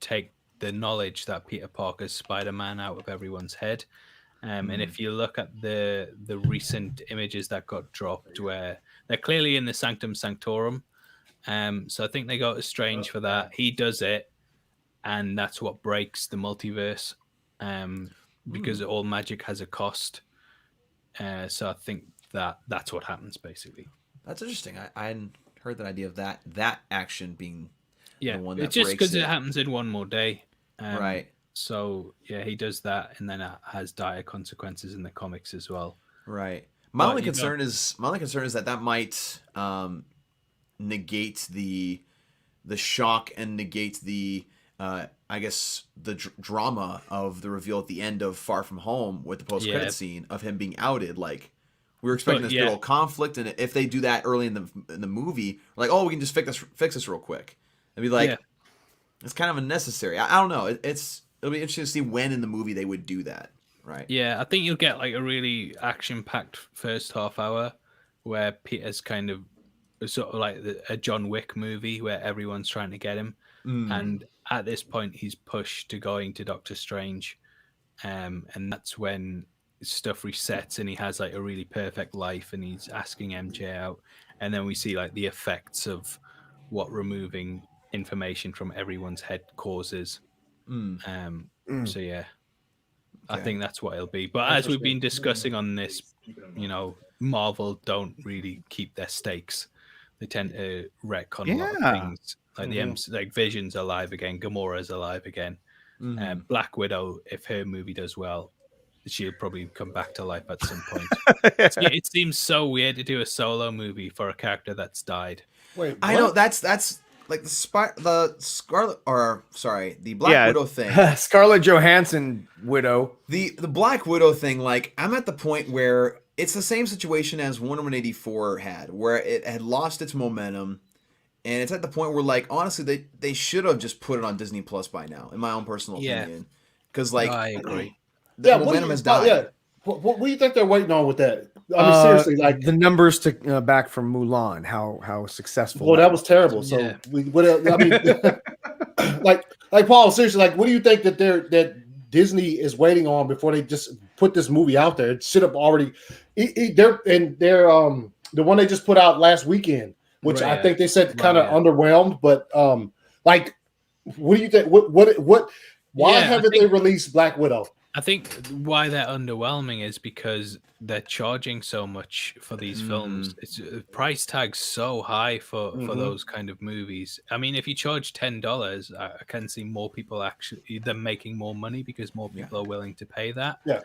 take the knowledge that Peter Parker's Spider-Man out of everyone's head. And if you look at the recent images that got dropped, where they're clearly in the Sanctum Sanctorum, so I think they go to Strange for that. He does it, and that's what breaks the multiverse, because all magic has a cost. So I think that's what happens basically. That's interesting. I hadn't heard that idea of that action being the one that it's just because it happens in One More Day, right? So yeah, he does that, and then it has dire consequences in the comics as well. Right. My only concern is that might negate the shock and negate the I guess the drama of the reveal at the end of Far From Home with the post-credit scene of him being outed. Like, we were expecting this little conflict, and if they do that early in the movie, like, oh, we can just fix this real quick. It'd be like, it's kind of unnecessary. I don't know. It'll be interesting to see when in the movie they would do that, right? Yeah, I think you'll get like a really action-packed first half hour where Peter's kind of sort of like a John Wick movie where everyone's trying to get him. And at this point, he's pushed to going to Doctor Strange. And that's when stuff resets and he has like a really perfect life and he's asking MJ out. And then we see like the effects of what removing information from everyone's head causes. So yeah, I think that's what it'll be. But as we've been discussing on this, Marvel don't really keep their stakes. They tend to retcon a lot of things. Like like Vision's alive again, Gamora's alive again. Black Widow, if her movie does well, she'll probably come back to life at some point. It seems so weird to do a solo movie for a character that's died. Wait, I know that's like the Black Widow thing. Scarlett Johansson widow. The Black Widow thing, like, I'm at the point where it's the same situation as Wonder Woman 84 had, where it had lost its momentum, and it's at the point where, like, honestly, they should have just put it on Disney Plus by now, in my own personal opinion. Because, like, I agree. The momentum has died. Yeah. What do you think they're waiting on with that? I mean, seriously, like the numbers to back from Mulan, how successful. Well, that was terrible. So, I mean, like Paul, seriously, like, what do you think that Disney is waiting on before they just put this movie out there? It should have already. They're the one they just put out last weekend, which I think they said kind of underwhelmed. But like, what do you think? What? Why haven't they released Black Widow? I think why they're underwhelming is because they're charging so much for these films. It's price tags so high for those kind of movies. I mean, if you charge $10, I can see more people actually them making more money because more people are willing to pay that. Yeah.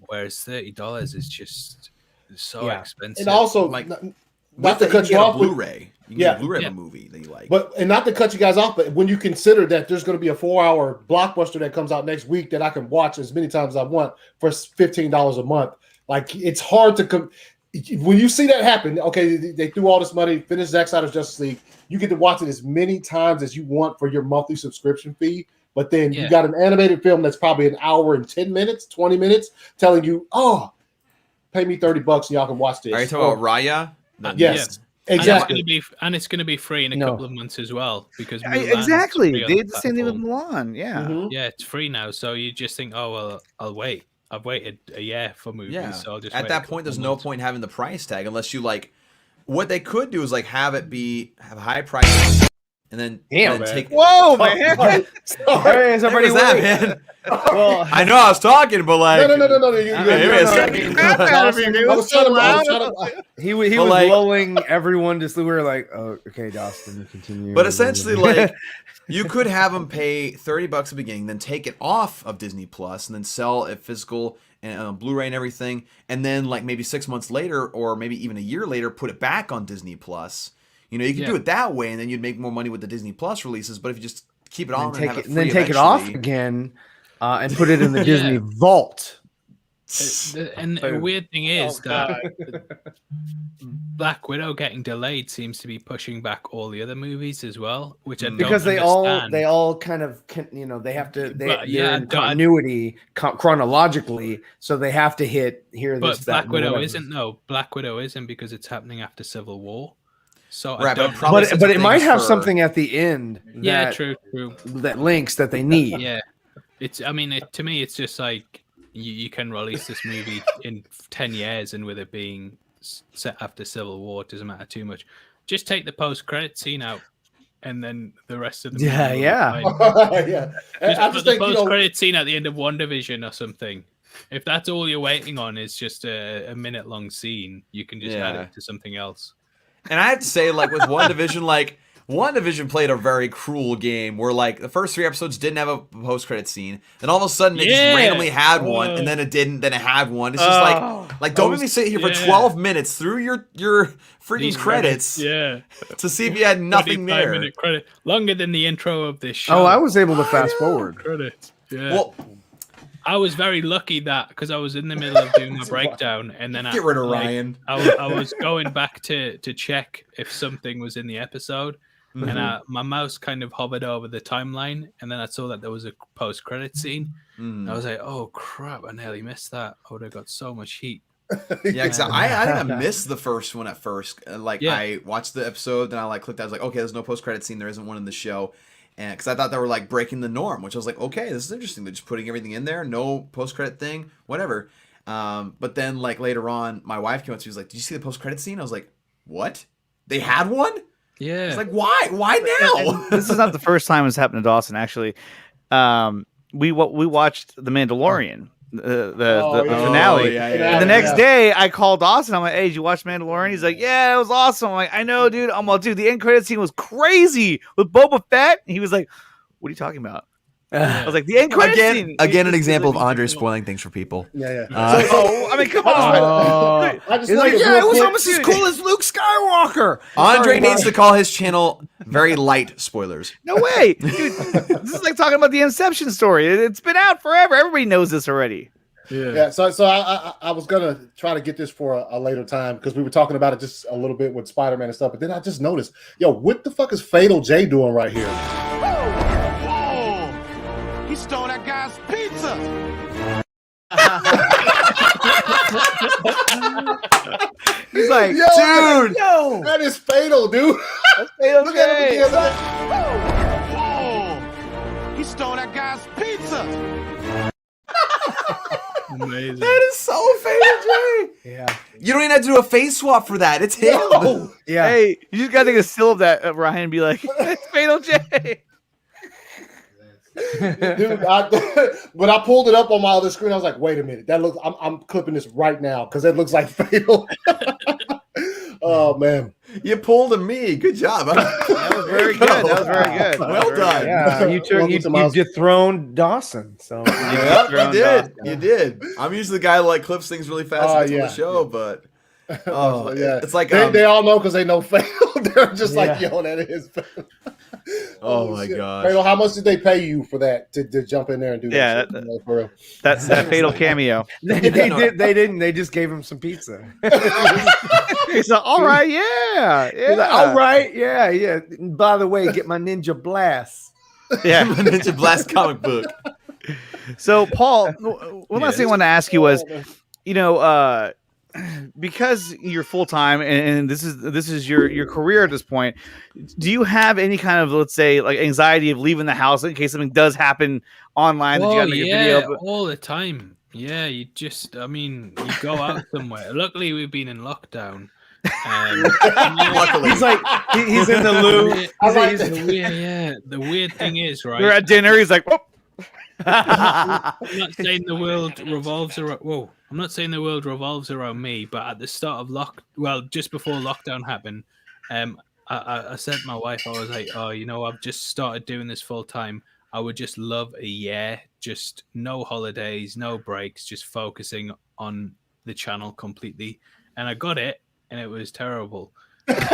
Whereas $30 is just so expensive. And also, like, not to cut you off, Blu-ray. You can get a Blu-ray of a movie that you like. And not to cut you guys off, but when you consider that there's going to be a 4-hour blockbuster that comes out next week that I can watch as many times as I want for $15 a month, like, it's hard to when you see that happen. Okay, they threw all this money, finished Zack Snyder's Justice League. You get to watch it as many times as you want for your monthly subscription fee. But then you got an animated film that's probably an hour and 10 minutes, 20 minutes, telling you, "Oh, pay me $30 and y'all can watch this." Are you talking about Raya? Yes. Exactly. And it's gonna be free in a couple of months as well because exactly they did the same thing with Mulan. Yeah, it's free now. So you just think, oh well, I'll wait. I've waited a year for movies, so I'll just at that point. There's no point in having the price tag unless you like. What they could do is like have high prices and then take. Whoa, man! Sorry, is everybody man? Well, I know I was talking, but like, no. He was lulling everyone to sleep. We were like, "Oh, okay, Dawson, continue." But essentially, like, you could have them pay $30 at the beginning, then take it off of Disney Plus, and then sell a physical and Blu-ray and everything, and then like maybe 6 months later, or maybe even a year later, put it back on Disney Plus. You know, you can do it that way, and then you'd make more money with the Disney Plus releases. But if you just keep it on and have it free, then take it off again. And put it in the Disney vault. And the weird thing is that Black Widow getting delayed seems to be pushing back all the other movies as well, which I don't understand. they all kind of they have to they're in continuity chronologically, so they have to hit here. But Black Widow isn't Black Widow isn't because it's happening after Civil War. So right, but it might have something at the end. True. That links that they need. Yeah. To me, it's just like you can release this movie in 10 years, and with it being set after Civil War, it doesn't matter too much. Just take the post-credit scene out, and then the rest of the movie. Just put the post-credit scene at the end of WandaVision or something. If that's all you're waiting on is just a minute-long scene, you can just add it to something else. And I have to say, like with WandaVision, WandaVision played a very cruel game where like the first 3 episodes didn't have a post-credit scene. Then all of a sudden it just randomly had one, and then it didn't, then it had one. It's just like don't make me sit here for 12 minutes through your freaking These credits to see if you had nothing there. 25-minute credit. Longer than the intro of this show. Oh, I was able to fast forward. Credits. Yeah. Well, I was very lucky that because I was in the middle of doing my breakdown, and then get rid of Ryan. I was going back to check if something was in the episode. And my mouse kind of hovered over the timeline, and then I saw that there was a post-credit scene. And I was like, "Oh crap! I nearly missed that. I would have got so much heat." Yeah, because I think I missed the first one at first. I watched the episode, then I clicked. I was like, "Okay, there's no post-credit scene. There isn't one in the show," and because I thought they were like breaking the norm, which I was like, "Okay, this is interesting. They're just putting everything in there, no post-credit thing, whatever." But then later on, my wife came up to me, she was like, "Did you see the post-credit scene?" I was like, "What? They had one?" Yeah. It's like, why? Why now? And this is not the first time it's happened to Dawson, actually. We watched The Mandalorian, the finale. And the next day, I called Dawson. I'm like, hey, did you watch Mandalorian? He's like, yeah, it was awesome. I'm like, I know, dude. I'm like, dude, the end credit scene was crazy with Boba Fett. And he was like, what are you talking about? I was like, the end credit scene. Again, an example of Andre spoiling things for people. Yeah. I mean, come on. It was almost as cool as Luke Skywalker. Andre needs to call his channel Very Light Spoilers. No way. Dude, this is like talking about the Inception story. It's been out forever. Everybody knows this already. Yeah. So I was gonna try to get this for a later time because we were talking about it just a little bit with Spider-Man and stuff, but then I just noticed, what the fuck is Fatal J doing right here? He stole that guy's pizza. He's like, dude, that is Fatal, dude. That's Fatal. Look at him again. Whoa. He stole that guy's pizza. Amazing. That is so Fatal J. Yeah. You don't even have to do a face swap for that. It's him. No. Yeah. Hey, you just gotta take a still of that, Ryan, and be like, it's Fatal J. Dude, when I pulled it up on my other screen, I was like, wait a minute, that looks I'm clipping this right now because it looks like Fatal. Oh man, you pulled a me. Good job. That was very good. That was very good. Well done. Yeah, you dethroned Dawson. So you did. I'm usually the guy who clips things really fast on the show, but it's like they all know because they know Fatal. They're just like, yo, that is Fatal. Oh my gosh. Fatal, how much did they pay you for that to jump in there and do that? Yeah, for real? That's that Fatal cameo. They didn't. They just gave him some pizza. He's like, all right, yeah. He's like, all right, yeah. By the way, get my Ninja Blast. Yeah, my Ninja Blast comic book. So, Paul, one last thing I want to ask you was, because you're full time and this is your career at this point, do you have any kind of, let's say, like anxiety of leaving the house in case something does happen online that you gotta make a video? All the time. Yeah, you go out somewhere. Luckily, we've been in lockdown. Luckily, he's in the loo. The weird thing is, right? We're at dinner. He's like, oh. I'm not saying the world revolves around. Whoa, I'm not saying the world revolves around me, but at the start of just before lockdown happened, I said to my wife, I was like, oh, I've just started doing this full time. I would just love a year, just no holidays, no breaks, just focusing on the channel completely. And I got it, and it was terrible. But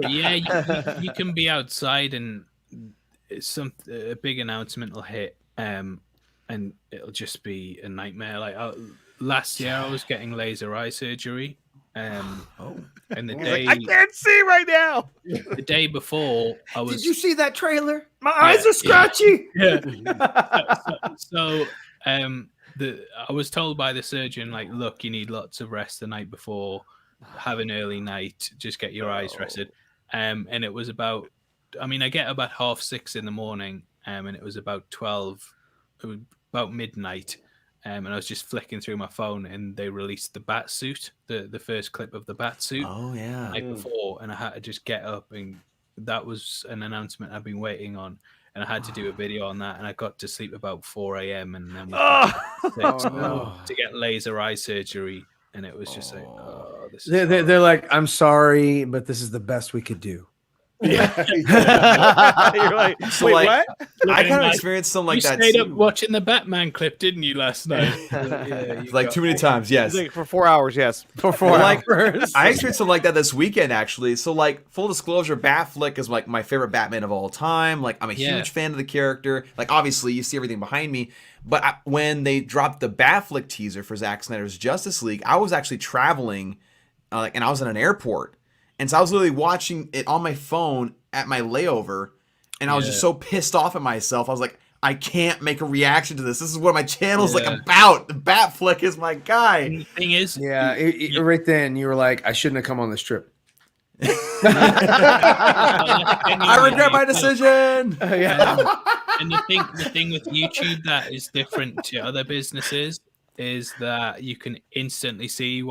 yeah, you can be outside and a big announcement will hit, and it'll just be a nightmare. Like last year, I was getting laser eye surgery, and the day I can't see right now. The day before, I was. Did you see that trailer? My eyes are scratchy. Yeah. So I was told by the surgeon, like, look, you need lots of rest the night before, have an early night, just get your eyes rested. And it was about. I get about 6:30 in the morning, and it was about 12, about midnight, and I was just flicking through my phone, and they released the bat suit, the first clip of the bat suit. Oh yeah, the night before, and I had to just get up, and that was an announcement I've been waiting on, and I had to do a video on that, and I got to sleep about 4 a.m. and then to get laser eye surgery, and it was just like, oh, this is they're like, I'm sorry, but this is the best we could do. Yeah. You're like, so wait, like, what? I kind of experienced something like that. You stayed up watching the Batman clip, didn't you, last night? Like too many times, yes. Like for 4 hours, yes. For 4 hours. I experienced something like that this weekend, actually. So, like, full disclosure, Batfleck is like my favorite Batman of all time. Like, I'm a huge fan of the character. Like, obviously, you see everything behind me. But when they dropped the Batfleck teaser for Zack Snyder's Justice League, I was actually traveling, and I was in an airport. And so I was literally watching it on my phone at my layover, and I was just so pissed off at myself. I was like, I can't make a reaction to this. This is what my channel's like about. Batfleck is my guy. And the thing is, right then you were like, I shouldn't have come on this trip. I regret my decision. And the thing with YouTube that is different to other businesses is that you can instantly see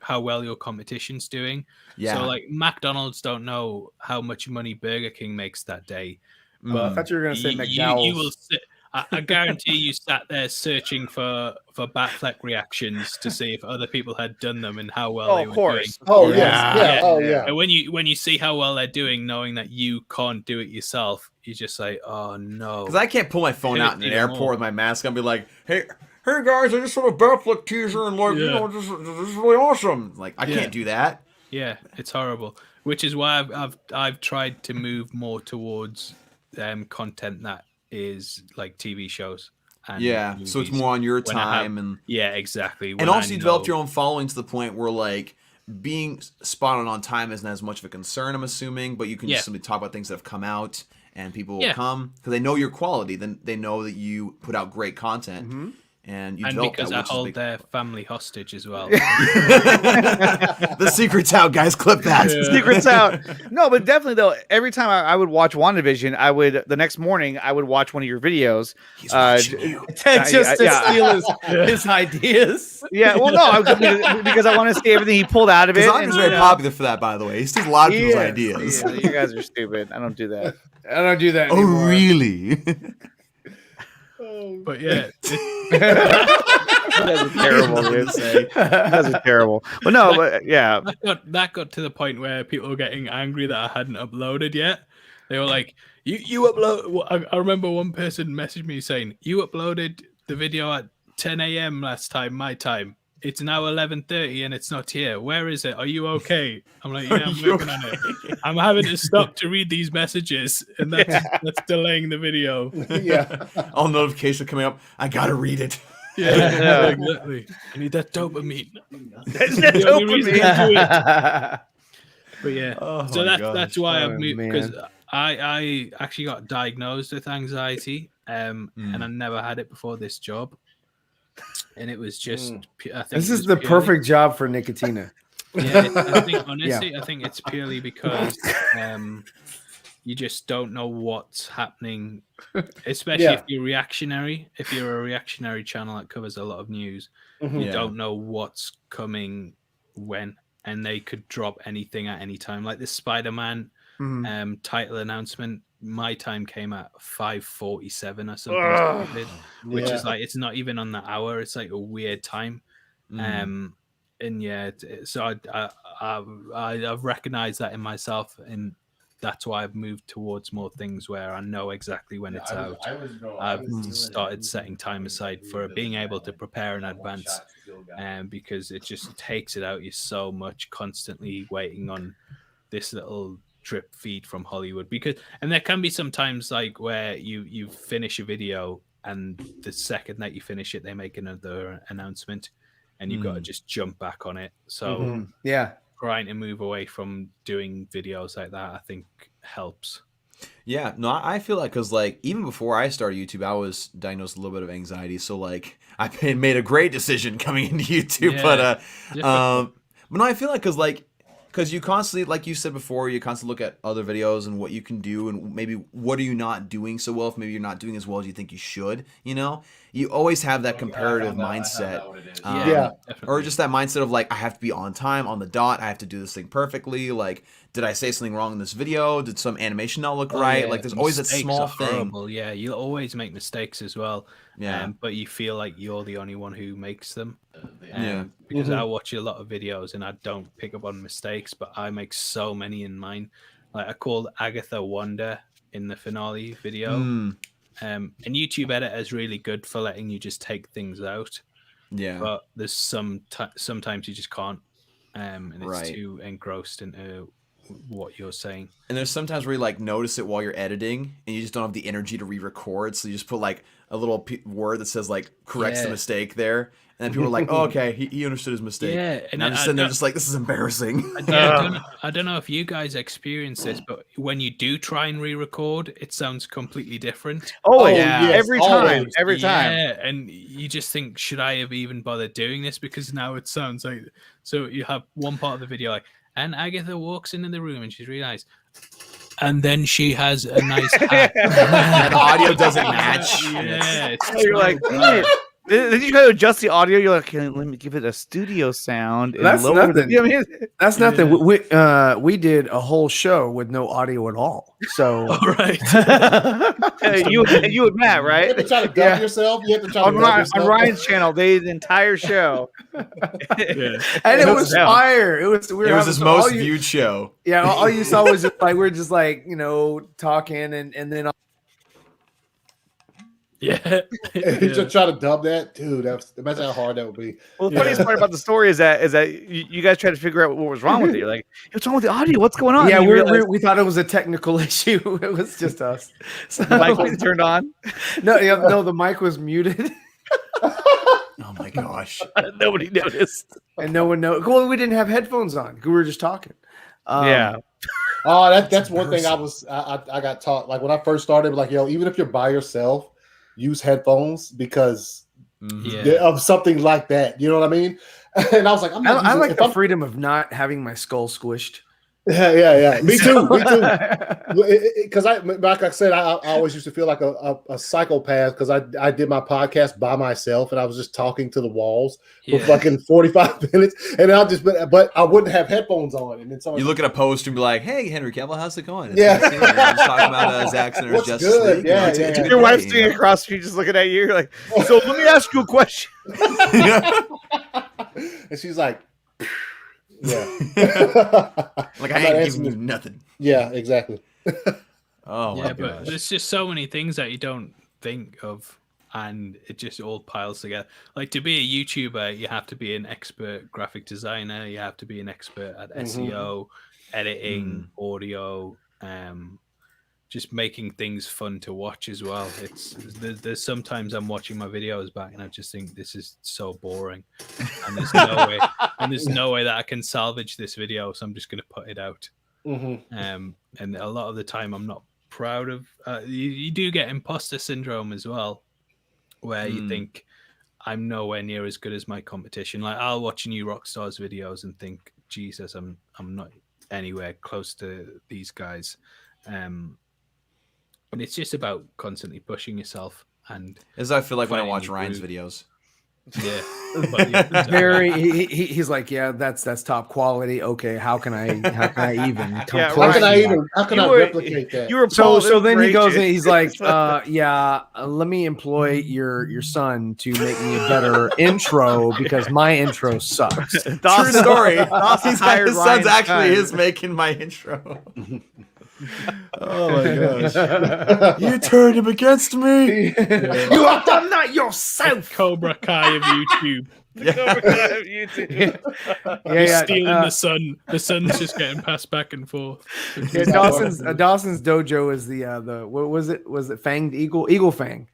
how well your competition's doing. Yeah. So like McDonald's don't know how much money Burger King makes that day. But I thought you were gonna say McDowell's. You will sit, I guarantee you sat there searching for Batfleck reactions to see if other people had done them and how well they were doing. Oh yes, oh yeah. And when you see how well they're doing, knowing that you can't do it yourself, you just say, oh no. Because I can't pull my phone out in an airport with my mask on and be like, hey guys, I just saw a Batfleck teaser and like, this is really awesome. Like, I can't do that. Yeah, it's horrible. Which is why I've tried to move more towards content that is like TV shows. And so it's more on your time exactly. And also you developed your own following to the point where like being spot on time isn't as much of a concern, I'm assuming, but you can just simply talk about things that have come out and people will come because they know your quality. Then they know that you put out great content. Mm-hmm. And because I hold their family hostage as well. The secret's out, guys. Clip that. The secret's out. No, but definitely though. Every time I would watch WandaVision, the next morning I would watch one of your videos. He's watching you. Just to steal his ideas. Yeah, well, no, because I want to see everything he pulled out of it. Zach is very popular for that, by the way. He steals a lot of people's ideas. Yeah, you guys are stupid. I don't do that. I don't do that. Oh, really? But yeah, that's terrible. That's terrible. But no, but yeah, that got to the point where people were getting angry that I hadn't uploaded yet. They were like, "You upload." I remember one person messaged me saying, "You uploaded the video at 10 a.m. last time, my time. It's now 11:30 and it's not here. Where is it? Are you okay?" I'm like, "Yeah, I'm working on it. I'm having to stop to read these messages, and that's delaying the video." Yeah, all notifications coming up. I gotta read it. Yeah, exactly. I need that dopamine. That's that dopamine. But yeah, so that's why I've moved, because I actually got diagnosed with anxiety, and I never had it before this job. and it was just. I think this is the perfect job for Nickatina. Yeah, I think honestly, I think it's purely because you just don't know what's happening, especially if you're reactionary. If you're a reactionary channel that covers a lot of news, you don't know what's coming when, and they could drop anything at any time. Like this Spider-Man title announcement, my time came at 5:47 or something stupid, which is like it's not even on the hour. It's like a weird time. And so I've recognized that in myself, and that's why I've moved towards more things where I know exactly when it's out. I've started setting time aside for being able to prepare in advance, because it just takes it out you so much, constantly waiting on this little drip feed from Hollywood. And there can be some times like where you finish a video and the second that you finish it, they make another announcement. And you've got to just jump back on it. So trying to move away from doing videos like that, I think helps. Yeah, no, I feel like because like even before I started YouTube, I was diagnosed with a little bit of anxiety. So like I made a great decision coming into YouTube, but no, I feel like because you constantly, like you said before, you constantly look at other videos and what you can do and maybe what are you not doing so well, if maybe you're not doing as well as you think you should, you know? You always have that comparative mindset. Or just that mindset of like, I have to be on time, on the dot, I have to do this thing perfectly. Like, did I say something wrong in this video? Did some animation not look right? Like, there's always that small thing. Horrible. Yeah, you'll always make mistakes as well. But you feel like you're the only one who makes them. Because I watch a lot of videos and I don't pick up on mistakes, but I make so many in mine. Like I called Agatha Wanda in the finale video. And YouTube editor is really good for letting you just take things out. Yeah. But there's sometimes you just can't. And it's too engrossed into what you're saying. And there's sometimes where you like notice it while you're editing and you just don't have the energy to re-record. So you just put like a little word that says like corrects the mistake there. And then people are like, oh, okay, he understood his mistake. Yeah, and I'm just sitting there just like, this is embarrassing. I don't know if you guys experience this, but when you do try and re-record, it sounds completely different. Oh yeah, yes, every time. Yeah, and you just think, should I have even bothered doing this? Because now it sounds like, so you have one part of the video like, and Agatha walks into the room and she's realized, and then she has a nice hat. And the audio doesn't match. Yeah, you're like, then you gotta adjust the audio. You're like, let me give it a studio sound. And that's nothing. You know what I mean? That's nothing. We did a whole show with no audio at all. So you and Matt, right? You have to try to dub yourself. You have to try to dub yourself. On Ryan's channel, they did the entire show. And it was fire. It was his most viewed show. Yeah, all you saw was just like we're just like, you know, talking and then you just try to dub that, dude. Imagine how hard that would be. Well, the funniest part about the story is that you guys tried to figure out what was wrong with it. You're like, what's wrong with the audio? What's going on? Yeah, we thought it was a technical issue. It was just us. So the mic wasn't turned on. No, the mic was muted. Oh my gosh! Nobody noticed, and no one knows. Well, we didn't have headphones on. We were just talking. Yeah. Oh, that's one thing I got taught. Like when I first started, like, yo, even if you're by yourself, use headphones because of something like that. You know what I mean? And I was like, I like the freedom of not having my skull squished. Yeah. Me too. Because like I said, I always used to feel like a psychopath because I did my podcast by myself and I was just talking to the walls for fucking 45 minutes, and but I wouldn't have headphones on. And then you look at a post and be like, "Hey, Henry Cavill, how's it going?" Yeah, just talking about Zack Snyder's Justice League. Yeah. Your wife's sitting across from you, just looking at you. You're like, "So let me ask you a question." And she's like. Yeah. Like I ain't giving you nothing. Yeah, exactly. Oh my gosh. But there's just so many things that you don't think of and it just all piles together. Like to be a YouTuber, you have to be an expert graphic designer, you have to be an expert at SEO, editing, audio, just making things fun to watch as well. There's sometimes I'm watching my videos back and I just think this is so boring, and there's no way that I can salvage this video, so I'm just going to put it out. And a lot of the time I'm not proud of. You do get imposter syndrome as well, where you think I'm nowhere near as good as my competition. Like I'll watch New Rockstar's videos and think, Jesus, I'm not anywhere close to these guys. And it's just about constantly pushing yourself. And as I feel like when I watch Ryan's videos. Yeah, very. He's like, yeah, that's top quality. Okay, how can I even? How can I replicate that? You were so then he goes and he's like, let me employ your son to make me a better intro because my intro sucks. True story. His son's actually is making my intro. Oh my gosh! You turned him against me. You have done that yourself. Cobra Kai of YouTube. Cobra Kai of YouTube. He's stealing the sun. The sun's just getting passed back and forth. Yeah, Dawson's dojo is the what was it? Was it Fanged Eagle? Eagle Fang.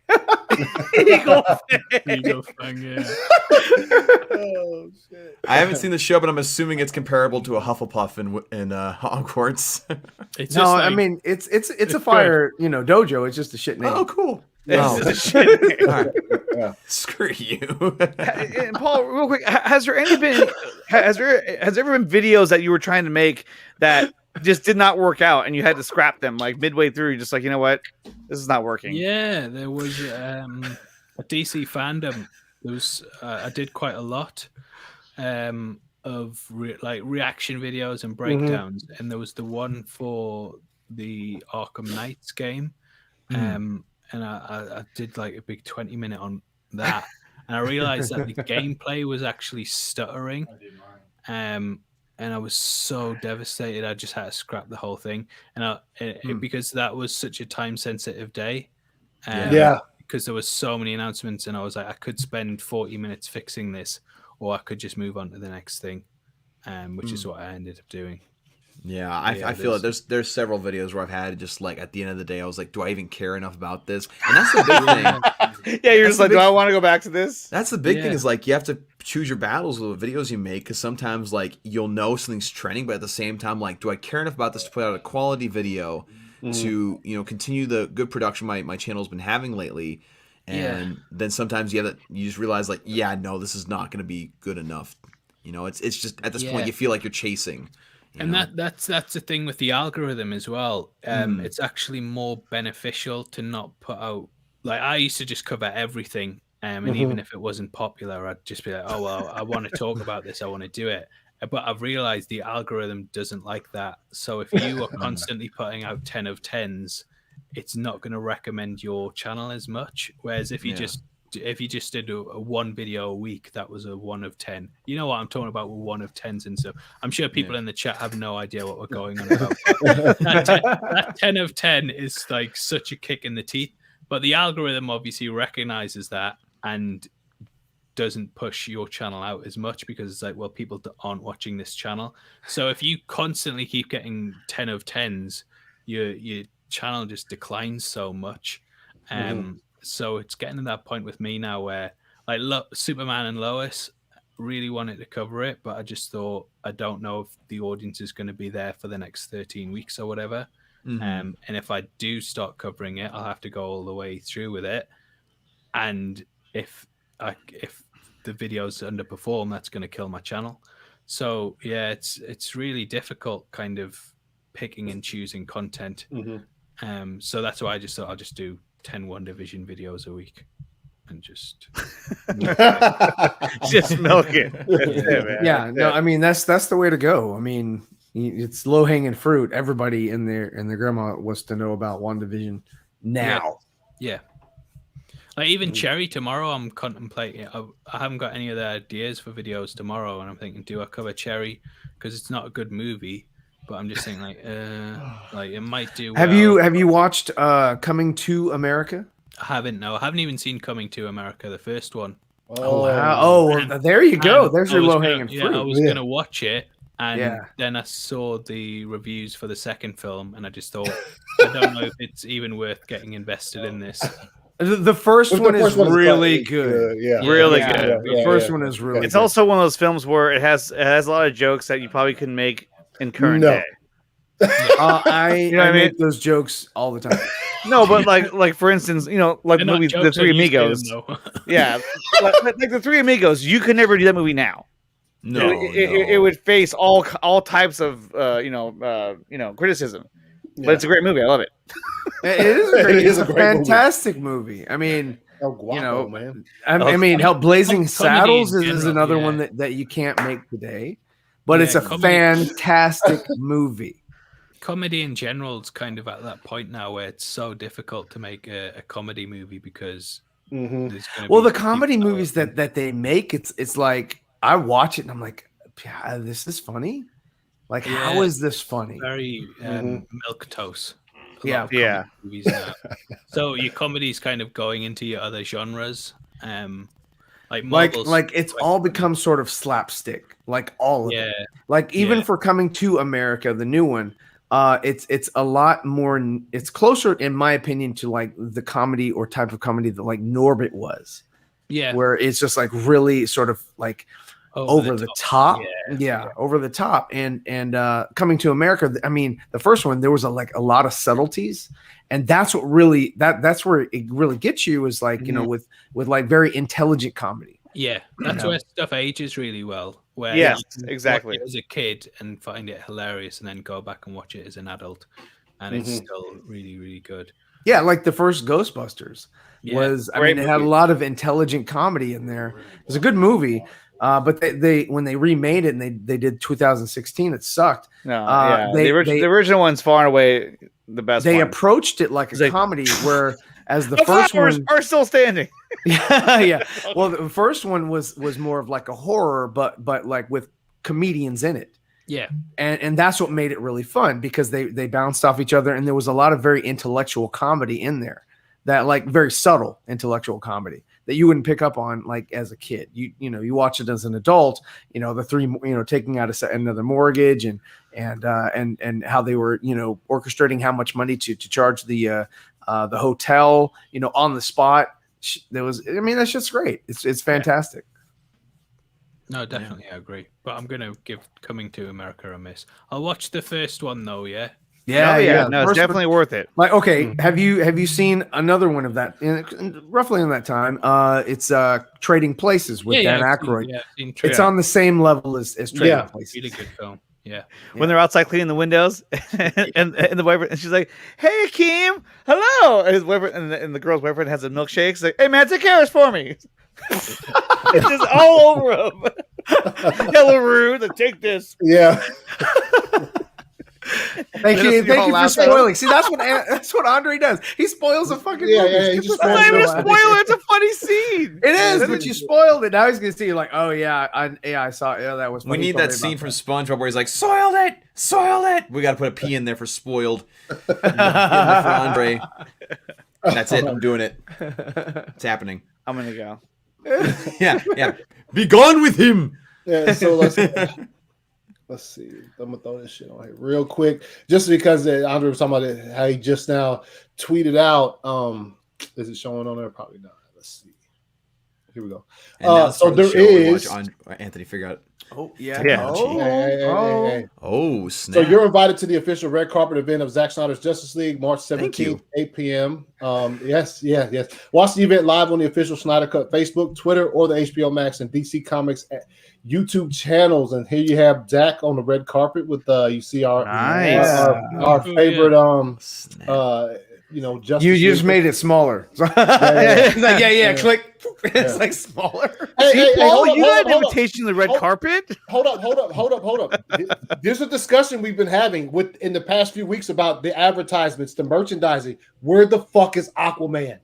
Eagle Fang, yeah. Oh shit! I haven't seen the show, but I'm assuming it's comparable to a Hufflepuff in Hogwarts. It's I mean it's a fire dojo. It's just a shit name. Oh, cool. It's a shit name. Right. Yeah. Screw you. And Paul, real quick, has there ever been videos that you were trying to make that just did not work out and you had to scrap them like midway through? You're just like, you know what, this is not working. Yeah, there was a DC fandom. There was I did quite a lot of reaction videos and breakdowns, and there was the one for the Arkham Knights game, and I did like a big 20-minute on that, and I realized that the gameplay was actually stuttering. And I was so devastated. I just had to scrap the whole thing, and because that was such a time-sensitive day. Because there was so many announcements, and I was like, I could spend 40 minutes fixing this, or I could just move on to the next thing, which is what I ended up doing. Yeah, I feel like there's several videos where I've had just like at the end of the day, I was like, do I even care enough about this? And that's the big thing. Yeah, you're just like, do I want to go back to this? That's the big thing is like you have to choose your battles with the videos you make, because sometimes like you'll know something's trending, but at the same time, like, do I care enough about this to put out a quality video to continue the good production my channel's been having lately? And then sometimes you just realize like, no, this is not going to be good enough. It's just at this point you feel like you're chasing. And that's the thing with the algorithm as well. It's actually more beneficial to not put out, like, I used to just cover everything, and even if it wasn't popular, I'd just be like, oh well, I want to talk about this, I want to do it. But I've realized the algorithm doesn't like that. So if you are constantly putting out 10 of 10s, it's not going to recommend your channel as much. Whereas if you just did a one video a week, that was a 1 of 10. You know what I'm talking about with 1 of 10s and stuff. I'm sure people in the chat have no idea what we're going on about. that 10 of 10 is like such a kick in the teeth. But the algorithm obviously recognizes that and doesn't push your channel out as much, because it's like, well, people aren't watching this channel. So if you constantly keep getting 10 of 10s, your channel just declines so much. So it's getting to that point with me now where like Superman and Lois really wanted to cover it, but I just thought, I don't know if the audience is going to be there for the next 13 weeks or whatever. And if I do start covering it, I'll have to go all the way through with it. And if the videos underperform, that's going to kill my channel. So yeah, it's really difficult kind of picking and choosing content. So that's why I just thought I'll just do 10 WandaVision videos a week and just milk it. No, I mean that's the way to go. I mean, it's low hanging fruit. Everybody in their grandma wants to know about WandaVision now. Yeah. Like even Cherry tomorrow, I'm contemplating. I haven't got any other ideas for videos tomorrow, and I'm thinking, do I cover Cherry because it's not a good movie? But I'm just thinking like it might do. Have you watched Coming to America? I haven't. No, I haven't even seen Coming to America, the first one. Oh, wow. Oh, there you go. There's your low hanging fruit. Yeah, I was gonna watch it, and then I saw the reviews for the second film, and I just thought, I don't know if it's even worth getting invested in this. The first one is really good. Really good. The first one is really. It's also one of those films where it has a lot of jokes that you probably couldn't make in current day. I make those jokes all the time. No, but like for instance, like They're not movies, The jokes Three on you, Amigos. Tatum, though. Yeah, like The Three Amigos. You could never do that movie now. No, It would face all types of criticism. But it's a great movie. I love it. It is a great, It is it's a a great fantastic movie. I mean, El Guapo, man. I mean, hell, Blazing comedy Saddles in is general, another yeah. one that you can't make today, but it's a comedy- fantastic movie. Comedy in general is kind of at that point now where it's so difficult to make a comedy movie because there's gonna Well, be the comedy people movies that they make, it's like I watch it and I'm like, yeah, this is funny. Like, how is this funny? very milk toast. A Yeah. lot of comedy movies now. So your comedy's kind of going into your other genres. Like Marvel's, Like it's all become sort of slapstick, like all of it. Like even Yeah. for Coming to America, the new one, it's a lot more. It's closer, in my opinion, to like the comedy or type of comedy that like Norbit was. Yeah. Where it's just like really sort of like over the top. Yeah, over the top. And Coming to America, I mean, the first one, there was a lot of subtleties, and that's what really that's where it really gets you, is like with like very intelligent comedy. Yeah, that's where stuff ages really well. Where Yes, you can exactly. watch it as a kid and find it hilarious, and then go back and watch it as an adult, and it's still really, really good. Yeah, like the first Ghostbusters was. I mean, it had a lot of intelligent comedy in there. It was a good movie, but they when they remade it and they did 2016, it sucked. No, the original one's far and away the best. They one. approached it like a comedy, where as the first one are still standing. yeah. Well, the first one was more of like a horror, but like with comedians in it. Yeah. And that's what made it really fun, because they bounced off each other, and there was a lot of very intellectual comedy in there, that like very subtle intellectual comedy that you wouldn't pick up on like as a kid. You watch it as an adult, the three, taking out another mortgage and how they were, orchestrating how much money to charge the hotel, on the spot. That's just great. It's fantastic. No, definitely, I agree. But I'm gonna give Coming to America a miss. I'll watch the first one though. Yeah. Yeah. No, it's definitely worth it. Like, okay, have you seen another one of that? Roughly in that time, it's Trading Places with Dan Aykroyd. It's on the same level as Trading Places. Really good film. Yeah. When they're outside cleaning the windows, and the boyfriend, and she's like, "Hey, Akeem, hello." And his boyfriend, and the girl's boyfriend has a milkshake. She's like, "Hey, man, take care of this for me." It's just all over him. Hello, rude. Take this. Yeah. Thank you for spoiling. See, that's what Andre does. He spoils a fucking movie. It's not even a spoiler. It's a funny scene. It is, but you spoiled it. Now he's gonna see you like, oh yeah, I saw it. Yeah, that was funny. We need that scene from SpongeBob where he's like, soiled it. We got to put a P in there for spoiled. For Andre. That's it. I'm doing it. It's happening. I'm gonna go. Yeah. Be gone with him. Yeah. So let's see. I'm gonna throw this shit on here real quick, just because Andre was talking about it, how he just now tweeted out. Is it showing on there? Probably not. Let's see. Here we go. So there is. Anthony, figure out. Oh yeah. Hey. Oh snap! So you're invited to the official red carpet event of Zack Snyder's Justice League, March 17th, 8 p.m. Yes. Watch the event live on the official Snyder Cut Facebook, Twitter, or the HBO Max and DC Comics YouTube channels. And here you have Zack on the red carpet with you see our favorite Justice you League. just made it smaller. Yeah. Click. It's like smaller. Hey, Paul, you got an invitation to the red carpet? Hold up. There's a discussion we've been having in the past few weeks about the advertisements, the merchandising. Where the fuck is Aquaman?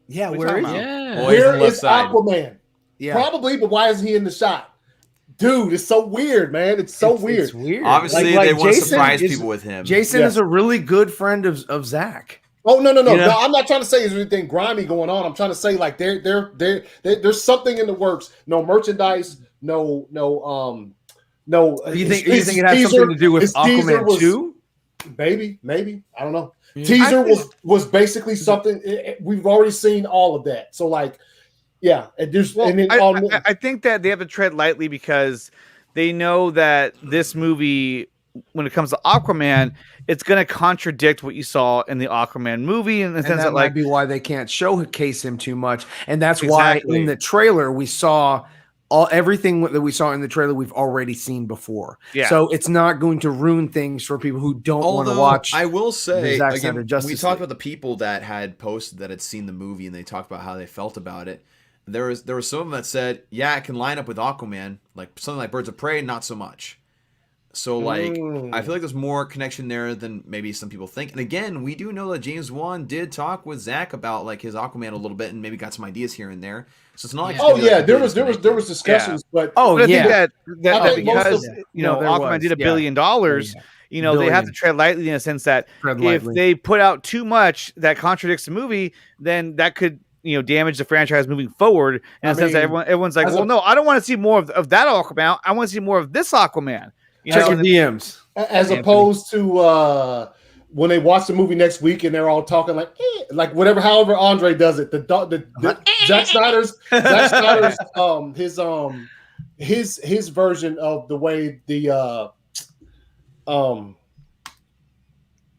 Yeah, where is he? Yeah. Where is Aquaman? Yeah. Probably, but why isn't he in the shot? Dude, it's so weird, man. It's weird. It's weird. Obviously, like they want to Jason surprise people with him. Jason is a really good friend of Zack. Oh no! No, I'm not trying to say there's anything grimy going on. I'm trying to say like there's something in the works. No merchandise. No. You think it has something to do with Aquaman 2? Maybe. I don't know. Teaser was basically something. We've already seen all of that. So like, yeah. I think that they have to tread lightly because they know that this movie when it comes to Aquaman, it's going to contradict what you saw in the Aquaman movie in the sense that might be why they can't showcase him too much, and that's why in the trailer we saw everything that we saw in the trailer we've already seen before. Yeah. So it's not going to ruin things for people who don't want to watch. I will say, again, we talked about the people that had posted that had seen the movie and they talked about how they felt about it. There was some of them that said, yeah, it can line up with Aquaman, like something like Birds of Prey, not so much. So like, I feel like there's more connection there than maybe some people think. And again, we do know that James Wan did talk with Zack about like his Aquaman a little bit and maybe got some ideas here and there. So it's not like there was discussions, but I think that because Aquaman did $1 billion, they have to tread lightly in a sense that if they put out too much that contradicts the movie, then that could damage the franchise moving forward. In a sense that everyone's like, well, no, I don't want to see more of that Aquaman. I want to see more of this Aquaman. Check your DMs. As opposed to when they watch the movie next week and they're all talking like whatever, however Andre does it. The Zack Snyder's his version of the way the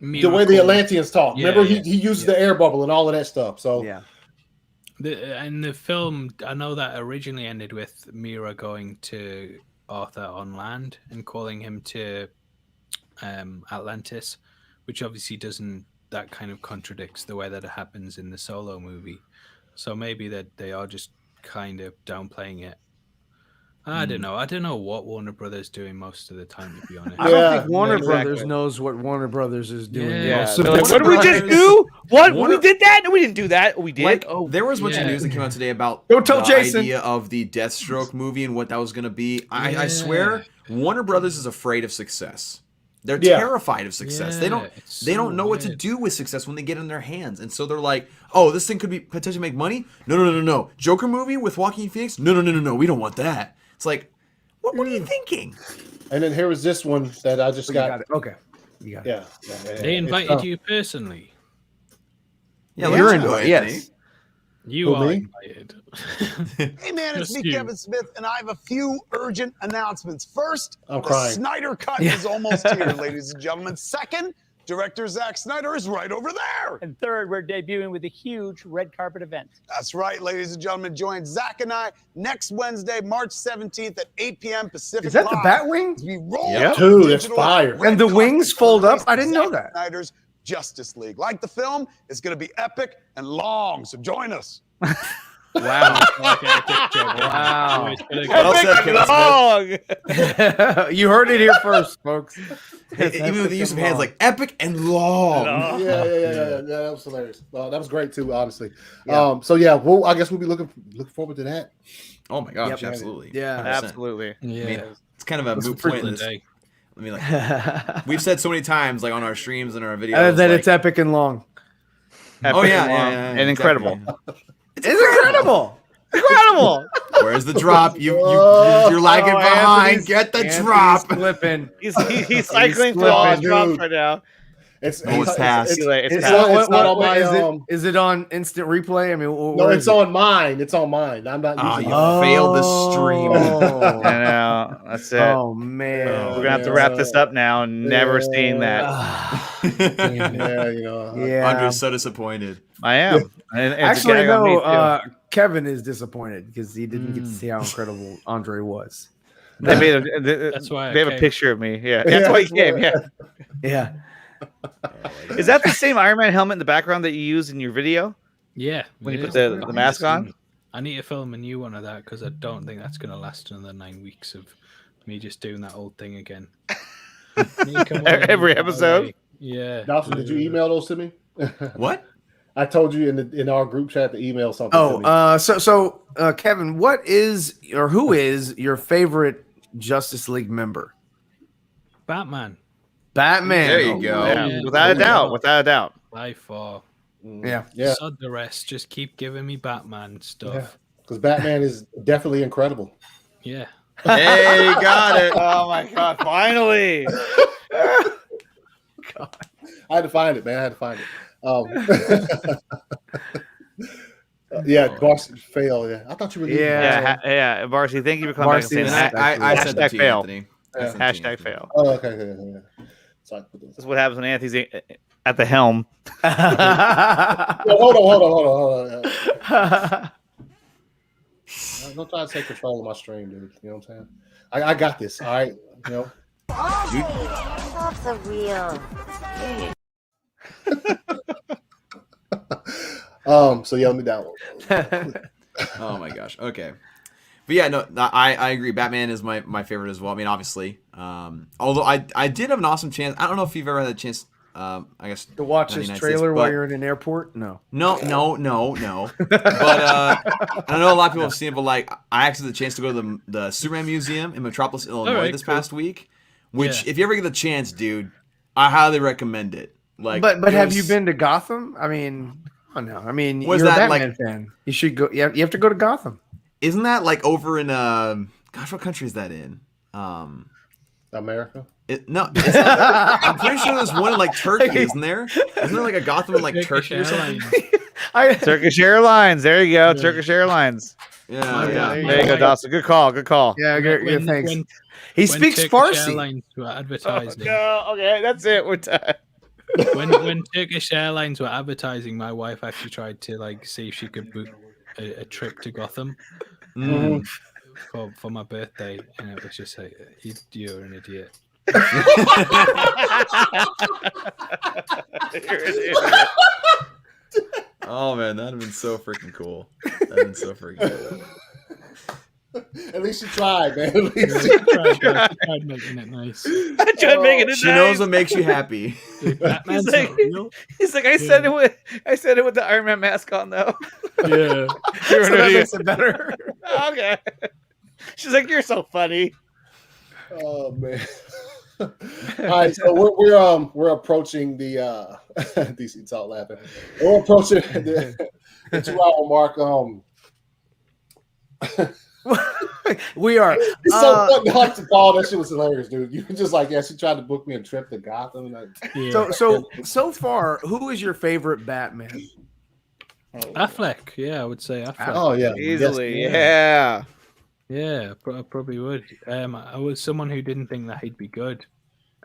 way the Atlanteans talk. Remember, he uses the air bubble and all of that stuff. So the film, I know that originally ended with Mira going to Arthur on land and calling him to Atlantis, which obviously that kind of contradicts the way that it happens in the Solo movie. So maybe that they are just kind of downplaying it. I don't know. I don't know what Warner Brothers doing most of the time, to be honest. I don't think Warner Brothers knows what Warner Brothers is doing. Most of what did we just do? What? We did that? No, we didn't do that. We did. There was a bunch of news that came out today about the idea of the Deathstroke movie and what that was going to be. I swear, Warner Brothers is afraid of success. They're terrified of success. They don't know what to do with success when they get in their hands. And so they're like, oh, this thing could be potentially make money? No. Joker movie with Joaquin Phoenix? No. We don't want that. It's like, what are you thinking? And then here was this one that I just got. Okay. You got it. Yeah. They invited you personally. Yeah, you're invited. Yes. You are invited. Hey, man, it's me, Kevin Smith, and I have a few urgent announcements. First, I'm crying. Snyder Cut is almost here, ladies and gentlemen. Second, director Zack Snyder is right over there. And third, we're debuting with a huge red carpet event. That's right, ladies and gentlemen. Join Zack and I next Wednesday, March 17th at 8 p.m. Pacific. Is that the Batwing? We roll dude, it's fire. And the wings fold up? I didn't know that. Snyder's Justice League. Like the film, it's going to be epic and long, so join us. Wow. Wow. Long. You heard it here first, folks. Even with the use of hands, like epic and long. Yeah. That was hilarious. That was great too, honestly. Well, I guess we'll be looking forward to that. Oh my gosh, absolutely. Yeah, 100%. Absolutely. Yeah. I mean, it's kind of a moot point in this. I mean, like we've said so many times, like on our streams and our videos, that it's epic and long. Epic and incredible. It's incredible. Incredible. Where's the drop? You're lagging behind. Get the drop. Flipping. He's cycling through all the drops right now. It's past. Is it on instant replay? I mean, no, it's on mine. It's on mine. I'm not. Oh, you failed the stream. I know. That's it. Oh man, we're gonna have to wrap this up now and never seeing that. Andre's so disappointed. I am. And actually, no. Kevin is disappointed because he didn't get to see how incredible Andre was. They made that's why they have a picture of me. Yeah, that's why he came. Yeah. Is that the same Iron Man helmet in the background that you use in your video? Yeah. When you put the mask on? I need to film a new one of that because I don't think that's going to last another 9 weeks of me just doing that old thing again. Every episode? Yeah. Dawson, did you email those to me? What? I told you in our group chat to email something to me. So Kevin, what is or who is your favorite Justice League member? Batman. There you go. Yeah. Without a doubt. By far. Yeah. Sod the rest. Just keep giving me Batman stuff. Because Batman is definitely incredible. Yeah. Hey, you got it. Oh my God! Finally. God. I had to find it, man. I had to find it. Varsity fail. Yeah, I thought you were. Yeah. Varsity. Thank you for coming back and saying that. I said that to you, fail. Anthony. Yeah. Hashtag fail. Oh, okay. Sorry. This is what happens when Anthony's at the helm. Hold on. Don't try to take control of my stream, dude. You know what I'm saying? I got this. All right. You know. Off the wheel. So yeah, let me download. Oh my gosh. Okay. But yeah, no, I agree. Batman is my favorite as well. I mean, obviously. Although I did have an awesome chance. I don't know if you've ever had a chance. I guess to watch this trailer while you're in an airport. No. But I know a lot of people have seen it. But like, I actually had the chance to go to the Superman Museum in Metropolis, Illinois this past week. Which, if you ever get the chance, dude, I highly recommend it. Like, but have you been to Gotham? I mean, oh no. I mean, you're a Batman fan. You should go. You have to go to Gotham. Isn't that like over in gosh, what country is that in? America? No, I'm pretty sure there's one in like Turkey, isn't there? Isn't there like a Gotham in like Turkey or something? Turkish Airlines. There you go. Yeah. Turkish Airlines. Yeah. There you go, Dawson. Good call. Yeah, good. Thanks. He speaks Farsi. Airlines were advertising. Okay, that's it. We're done. When Turkish Airlines were advertising, my wife actually tried to like see if she could book a trip to Gotham for my birthday, and it was just like, you're an idiot. Oh man, that'd have been so freaking cool. That'd have been so freaking cool. At least you tried, man. At least you tried making it nice. I tried making it she nice. knows what makes you happy. He's like, I said it with the Iron Man mask on though. Yeah. So that makes it better. Okay. She's like, you're so funny. Oh man. All right, so we're approaching the DC's all laughing. We're approaching the 2-hour mark. We are. It's so funny how to call that shit was hilarious, dude. You were just like, she tried to book me a trip to Gotham. So far, who is your favorite Batman? Affleck, yeah, I would say Affleck. Oh yeah, easily, yeah, I probably would. I was someone who didn't think that he'd be good.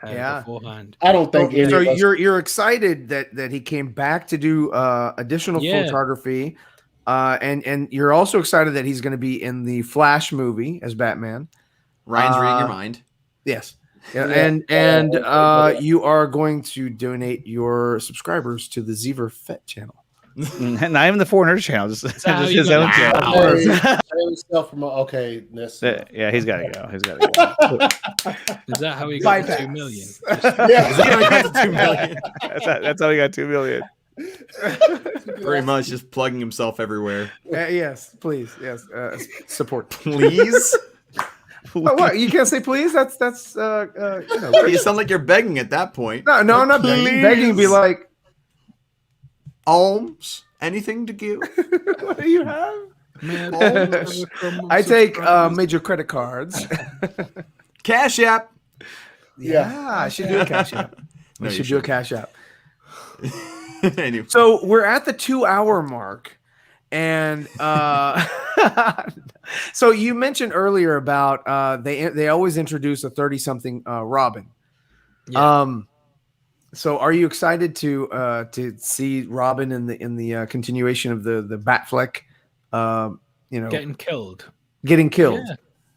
Beforehand, I don't think. So you're excited that he came back to do additional photography. And you're also excited that he's going to be in the Flash movie as Batman. Ryan's reading your mind. Yes. Yeah, and you are going to donate your subscribers to the Zeeverfett channel. Not even the 400 channel, just his own channel. Yeah, he's got to go. Is that how he got to 2 million? That's how he got 2 million. Very much just plugging himself everywhere. Yes, please. Yes, support. Please. What? You can't say please? That's you sound like you're begging at that point. No, I'm not begging. Begging be like alms. Anything to give? What do you have? I take major credit cards. Cash App. Yeah, I should do a Cash App. No, I should do a Cash App. Anyway. So we're at the 2-hour mark, and so you mentioned earlier about they always introduce a 30-something Robin. Yeah. So are you excited to see Robin in the continuation of the Batfleck? Getting killed. Getting killed.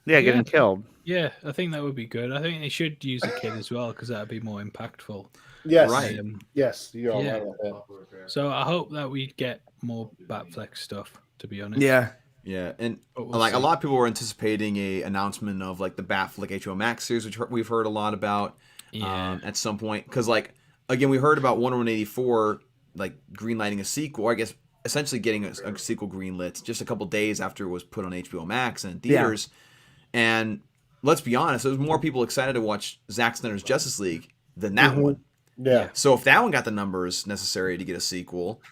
Yeah, getting killed. Yeah, I think that would be good. I think they should use a kid as well because that would be more impactful. Yes, right. Yes, you're all right with that. So I hope that we get more Batfleck stuff. To be honest. Yeah. Yeah, and a lot of people were anticipating a announcement of like the Batfleck HBO Max series, which we've heard a lot about. At some point, because like again, we heard about Wonder Woman 84 like greenlighting a sequel. Or I guess essentially getting a sequel greenlit just a couple days after it was put on HBO Max and in theaters. Yeah. And let's be honest, there's more people excited to watch Zack Snyder's Justice League than that one. Yeah. So if that one got the numbers necessary to get a sequel,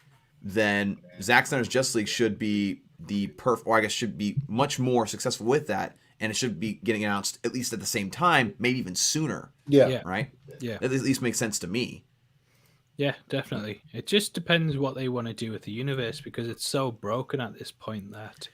then Zack Snyder's Justice League should be should be much more successful with that, and it should be getting announced at least at the same time, maybe even sooner. Yeah. Right? Yeah. That at least makes sense to me. Yeah, definitely. It just depends what they want to do with the universe because it's so broken at this point that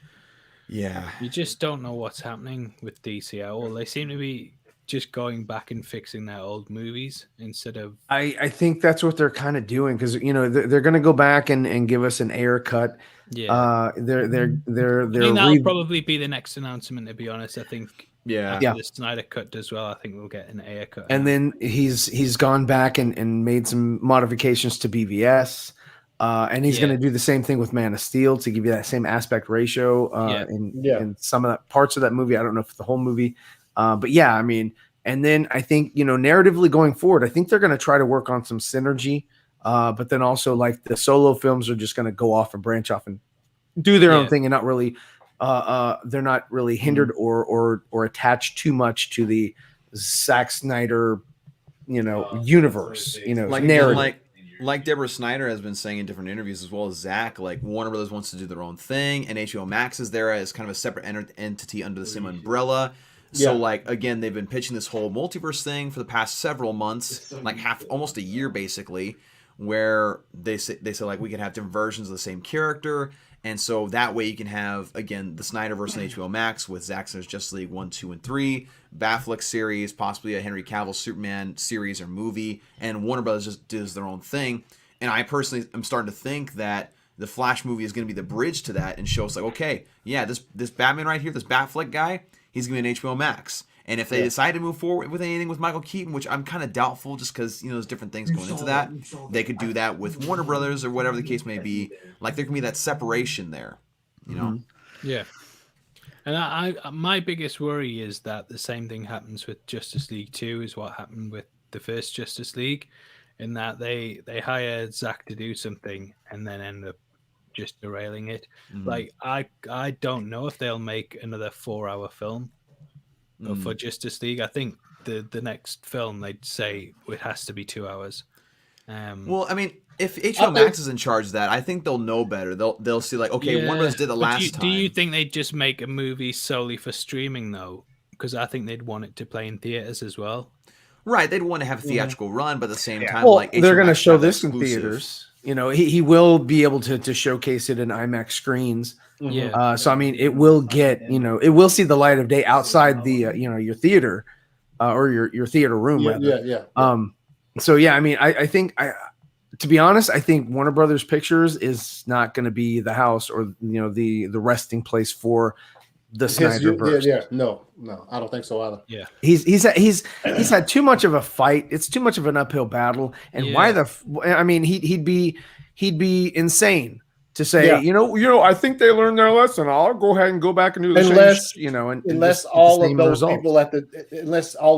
you just don't know what's happening with DC at all. They seem to be just going back and fixing their old movies instead of. I think that's what they're kind of doing because they're going to go back and give us an Ayer cut. Yeah, they're I think that'll probably be the next announcement. To be honest, I think. Yeah. The Snyder cut does well. I think we'll get an Ayer cut. And then he's gone back and made some modifications to BVS. And he's going to do the same thing with Man of Steel to give you that same aspect ratio in some of the parts of that movie. I don't know if it's the whole movie. But yeah, I mean, and then I think, narratively going forward, I think they're going to try to work on some synergy. But then also like the solo films are just going to go off and branch off and do their own thing and not really they're not really hindered or attached too much to the Zack Snyder, universe, narrative. Like Deborah Snyder has been saying in different interviews, as well as Zack, like Warner Brothers wants to do their own thing, and HBO Max is there as kind of a separate entity under the same umbrella. So, like, again, they've been pitching this whole multiverse thing for the past several months, like almost a year, basically, where they say like we can have different versions of the same character. And so that way you can have, again, the Snyderverse and HBO Max with Zack Snyder's Justice League 1, 2, and 3, Batfleck series, possibly a Henry Cavill Superman series or movie, and Warner Brothers just does their own thing. And I personally am starting to think that the Flash movie is going to be the bridge to that and show us like, okay, yeah, this Batman right here, this Batfleck guy, he's going to be an HBO Max. And if they decide to move forward with anything with Michael Keaton, which I'm kind of doubtful just because, there's different things going into that, they could do that with Warner Brothers or whatever the case may be. Like, there can be that separation there, Yeah. And I my biggest worry is that the same thing happens with Justice League 2 is what happened with the first Justice League, in that they hired Zack to do something and then end up just derailing it. Mm-hmm. Like, I don't know if they'll make another 4-hour film for Justice League. I think the next film they'd say it has to be 2 hours. Well, I mean, if HBO Max is in charge of that, I think they'll know better. They'll see like, okay, Warner Bros. Did the last time. Do you think they'd just make a movie solely for streaming though? Because I think they'd want it to play in theaters as well. Right, they'd want to have a theatrical run, but at the same time, well, like they're going to show this in theaters. He will be able to showcase it in IMAX screens. Yeah. So I mean, it will get it will see the light of day outside the your theater or your theater room. So yeah, I mean, I think to be honest, I think Warner Brothers Pictures is not going to be the house or the resting place for the Snyderverse. No, I don't think so either. Yeah, he's had too much of a fight. It's too much of an uphill battle. And he'd be insane to say, I think they learned their lesson. I'll go ahead and go back and do the unless all of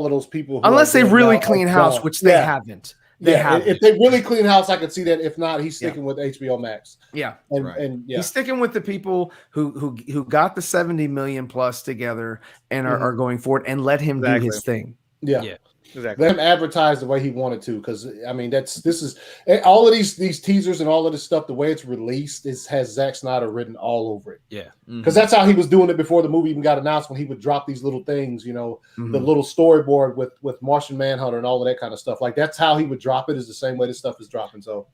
those people unless they really clean house, which they haven't. If they really clean house, I could see that. If not, he's sticking with HBO Max. Yeah, and he's sticking with the people who got the 70 million plus together and are going forward, and let him do his thing. Yeah. Exactly. Let him advertise the way he wanted to, because I mean this is all of these teasers and all of this stuff. The way it's released has Zack Snyder written all over it. Yeah, because that's how he was doing it before the movie even got announced. When he would drop these little things, the little storyboard with Martian Manhunter and all of that kind of stuff. Like that's how he would drop it. Is the same way this stuff is dropping. So,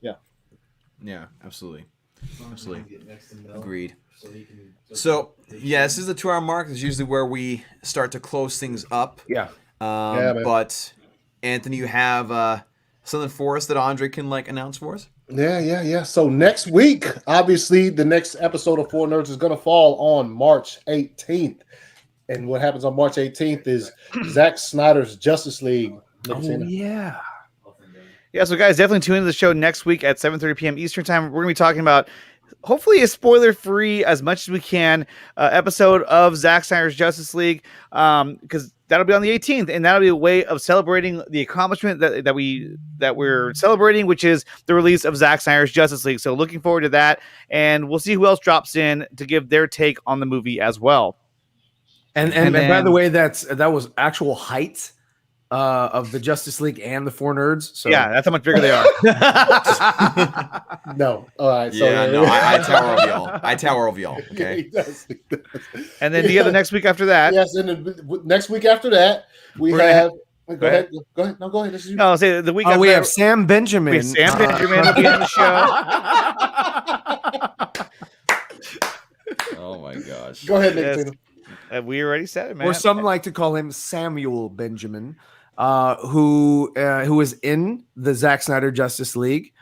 yeah, absolutely, agreed. So this is the 2-hour mark. This is usually where we start to close things up. Yeah. But Anthony, you have something for us that Andre can announce for us? Yeah. So next week, obviously, the next episode of Four Nerds is going to fall on March 18th. And what happens on March 18th is Zack Snyder's Justice League. Yeah. Yeah, so guys, definitely tune into the show next week at 7:30 p.m. Eastern Time. We're going to be talking about hopefully a spoiler-free, as much as we can, episode of Zack Snyder's Justice League, because that'll be on the 18th, and that'll be a way of celebrating the accomplishment that we're celebrating, which is the release of Zack Snyder's Justice League. So looking forward to that, and we'll see who else drops in to give their take on the movie as well. And by the way, that was actual height of the Justice League and the Four Nerds. So yeah, that's how much bigger they are. No, all right. So I tower over y'all. I tower over y'all. Okay. He does. And then the next week after that. Yes, and then next week after that, we have. Go ahead. No, go ahead. This is you. No, say the week. After we have Sam Benjamin. Sam Benjamin will be on the show. Oh my gosh. Go ahead, Nickatina. We already said it, man. Or some like to call him Samuel Benjamin, who is in the Zack Snyder Justice League,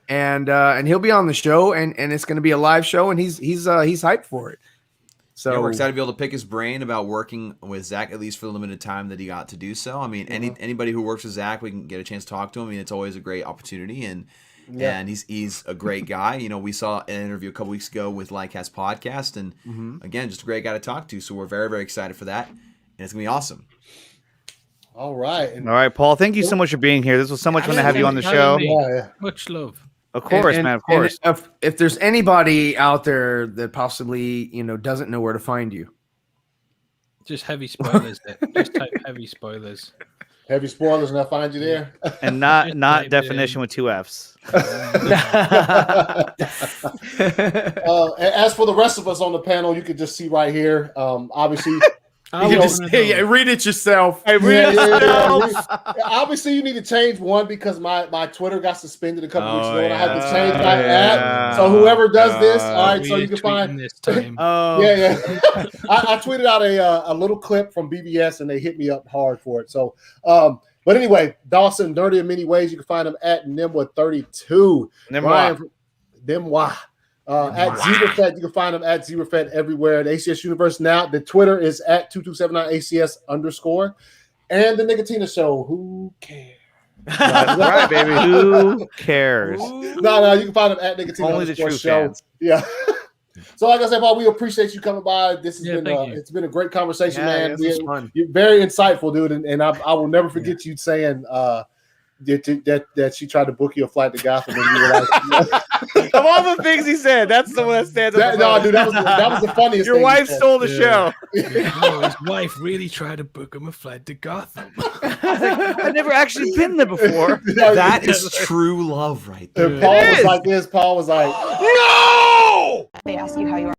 and he'll be on the show, and it's going to be a live show, and he's hyped for it. So yeah, we're excited to be able to pick his brain about working with Zack, at least for the limited time that he got to do so. I mean, anybody who works with Zack, we can get a chance to talk to him. I mean, it's always a great opportunity, and he's a great guy. You know, we saw an interview a couple weeks ago with Lycast Podcast, and again, just a great guy to talk to. So we're very, very excited for that, and it's gonna be awesome. All right, Paul. Thank you so much for being here. This was so much fun to have you on the show. Much love. Of course, man. Of course. If there's anybody out there that possibly doesn't know where to find you, just heavy spoilers. Just type heavy spoilers. Heavy spoilers, and I'll find you there. And not definition with 2 F's. As for the rest of us on the panel, you can just see right here. Obviously. You can just read it yourself. Obviously, you need to change one because my Twitter got suspended a couple weeks ago, and I had to change my app. So whoever does this, all right, so you can find this time. I tweeted out a little clip from BBS, and they hit me up hard for it. So, but anyway, Dawson, Dirty in Many Ways. You can find him at Nimwa32. Nimwa. At Zeeverfett, you can find him at Zeeverfett everywhere at ACS Universe. Now, the Twitter is at 2279ACS_. And the Nickatina Show. Who cares? That's right, baby. Who cares? No, you can find him at Nickatina. Only the true show. fans. Yeah. So, like I said, Paul, we appreciate you coming by. This has been it's been a great conversation, man. You're very insightful, dude, and I will never forget you saying that she tried to book you a flight to Gotham when you were like, of all the things he said, that's the one that stands out. No, dude, that was the funniest. Your wife stole the show. No, his wife really tried to book him a flight to Gotham. I've never actually been there before. That is true love right there. And Paul was like this. Paul was like, no! They ask you how you are.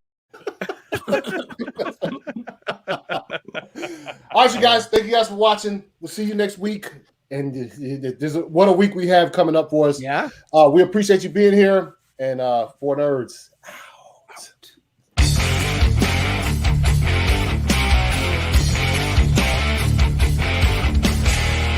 All right, you guys. Thank you guys for watching. We'll see you next week. And what a week we have coming up for us. Yeah. We appreciate you being here. And for nerds.